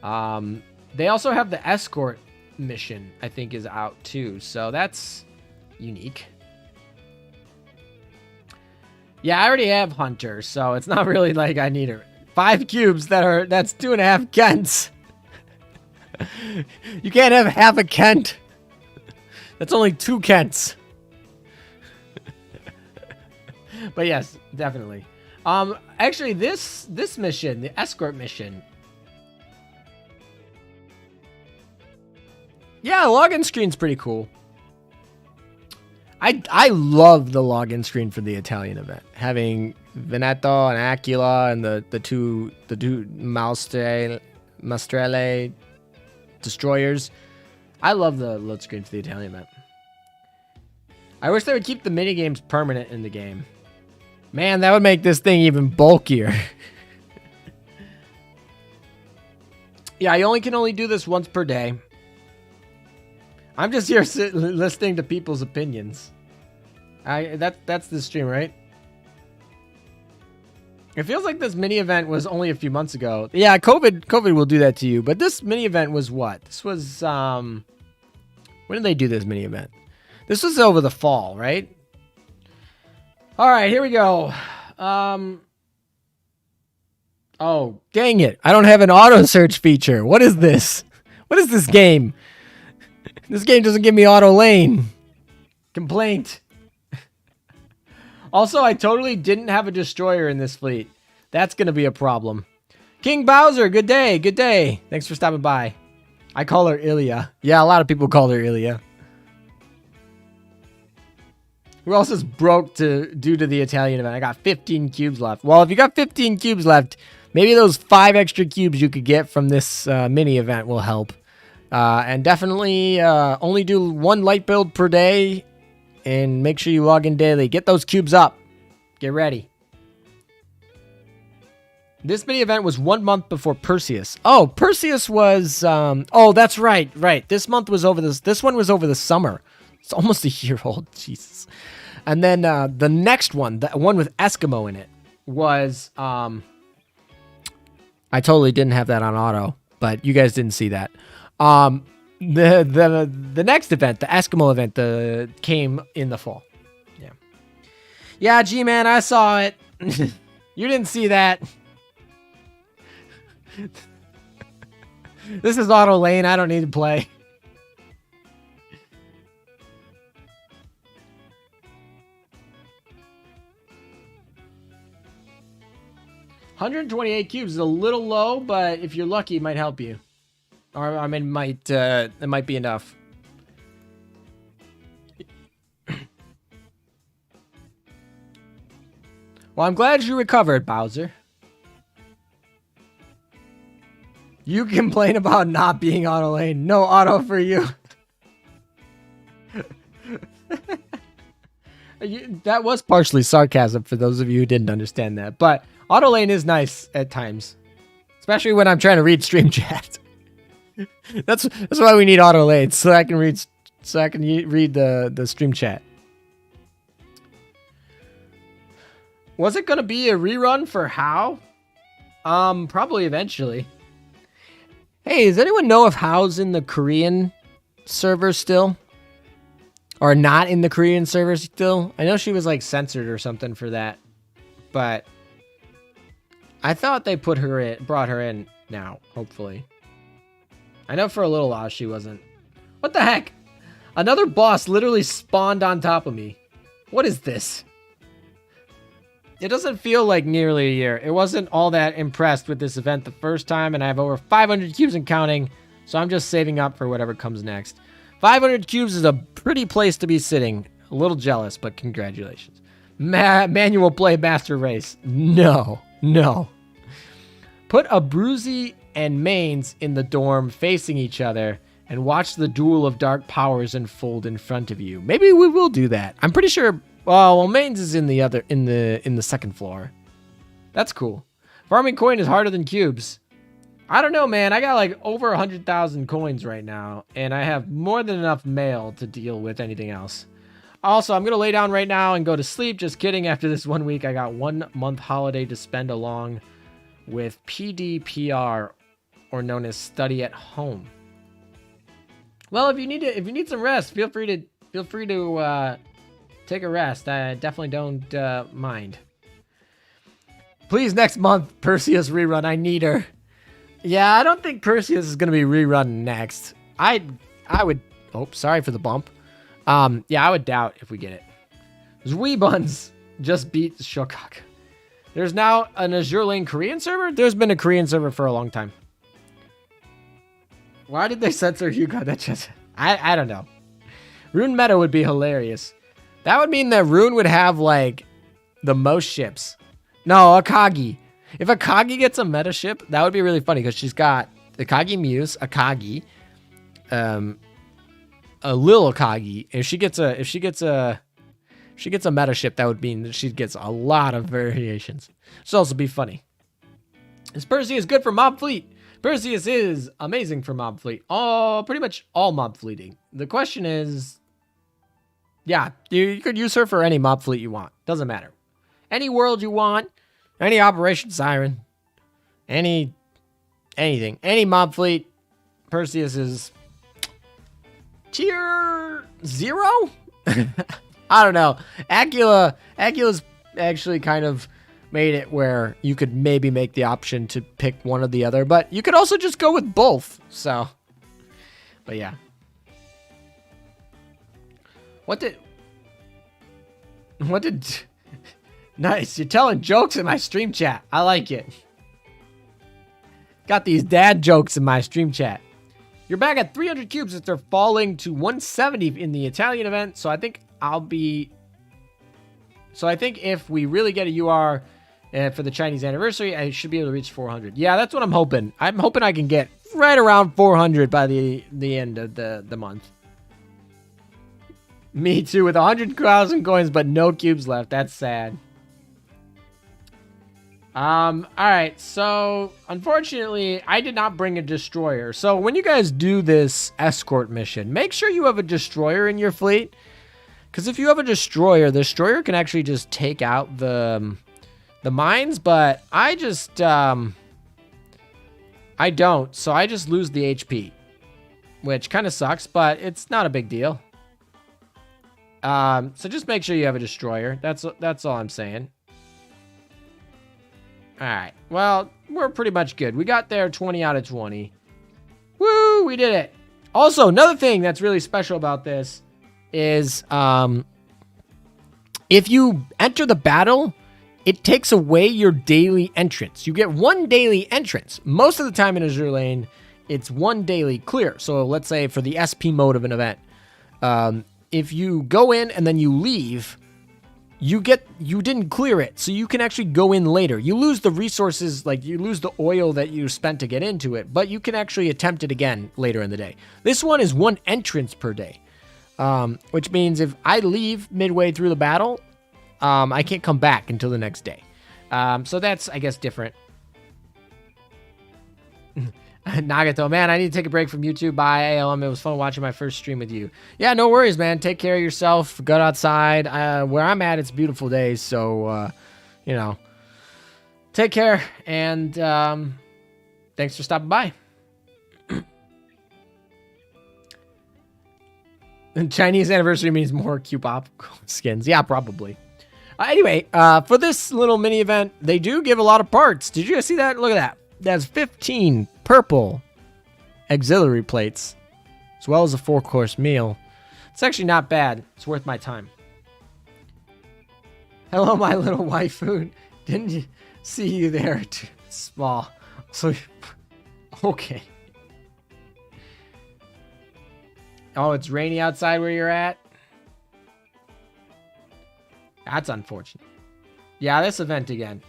They also have the escort mission, I think, is out too, so that's unique. Yeah, I already have Hunter, so it's not really like I need her. 5 cubes that's 2.5 Kents. You can't have half a Kent. That's only 2 Kents. But yes, definitely. Actually, this mission, the escort mission. Yeah, login screen's pretty cool. I love the login screen for the Italian event. Having Veneto and Aquila and the two Maestrale destroyers. I love the load screen for the Italian event. I wish they would keep the minigames permanent in the game. Man, that would make this thing even bulkier. Yeah, I can only do this once per day. I'm just here listening to people's opinions. That's the stream, right? It feels like this mini event was only a few months ago. Yeah, COVID will do that to you. But this mini event was what? This was when did they do this mini event? This was over the fall, right? All right, here we go. Oh, dang it. I don't have an auto search feature. What is this? What is this game? This game doesn't give me auto lane. Complaint. Also, I totally didn't have a destroyer in this fleet. That's going to be a problem. King Bowser, good day. Good day. Thanks for stopping by. I call her Ilya. Yeah, a lot of people call her Ilya. Who else is broke due to the Italian event? I got 15 cubes left. Well, if you got 15 cubes left, maybe those 5 extra cubes you could get from this mini event will help. And definitely only do 1 light build per day, and make sure you log in daily. Get those cubes up. Get ready. This mini event was 1 month before Perseus. Oh, Perseus was... oh, that's right. Right. This month was over this one was over the summer. It's almost a year old. Jesus. And then the next one, the one with Eskimo in it, was I totally didn't have that on auto, but you guys didn't see that. The next event, the Eskimo event, came in the fall. Yeah. Yeah, G-Man, I saw it. You didn't see that. This is auto lane. I don't need to play. $128 cubes is a little low, but if you're lucky, it might help you. Or I mean, it might be enough. Well, I'm glad you recovered, Bowser. You complain about not being auto lane. No auto for you. That was partially sarcasm for those of you who didn't understand that. But auto lane is nice at times. Especially when I'm trying to read stream chat. That's why we need auto lane, so I can read the stream chat. Was it gonna be a rerun for How? Probably eventually. Hey, does anyone know if How's in the Korean server still? Or not in the Korean server still? I know she was like censored or something for that. But I thought they brought her in now, hopefully. I know for a little while she wasn't. What the heck? Another boss literally spawned on top of me. What is this? It doesn't feel like nearly a year. It wasn't all that impressed with this event the first time, and I have over 500 cubes and counting, so I'm just saving up for whatever comes next. 500 cubes is a pretty place to be sitting. A little jealous, but congratulations. Manual play master race. No. Put a Bruzy and Mains in the dorm facing each other and watch the duel of dark powers unfold in front of you. Maybe we will do that. I'm pretty sure. Well, Mains is in the second floor. That's cool. Farming coin is harder than cubes. I don't know, man. I got like over 100,000 coins right now, and I have more than enough mail to deal with anything else. Also, I'm gonna lay down right now and go to sleep. Just kidding. After this 1 week, I got 1 month holiday to spend along with PDPR, or known as study at home. Well, if you need some rest, feel free to take a rest. I definitely don't mind. Please, next month, Perseus rerun. I need her. Yeah, I don't think Perseus is gonna be rerun next. I would. Oh, sorry for the bump. Yeah, I would doubt if we get it. Zwee Buns just beat Shokak. There's now an Azure Lane Korean server? There's been a Korean server for a long time. Why did they censor Hugo? That just... I don't know. Rune meta would be hilarious. That would mean that Rune would have, like, the most ships. No, Akagi. If Akagi gets a meta ship, that would be really funny, because she's got Akagi Muse, Akagi, a Lil Akagi. If she gets a meta ship, that would mean that she gets a lot of variations. Should also be funny. Is Perseus good for mob fleet? Perseus is amazing for mob fleet. Pretty much all mob fleeting. The question is, yeah, you could use her for any mob fleet you want. Doesn't matter. Any world you want, any Operation Siren, anything, any mob fleet, Perseus is tier 0? I don't know. Aquila's actually kind of made it where you could maybe make the option to pick one or the other, but you could also just go with both. So, but yeah. What did Nice, you're telling jokes in my stream chat. I like it. Got these dad jokes in my stream chat. You're back at 300 cubes after falling to 170 in the Italian event, so I think if we really get a UR for the Chinese anniversary, I should be able to reach 400. Yeah, that's what I'm hoping. I'm hoping I can get right around 400 by the end of the month. Me too, with 100,000 coins, but no cubes left. That's sad. Alright, so unfortunately, I did not bring a destroyer. So when you guys do this escort mission, make sure you have a destroyer in your fleet. Because if you have a destroyer, the destroyer can actually just take out the mines, but I just, I don't, so I just lose the HP, which kind of sucks, but it's not a big deal. So just make sure you have a destroyer. That's all I'm saying. All right, well, we're pretty much good. We got there 20 out of 20. Woo, we did it. Also, another thing that's really special about this is if you enter the battle, it takes away your daily entrance. You get one daily entrance. Most of the time in Azur Lane, it's one daily clear. So let's say for the SP mode of an event, if you go in and then you leave, you didn't clear it, so you can actually go in later. You lose the resources, like you lose the oil that you spent to get into it, but you can actually attempt it again later in the day. This one is one entrance per day, which means if I leave midway through the battle, I can't come back until the next day. So that's, I guess, different. Nagato, man, I need to take a break from YouTube. Bye, ALM. It was fun watching my first stream with you. Yeah, no worries, man. Take care of yourself. Go outside. Where I'm at, it's beautiful days. So, you know, take care. And thanks for stopping by. And Chinese anniversary means more Q-pop skins. Yeah, probably. Anyway, for this little mini event, they do give a lot of parts. Did you guys see that? Look at that. That's 15 purple auxiliary plates, as well as a 4-course meal. It's actually not bad. It's worth my time. Hello, my little waifu. Didn't see you there. Too small. So, okay. Oh, it's rainy outside where you're at? That's unfortunate. Yeah, this event again.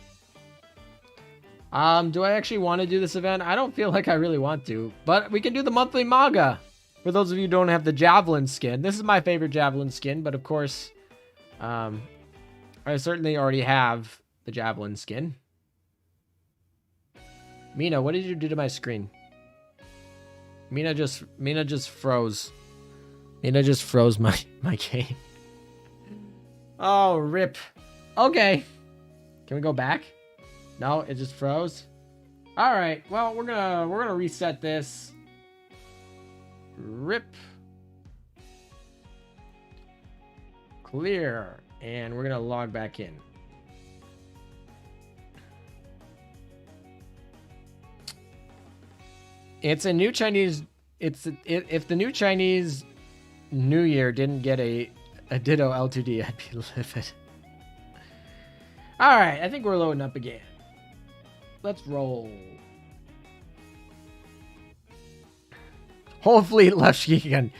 Do I actually want to do this event? I don't feel like I really want to, but we can do the monthly manga. For those of you who don't have the Javelin skin, this is my favorite Javelin skin, but of course, I certainly already have the Javelin skin. Mina, what did you do to my screen? Mina just froze. Mina just froze my game. Oh, rip. Okay. Can we go back? No, it just froze. All right. Well, we're gonna reset this. Rip. Clear, and we're gonna log back in. It's a new Chinese. If the new Chinese New Year didn't get a Ditto L2D, I'd be livid. All right, I think we're loading up again. Let's roll. Whole fleet left again.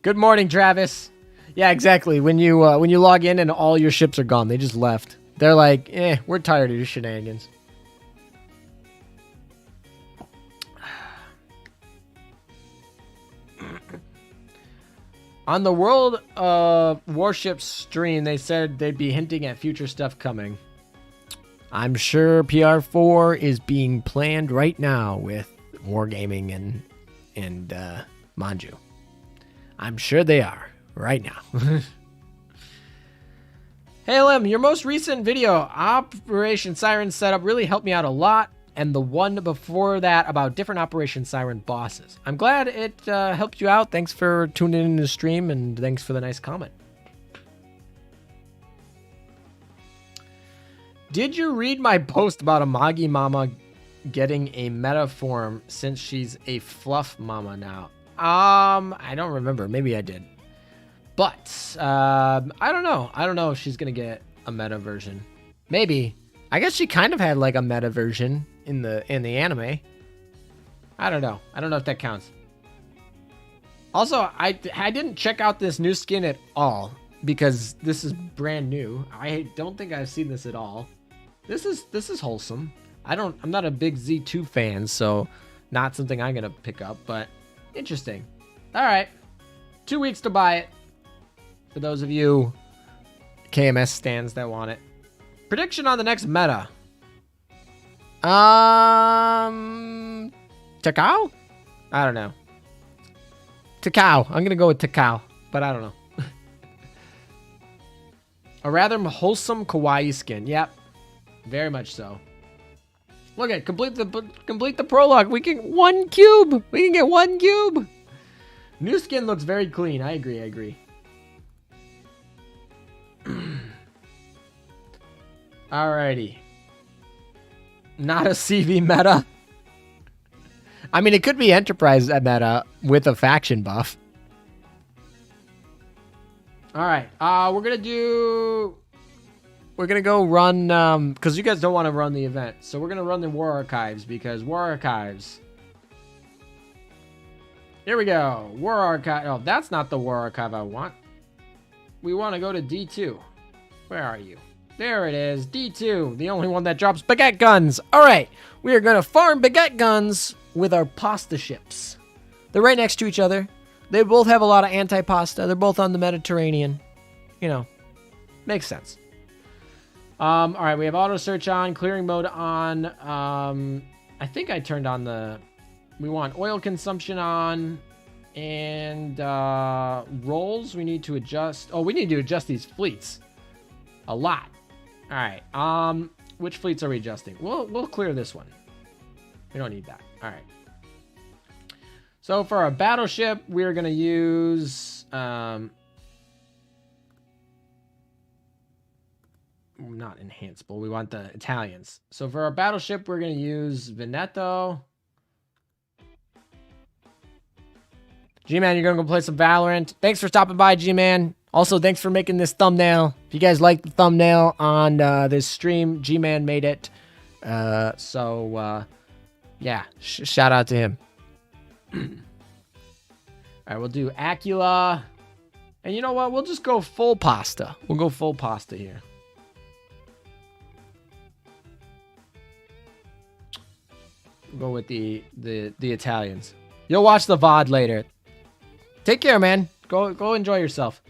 Good morning, Travis. Yeah, exactly. When you log in and all your ships are gone, they just left. They're like, we're tired of your shenanigans. On the World Warships stream, they said they'd be hinting at future stuff coming. I'm sure PR4 is being planned right now with Wargaming and Manju. I'm sure they are right now. Hey, Lim, your most recent video, Operation Siren setup, really helped me out a lot. And the one before that about different Operation Siren bosses. I'm glad it helped you out. Thanks for tuning in to the stream, and thanks for the nice comment. Did you read my post about a Magi Mama getting a meta form since she's a fluff mama now? I don't remember. Maybe I did. But I don't know. I don't know if she's gonna get a meta version. Maybe. I guess she kind of had like a meta version in the anime. I don't know. I don't know if that counts. Also, I didn't check out this new skin at all because this is brand new. I don't think I've seen this at all. This is wholesome. I'm not a big Z2 fan, so not something I'm gonna pick up, but interesting. All right, 2 weeks to buy it. For those of you KMS stands that want it. Prediction on the next meta. Takao? I don't know. Takao. I'm gonna go with Takao, but I don't know. A rather wholesome kawaii skin. Yep. Very much so. Look at complete the prologue. We can 1 cube. We can get 1 cube. New skin looks very clean. I agree. Alrighty. Not a CV meta. I mean, it could be Enterprise meta with a faction buff. Alright. We're gonna go run, because you guys don't want to run the event. So we're gonna run the War Archives, because War Archives. Here we go. War Archive. Oh, that's not the War Archive I want. We want to go to D2. Where are you? There it is. D2. The only one that drops baguette guns. Alright. We are going to farm baguette guns with our pasta ships. They're right next to each other. They both have a lot of anti-pasta. They're both on the Mediterranean. You know. Makes sense. Alright. We have auto search on. Clearing mode on. I think I turned on the... We want oil consumption on. And rolls we need to adjust. Oh, we need to adjust these fleets. A lot. All right. Which fleets are we adjusting? We'll clear this one. We don't need that. All right. So for our battleship, we're gonna use not enhanceable. We want the Italians. So for our battleship, we're gonna use Veneto. G-Man, you're gonna go play some Valorant. Thanks for stopping by, G-Man. Also, thanks for making this thumbnail. If you guys like the thumbnail on this stream, G-Man made it. Yeah, shout out to him. All right, we'll do Aquila. And you know what? We'll just go full pasta. We'll go full pasta here. We'll go with the Italians. You'll watch the VOD later. Take care, man. Go enjoy yourself.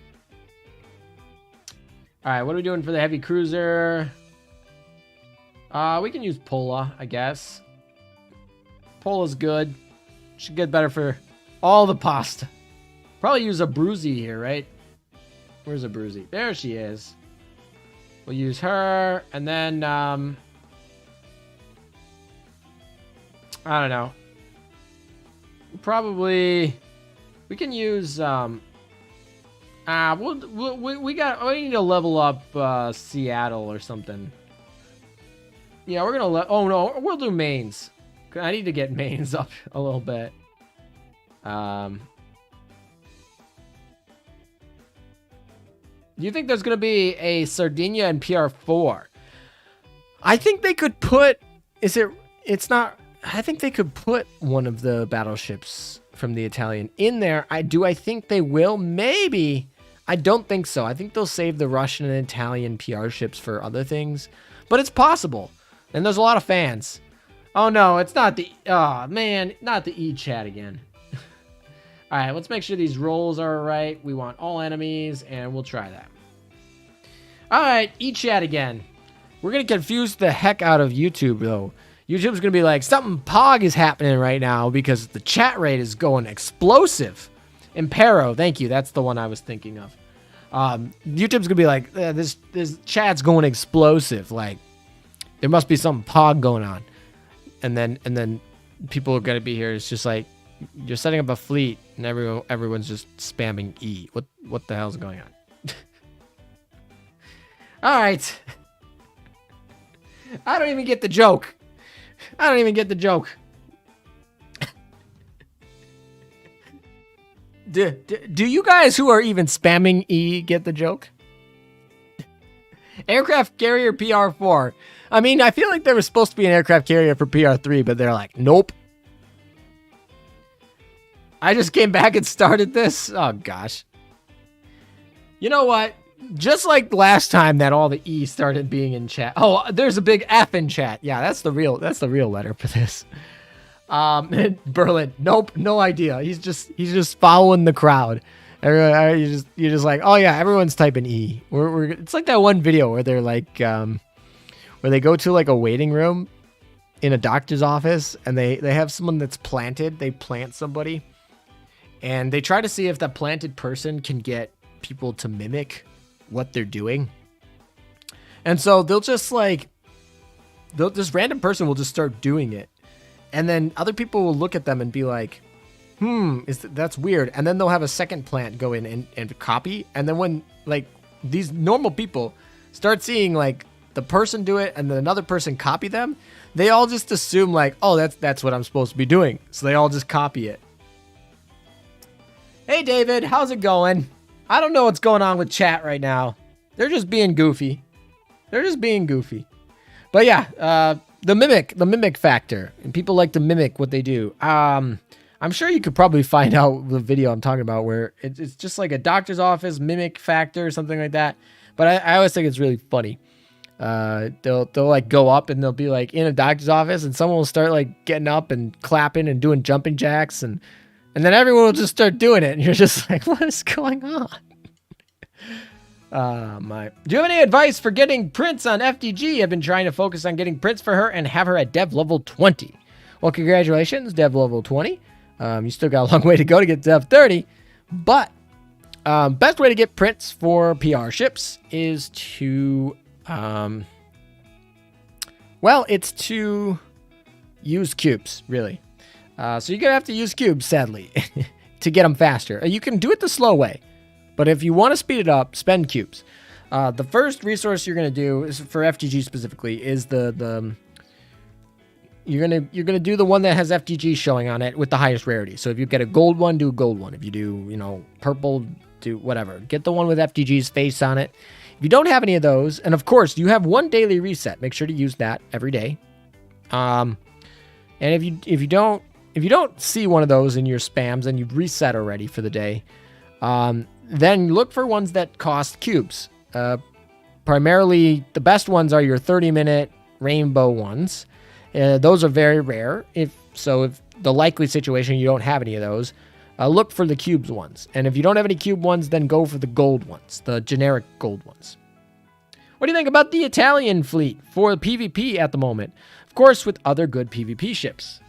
All right, what are we doing for the heavy cruiser? We can use Pola, I guess. Pola's good. Should get better for all the pasta. Probably use a Bruzy here, right? Where's a Bruzy? There she is. We'll use her, and then I don't know. Probably we can use we need to level up Seattle or something. Yeah, we're gonna oh no, we'll do mains. I need to get mains up a little bit. Do you think there's gonna be a Sardinia and PR4? I think they could put it's not I think they could put one of the battleships from the Italian in there. I think they will. Maybe. I don't think so. I think they'll save the Russian and Italian PR ships for other things. But it's possible. And there's a lot of fans. Oh no, it's not the... Oh man, not the E-chat again. Alright, let's make sure these rolls are right. We want all enemies, and we'll try that. Alright, E-chat again. We're going to confuse the heck out of YouTube, though. YouTube's going to be like, something pog is happening right now because the chat rate is going explosive. Impero, thank you. That's the one I was thinking of. YouTube's going to be like, this chat's going explosive. Like, there must be something pog going on. And then people are going to be here. It's just like, you're setting up a fleet and everyone's just spamming E. What the hell's going on? All right. I don't even get the joke. Do you guys who are even spamming E get the joke? Aircraft carrier PR4. I mean, I feel like there was supposed to be an aircraft carrier for PR3, but they're like, nope. I just came back and started this. Oh gosh. You know what? Just like last time that all the E started being in chat. Oh, there's a big F in chat. Yeah, that's the real letter for this. Berlin. Nope, no idea. He's just following the crowd. You're just like, oh yeah, everyone's typing E. It's like that one video where they're like, where they go to like a waiting room in a doctor's office and they have someone that's planted. They plant somebody, and they try to see if that planted person can get people to mimic what they're doing. And so they'll just like, this random person will just start doing it. And then other people will look at them and be like, that's weird. And then they'll have a second plant go in and copy. And then when like these normal people start seeing like the person do it and then another person copy them, they all just assume like, oh, that's what I'm supposed to be doing. So they all just copy it. Hey, David, how's it going? I don't know what's going on with chat right now. They're just being goofy. But yeah, the mimic factor. And people like to mimic what they do. I'm sure you could probably find out the video I'm talking about where it's just like a doctor's office mimic factor or something like that. But I always think it's really funny. They'll like go up and they'll be like in a doctor's office and someone will start like getting up and clapping and doing jumping jacks and then everyone will just start doing it and you're just like, what is going on? Do you have any advice for getting Prince on FTG? I've been trying to focus on getting Prince for her and have her at dev level 20. Well, congratulations, dev level 20. You still got a long way to go to get dev 30, but best way to get Prince for PR ships is to it's to use cubes, really. So you're gonna have to use cubes, sadly, to get them faster. You can do it the slow way, but if you want to speed it up, spend cubes. The first resource you're gonna do is for FTG specifically is you're gonna do the one that has FTG showing on it with the highest rarity. So if you get a gold one, do a gold one. If you do, purple, do whatever. Get the one with FTG's face on it. If you don't have any of those, and of course you have one daily reset, make sure to use that every day. And if you don't see one of those in your spams and you've reset already for the day, then look for ones that cost cubes. Primarily, the best ones are your 30-minute rainbow ones. Those are very rare. If the likely situation you don't have any of those, look for the cubes ones. And if you don't have any cube ones, then go for the gold ones, the generic gold ones. What do you think about the Italian fleet for PvP at the moment? Of course, with other good PvP ships.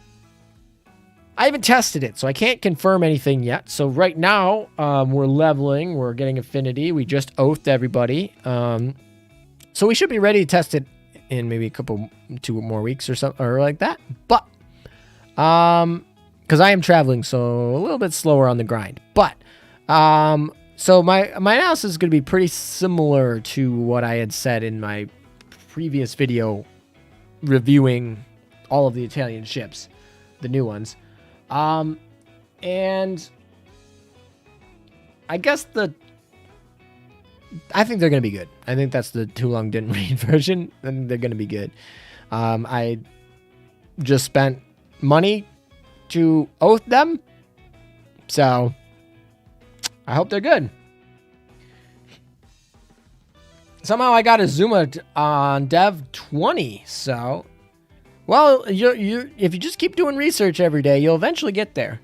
I haven't tested it, so I can't confirm anything yet. So right now, we're leveling, we're getting affinity. We just oathed everybody. So we should be ready to test it in maybe 2 more weeks or something or like that. But because I am traveling, so a little bit slower on the grind. But so my analysis is going to be pretty similar to what I had said in my previous video reviewing all of the Italian ships, the new ones. And I guess I think they're going to be good. I think that's the too long didn't read version, and they're going to be good. I just spent money to oath them, so I hope they're good. Somehow I got a Zuma on Dev 20, so well, you if you just keep doing research every day, you'll eventually get there.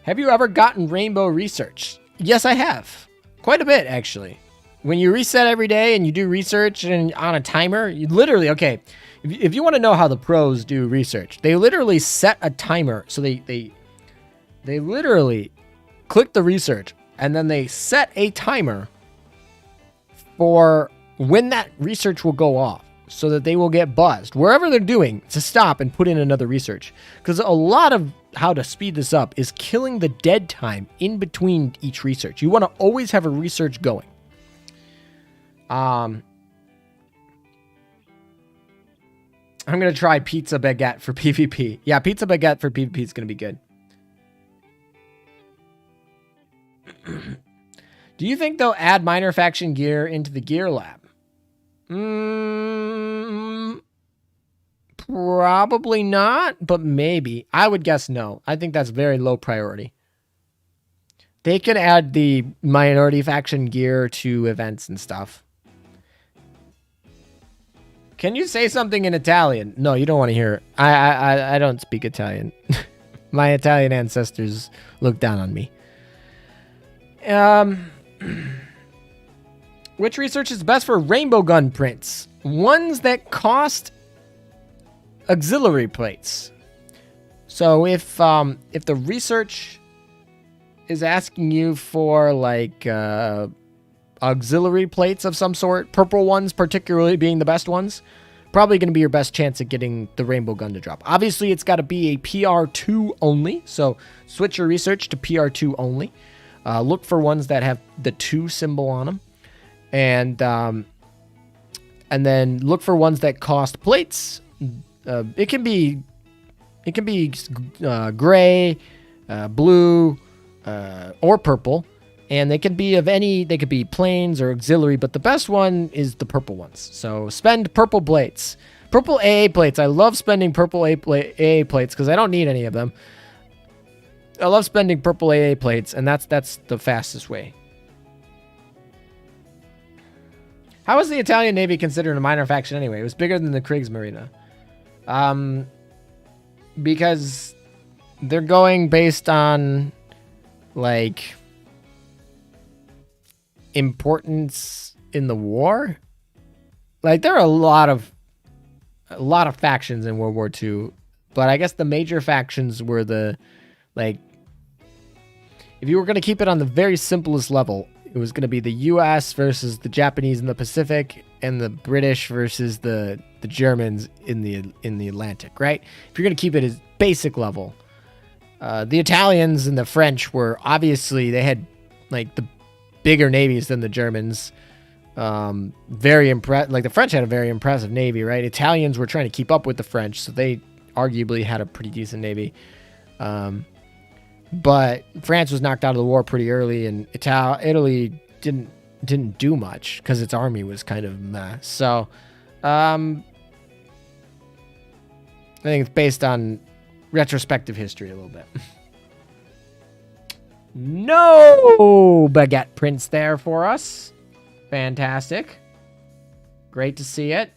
Have you ever gotten rainbow research? Yes, I have. Quite a bit, actually. When you reset every day and you do research and on a timer, you literally, okay, if you want to know how the pros do research, they literally set a timer. So they literally click the research and then they set a timer for when that research will go off so that they will get buzzed wherever they're doing to stop and put in another research. Because a lot of how to speed this up is killing the dead time in between each research. You want to always have a research going. I'm going to try pizza baguette for PvP. Yeah, pizza baguette for PvP is going to be good. Do you think they'll add minor faction gear into the gear lab? Probably not, but maybe. I would guess no. I think that's very low priority. They can add the minority faction gear to events and stuff. Can you say something in Italian? No, you don't want to hear it. I don't speak Italian. My Italian ancestors look down on me. Which research is best for rainbow gun prints? Ones that cost auxiliary plates. So if the research is asking you for like auxiliary plates of some sort, purple ones particularly being the best ones, probably going to be your best chance at getting the rainbow gun to drop. Obviously, it's got to be a PR2 only, so switch your research to PR2 only. Look for ones that have the 2 symbol on them, and then look for ones that cost plates. It can be gray, blue, or purple. And they can be they could be planes or auxiliary, but the best one is the purple ones. So spend purple plates. Purple AA plates. I love spending purple AA plates because I don't need any of them. I love spending purple AA plates, and that's the fastest way. How was the Italian Navy considered a minor faction anyway? It was bigger than the Kriegsmarine. Because they're going based on, like, importance in the war. Like, there are a lot of factions in World War II, but I guess the major factions were the, like, if you were going to keep it on the very simplest level, it was going to be the US versus the Japanese in the Pacific and the British versus the Germans in the Atlantic, right? If you're going to keep it as basic level, the Italians and the French were obviously, they had like the bigger navies than the Germans. Very impressive. Like, the French had a very impressive navy, right? Italians were trying to keep up with the French, so they arguably had a pretty decent navy. But France was knocked out of the war pretty early, and Italy didn't do much because its army was kind of meh. So, I think it's based on retrospective history a little bit. No baguette prince there for us. Fantastic. Great to see it.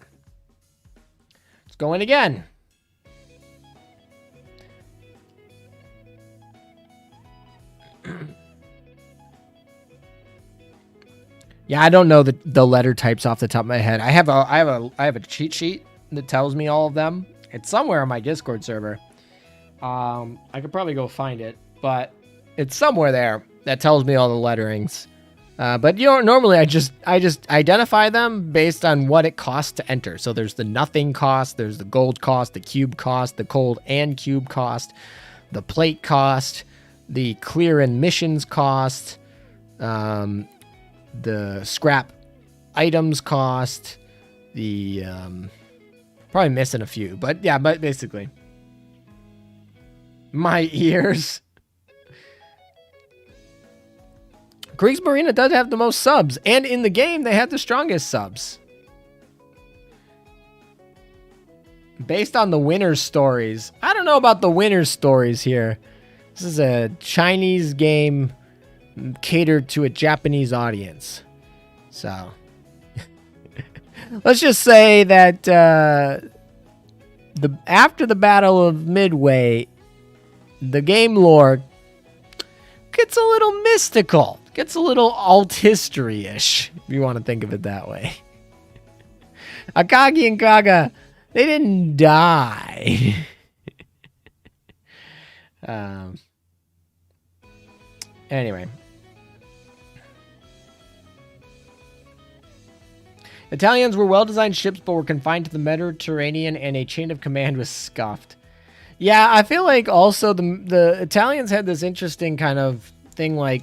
Let's go in again. Yeah, I don't know the letter types off the top of my head. I have a cheat sheet that tells me all of them. It's somewhere on my Discord server. I could probably go find it, but it's somewhere there that tells me all the letterings. But normally I just identify them based on what it costs to enter. So there's the nothing cost, there's the gold cost, the cube cost, the cold and cube cost, the plate cost, the clear and missions cost, the scrap items cost, the probably missing a few, but yeah, but basically my ears. Kriegsmarine does have the most subs, and in the game, they had the strongest subs. Based on the winner's stories. I don't know about the winner's stories here. This is a Chinese game catered to a Japanese audience. So, let's just say that after the Battle of Midway, the game lore gets a little mystical. Gets a little alt history-ish, if you want to think of it that way. Akagi and Kaga, they didn't die. Anyway. Italians were well-designed ships, but were confined to the Mediterranean, and a chain of command was scuffed. Yeah, I feel like also the Italians had this interesting kind of thing, like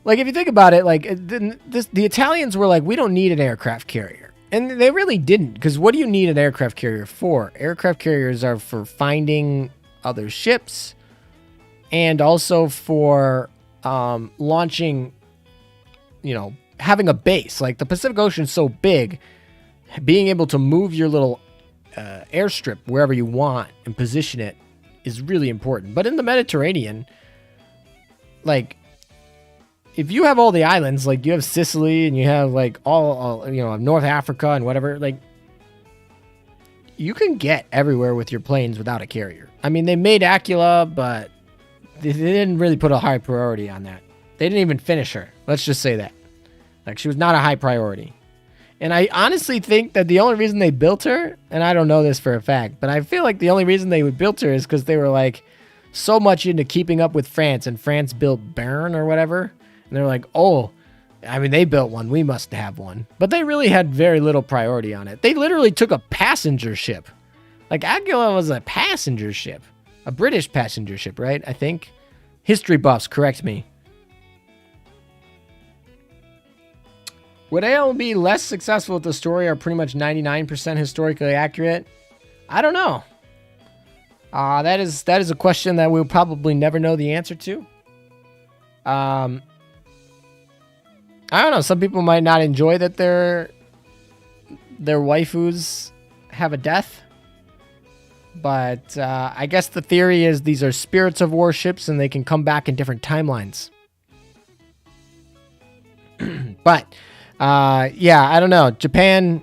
if you think about it, like the Italians were like, we don't need an aircraft carrier. And they really didn't, because what do you need an aircraft carrier for? Aircraft carriers are for finding other ships and also for launching, having a base. Like, the Pacific Ocean is so big, being able to move your little airstrip wherever you want and position it is really important. But in the Mediterranean, like, if you have all the islands, like you have Sicily and you have like all North Africa and whatever, like, you can get everywhere with your planes without a carrier. I mean, they made Aquila, but they didn't really put a high priority on that. They didn't even finish her. Let's just say that. Like, she was not a high priority. And I honestly think that the only reason they built her, and I don't know this for a fact, but I feel like the only reason they would build her is because they were like so much into keeping up with France, and France built Bern or whatever. And they're like, oh, I mean, they built one. We must have one. But they really had very little priority on it. They literally took a passenger ship. Like, Aquila was a passenger ship. A British passenger ship, right? I think. History buffs, correct me. Would AL be less successful if the story are pretty much 99% historically accurate? I don't know. That is a question that we'll probably never know the answer to. I don't know. Some people might not enjoy that their waifus have a death. But I guess the theory is these are spirits of warships and they can come back in different timelines. But, yeah, I don't know. Japan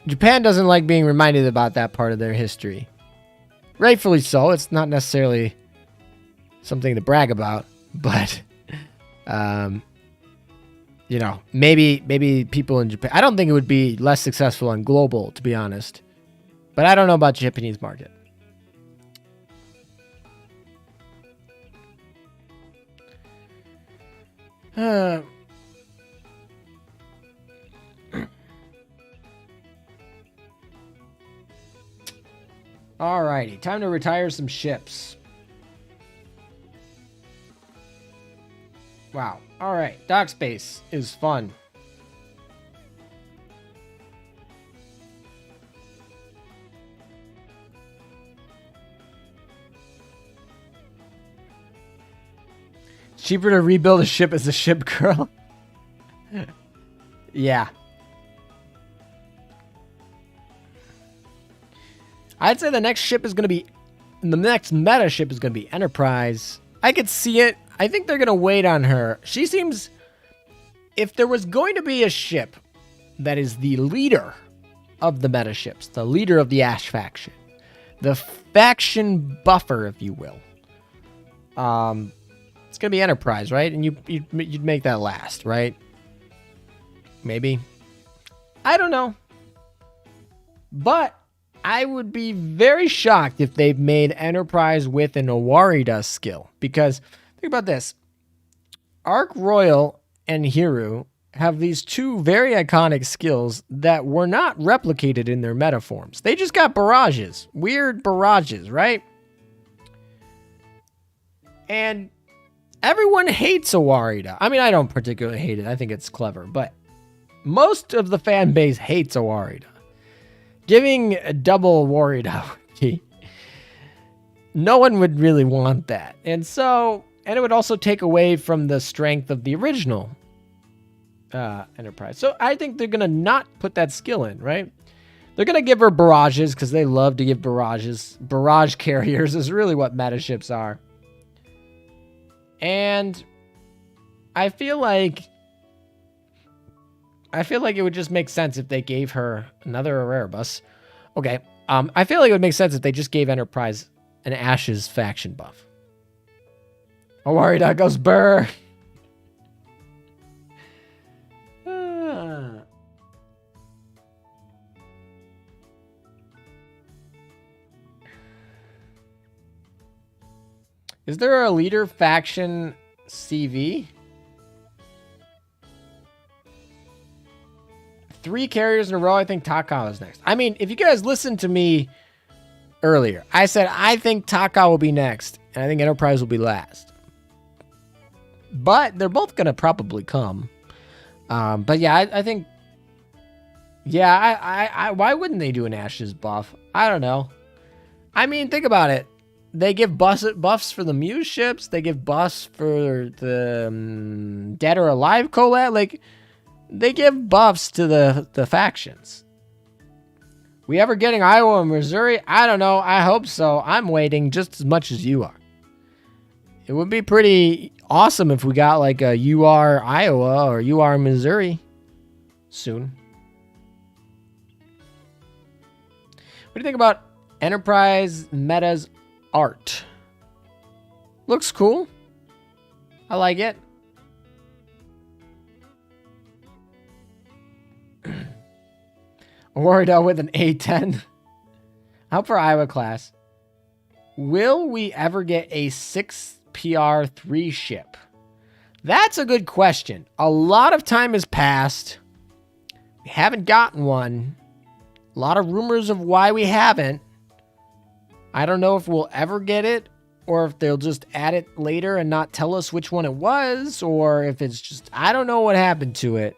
doesn't like being reminded about that part of their history. Rightfully so. It's not necessarily something to brag about. But, you know, maybe people in Japan... I don't think it would be less successful on global, to be honest. But I don't know about the Japanese market. Alrighty, time to retire some ships. Wow. Alright, dock space is fun. It's cheaper to rebuild a ship as a ship girl. Yeah. I'd say the next ship is going to be... The next meta ship is going to be Enterprise. I could see it. I think they're going to wait on her. She seems... If there was going to be a ship that is the leader of the meta ships, the leader of the Ash faction, the faction buffer, if you will, it's going to be Enterprise, right? And you'd make that last, right? Maybe. I don't know. But I would be very shocked if they've made Enterprise with an Awarida skill. Because, think about this. Arc Royal and Hiru have these two very iconic skills that were not replicated in their metaforms. They just got barrages. Weird barrages, right? And everyone hates Awarida. I mean, I don't particularly hate it. I think it's clever. But most of the fan base hates Awarida. Giving a double Awarida, no one would really want that. And it would also take away from the strength of the original Enterprise. So I think they're going to not put that skill in, right? They're going to give her barrages because they love to give barrages. Barrage carriers is really what meta ships are. And I feel like it would just make sense if they gave her another Erebus. Okay. I feel like it would make sense if they just gave Enterprise an Ashes faction buff. Awarida goes burr. Is there a leader faction CV? 3 carriers in a row. I think Taka is next. I mean, if you guys listened to me earlier, I said I think Taka will be next, and I think Enterprise will be last. But they're both gonna probably come. But yeah, I think. Yeah, I why wouldn't they do an Ashes buff? I don't know. I mean, think about it. They give buffs for the Muse ships. They give buffs for the Dead or Alive collab. Like, they give buffs to the factions. We ever getting Iowa and Missouri? I don't know. I hope so. I'm waiting just as much as you are. It would be pretty awesome if we got like a UR Iowa or UR Missouri soon. What do you think about Enterprise Meta's art? Looks cool. I like it. Warrior with an A10. Out for Iowa class. Will we ever get a 6 PR3 ship That's a good question. A lot of time has passed. We haven't gotten one. A lot of rumors of why we haven't. I don't know if we'll ever get it, or if they'll just add it later and not tell us which one it was, or if it's just, I don't know what happened to it.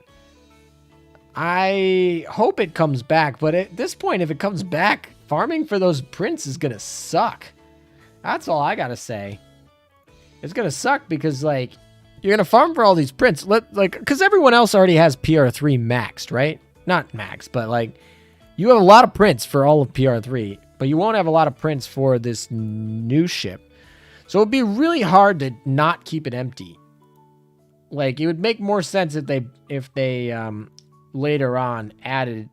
I hope it comes back, but at this point, if it comes back, farming for those prints is going to suck. That's all I got to say. It's going to suck because, like, you're going to farm for all these prints. Because everyone else already has PR3 maxed, right? Not maxed, but, like, you have a lot of prints for all of PR3, but you won't have a lot of prints for this new ship. So it'd be really hard to not keep it empty. Like, it would make more sense if they later on added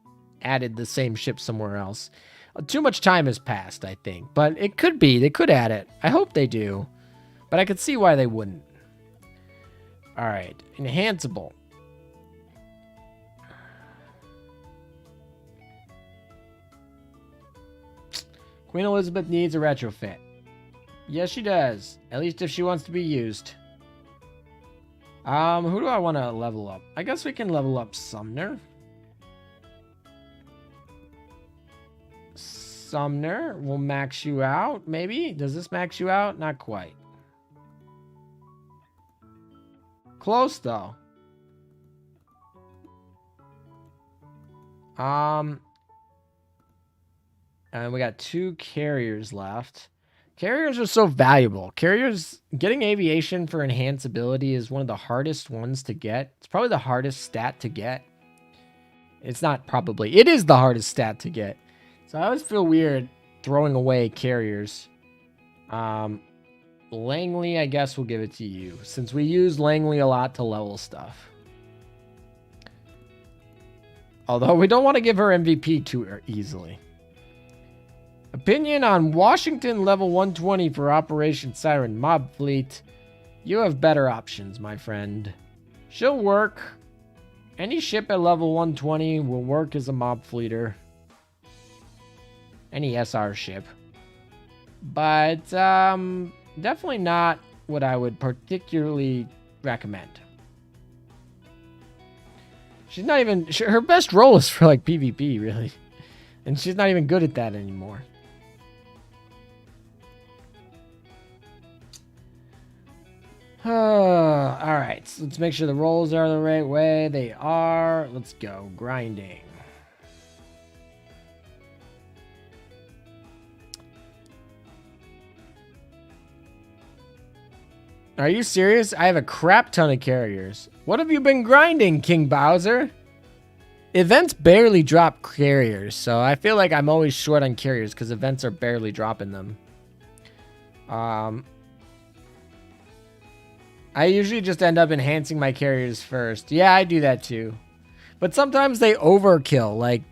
the same ship somewhere else. Too much time has passed, I think. But it could be. They could add it. I hope they do. But I could see why they wouldn't. Alright. Enhanceable. Queen Elizabeth needs a retrofit. Yes, she does. At least if she wants to be used. Who do I want to level up? I guess we can level up Sumner. Sumner will max you out, maybe? Does this max you out? Not quite. Close, though. And we got 2 carriers left. Carriers are so valuable. Carriers, getting aviation for enhanceability is one of the hardest ones to get. It's probably the hardest stat to get. It's not probably. It is the hardest stat to get. So I always feel weird throwing away carriers. Langley, I guess we'll give it to you, since we use Langley a lot to level stuff. Although we don't want to give her MVP too easily. Opinion on Washington level 120 for Operation Siren Mob Fleet. You have better options, my friend. She'll work. Any ship at level 120 will work as a mob fleeter. Any SR ship. But definitely not what I would particularly recommend. She's not even... Her best role is for, like, PvP, really. And she's not even good at that anymore. Alright, so let's make sure the rolls are the right way. They are. Let's go. Grinding. Are you serious? I have a crap ton of carriers. What have you been grinding, King Bowser? Events barely drop carriers, so I feel like I'm always short on carriers because events are barely dropping them. I usually just end up enhancing my carriers first. Yeah, I do that too. But sometimes they overkill. Like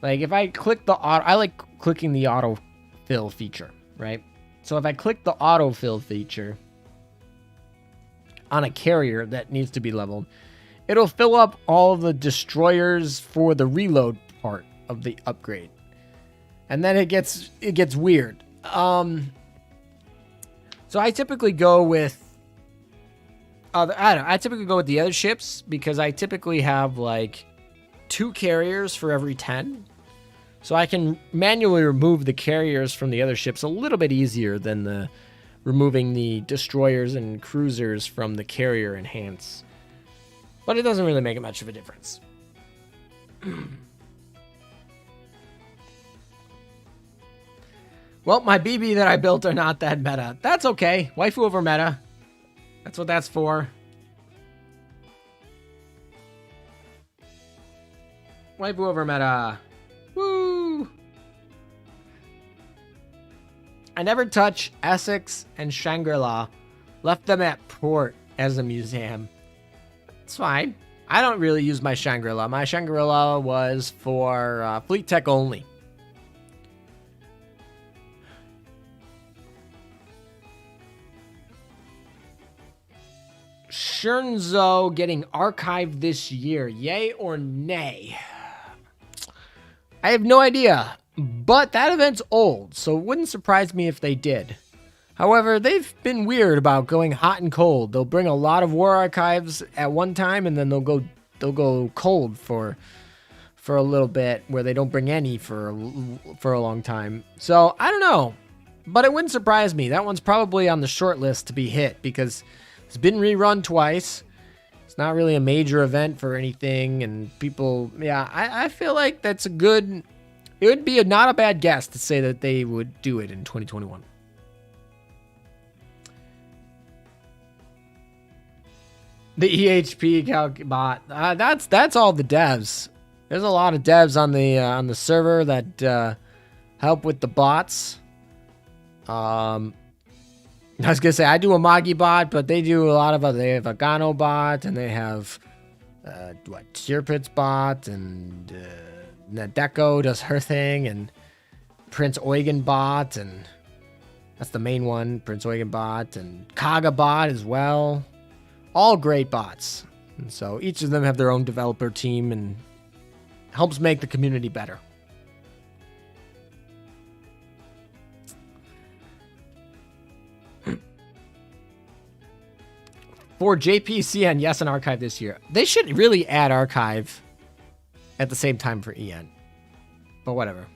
if I click the auto... I like clicking the autofill feature, right? So if I click the autofill feature on a carrier that needs to be leveled, it'll fill up all of the destroyers for the reload part of the upgrade. And then it gets weird. So I typically go with... I typically go with the other ships because I typically have like 2 carriers for every 10. So I can manually remove the carriers from the other ships a little bit easier than removing the destroyers and cruisers from the carrier enhance. But it doesn't really make much of a difference. Well, my BB that I built are not that meta. That's okay. Waifu over meta. That's what that's for. Waifu over meta. Woo! I never touch Essex and Shangri-La. Left them at port as a museum. It's fine. I don't really use my Shangri-La. My Shangri-La was for fleet tech only. Shernzo getting archived this year. Yay or nay? I have no idea. But that event's old, so it wouldn't surprise me if they did. However, they've been weird about going hot and cold. They'll bring a lot of war archives at one time, and then they'll go cold for a little bit, where they don't bring any for a long time. So I don't know, but it wouldn't surprise me. That one's probably on the short list to be hit because it's been rerun twice. It's not really a major event for anything, and people, yeah, I feel like that's a good. It would be not a bad guess to say that they would do it in 2021. The EHP calc bot. That's all the devs. There's a lot of devs on the server that help with the bots. I was gonna say I do a Magi bot, but they do a lot of other. They have a Gano bot, and they have Tirpitz bot, and Nadeko does her thing, and Prince Eugen bot, and that's the main one. Prince Eugen bot and Kaga bot as well. All great bots, and so each of them have their own developer team and helps make the community better. For JPCN, yes, an archive this year. They should really add archive at the same time for EN, but whatever.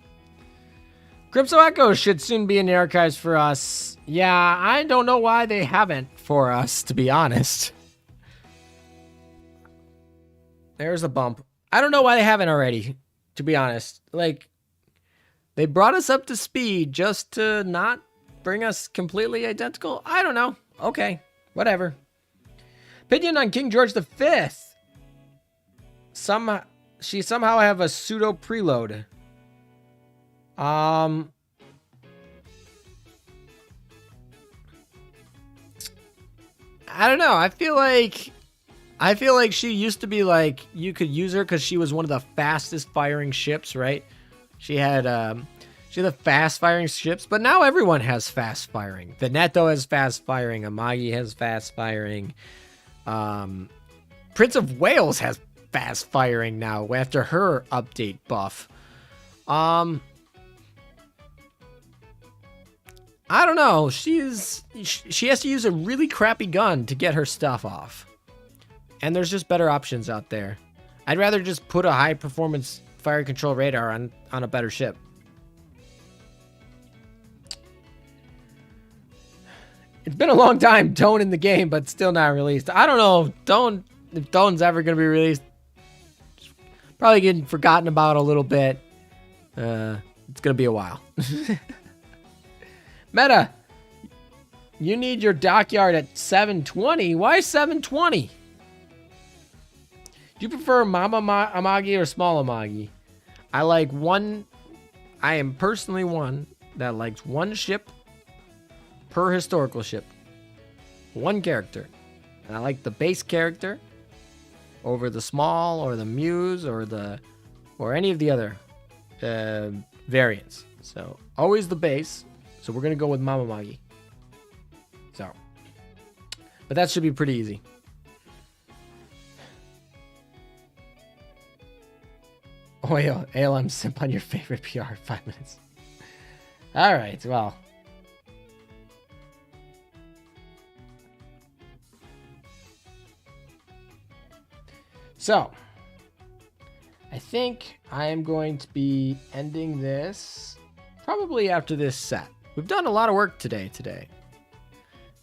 Crypto Echo should soon be in the archives for us. Yeah, I don't know why they haven't for us, to be honest. There's a bump. I don't know why they haven't already, to be honest. Like, they brought us up to speed just to not bring us completely identical. I don't know. Okay, whatever. Opinion on King George V. She somehow have a pseudo preload. I don't know. I feel like she used to be like, you could use her because she was one of the fastest firing ships, right? She had the fast firing ships, but now everyone has fast firing. Veneto has fast firing. Amagi has fast firing. Prince of Wales has fast firing now after her update buff. I don't know. She has to use a really crappy gun to get her stuff off. And there's just better options out there. I'd rather just put a high performance fire control radar on a better ship. It's been a long time, Tone in the game, but still not released. I don't know if Tone's ever going to be released. Probably getting forgotten about a little bit. It's going to be a while. Meta, you need your dockyard at 720. Why 720? Do you prefer Mama Amagi or Small Amagi? I am personally one that likes one ship per historical ship. One character. And I like the base character over the small or the muse or any of the other variants. So always the base. So we're going to go with Mama Magi. So. But that should be pretty easy. Oh, yeah. ALM simp on your favorite PR 5 minutes. All right. Well. So. I think I am going to be ending this probably after this set. We've done a lot of work today.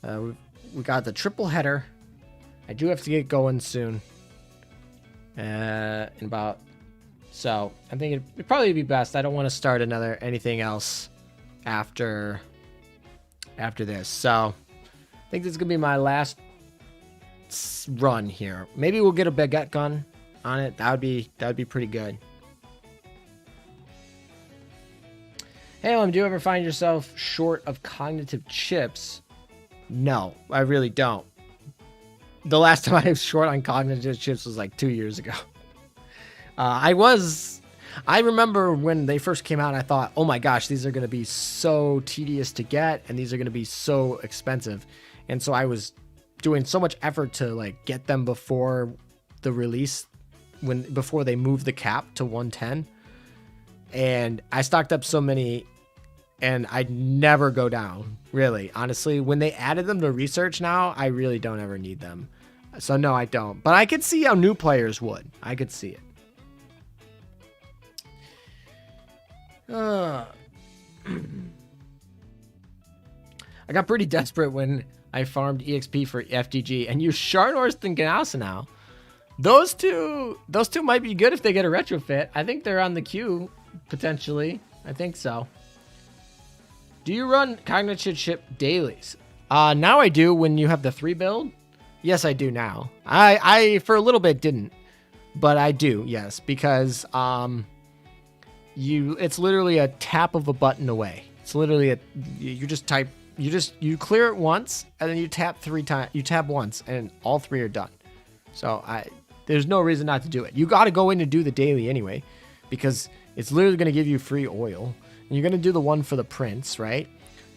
We got the triple header. I do have to get going soon. So I think it'd probably be best. I don't want to start anything else after this. So I think this is gonna be my last run here. Maybe we'll get a baguette gun on it. That would be pretty good. Hey, do you ever find yourself short of cognitive chips? No, I really don't. The last time I was short on cognitive chips was like 2 years ago. I remember when they first came out, I thought, oh my gosh, these are going to be so tedious to get, and these are going to be so expensive. And so I was doing so much effort to like get them before the release, before they moved the cap to 110. And I stocked up so many and I'd never go down, really. Honestly, when they added them to research now, I really don't ever need them. So no, I don't. But I could see how new players would. I could see it. I got pretty desperate when I farmed EXP for FTG and used Sharnorst and Ganasa now. Those two might be good if they get a retrofit. I think they're on the queue, potentially. I think so. Do you run cognitive chip dailies? Now I do when you have the 3 build. Yes, I do now. I for a little bit didn't, but I do, yes, because it's literally a tap of a button away. It's literally you clear it once and then you tap 3 times. You tap once and all 3 are done. So there's no reason not to do it. You got to go in and do the daily anyway, because it's literally going to give you free oil. And you're going to do the one for the prince, right?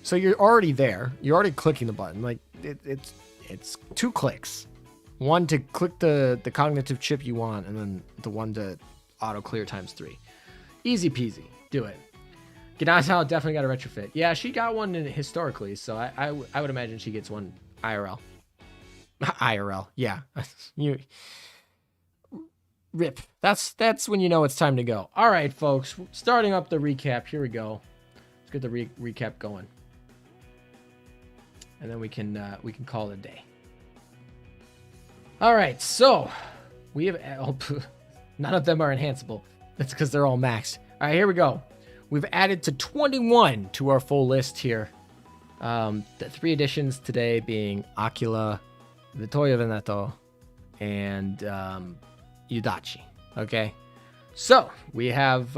So you're already there. You're already clicking the button. Like it's 2 clicks. One to click the cognitive chip you want, and then the one to auto clear times 3. Easy peasy. Do it. Ganasao definitely got a retrofit. Yeah, she got one historically, so I would imagine she gets one IRL. IRL. Yeah. Rip. That's when you know it's time to go. All right, folks. Starting up the recap. Here we go. Let's get the recap going, and then we can call it a day. All right. So we have none of them are enhanceable. That's because they're all maxed. All right, here we go. We've added to 21 to our full list here. The 3 additions today being Aquila, Vittorio Veneto, and Yudachi. Okay, so we have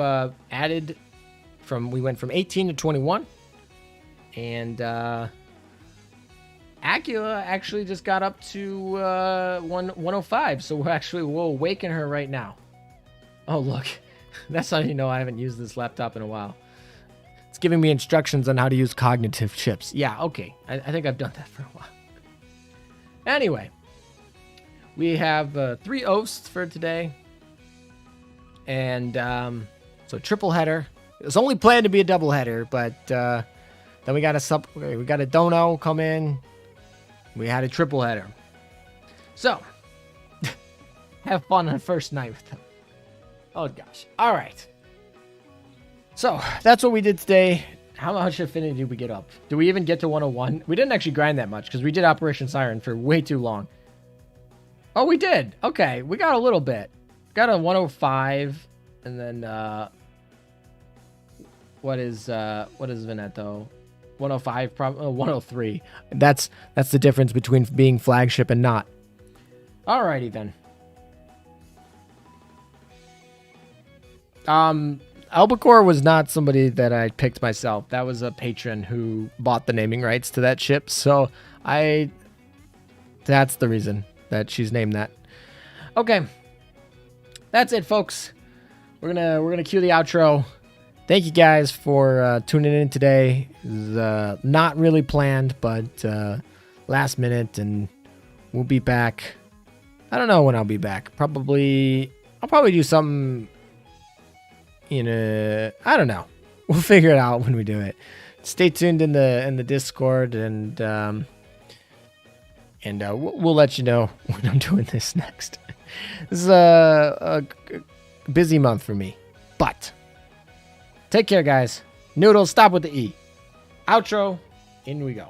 added we went from 18 to 21, and Aquila actually just got up to 105. So we'll awaken her right now. Oh look, that's how you know I haven't used this laptop in a while. It's giving me instructions on how to use cognitive chips. Yeah, okay, I think I've done that for a while. Anyway, we have 3 oaths for today. And so triple header. It was only planned to be a double header, but then we got a dono come in. We had a triple header. So have fun on the first night with them. Oh gosh. All right. So that's what we did today. How much affinity did we get up? Did we even get to 101? We didn't actually grind that much because we did Operation Siren for way too long. Oh, we did. Okay, we got a little bit. Got a 105, and then what is Veneto? 105, probably 103. That's the difference between being flagship and not. Alrighty then. Albacore was not somebody that I picked myself. That was a patron who bought the naming rights to that ship. So that's the reason that she's named that. Okay. That's it, folks. We're gonna cue the outro. Thank you guys for tuning in today. It was not really planned, but last minute, and we'll be back. I don't know when I'll be back. I'll probably do something I don't know. We'll figure it out when we do it. Stay tuned in the Discord, and we'll let you know when I'm doing this next. This is a busy month for me, but take care, guys. Noodles, stop with the E. Outro, in we go.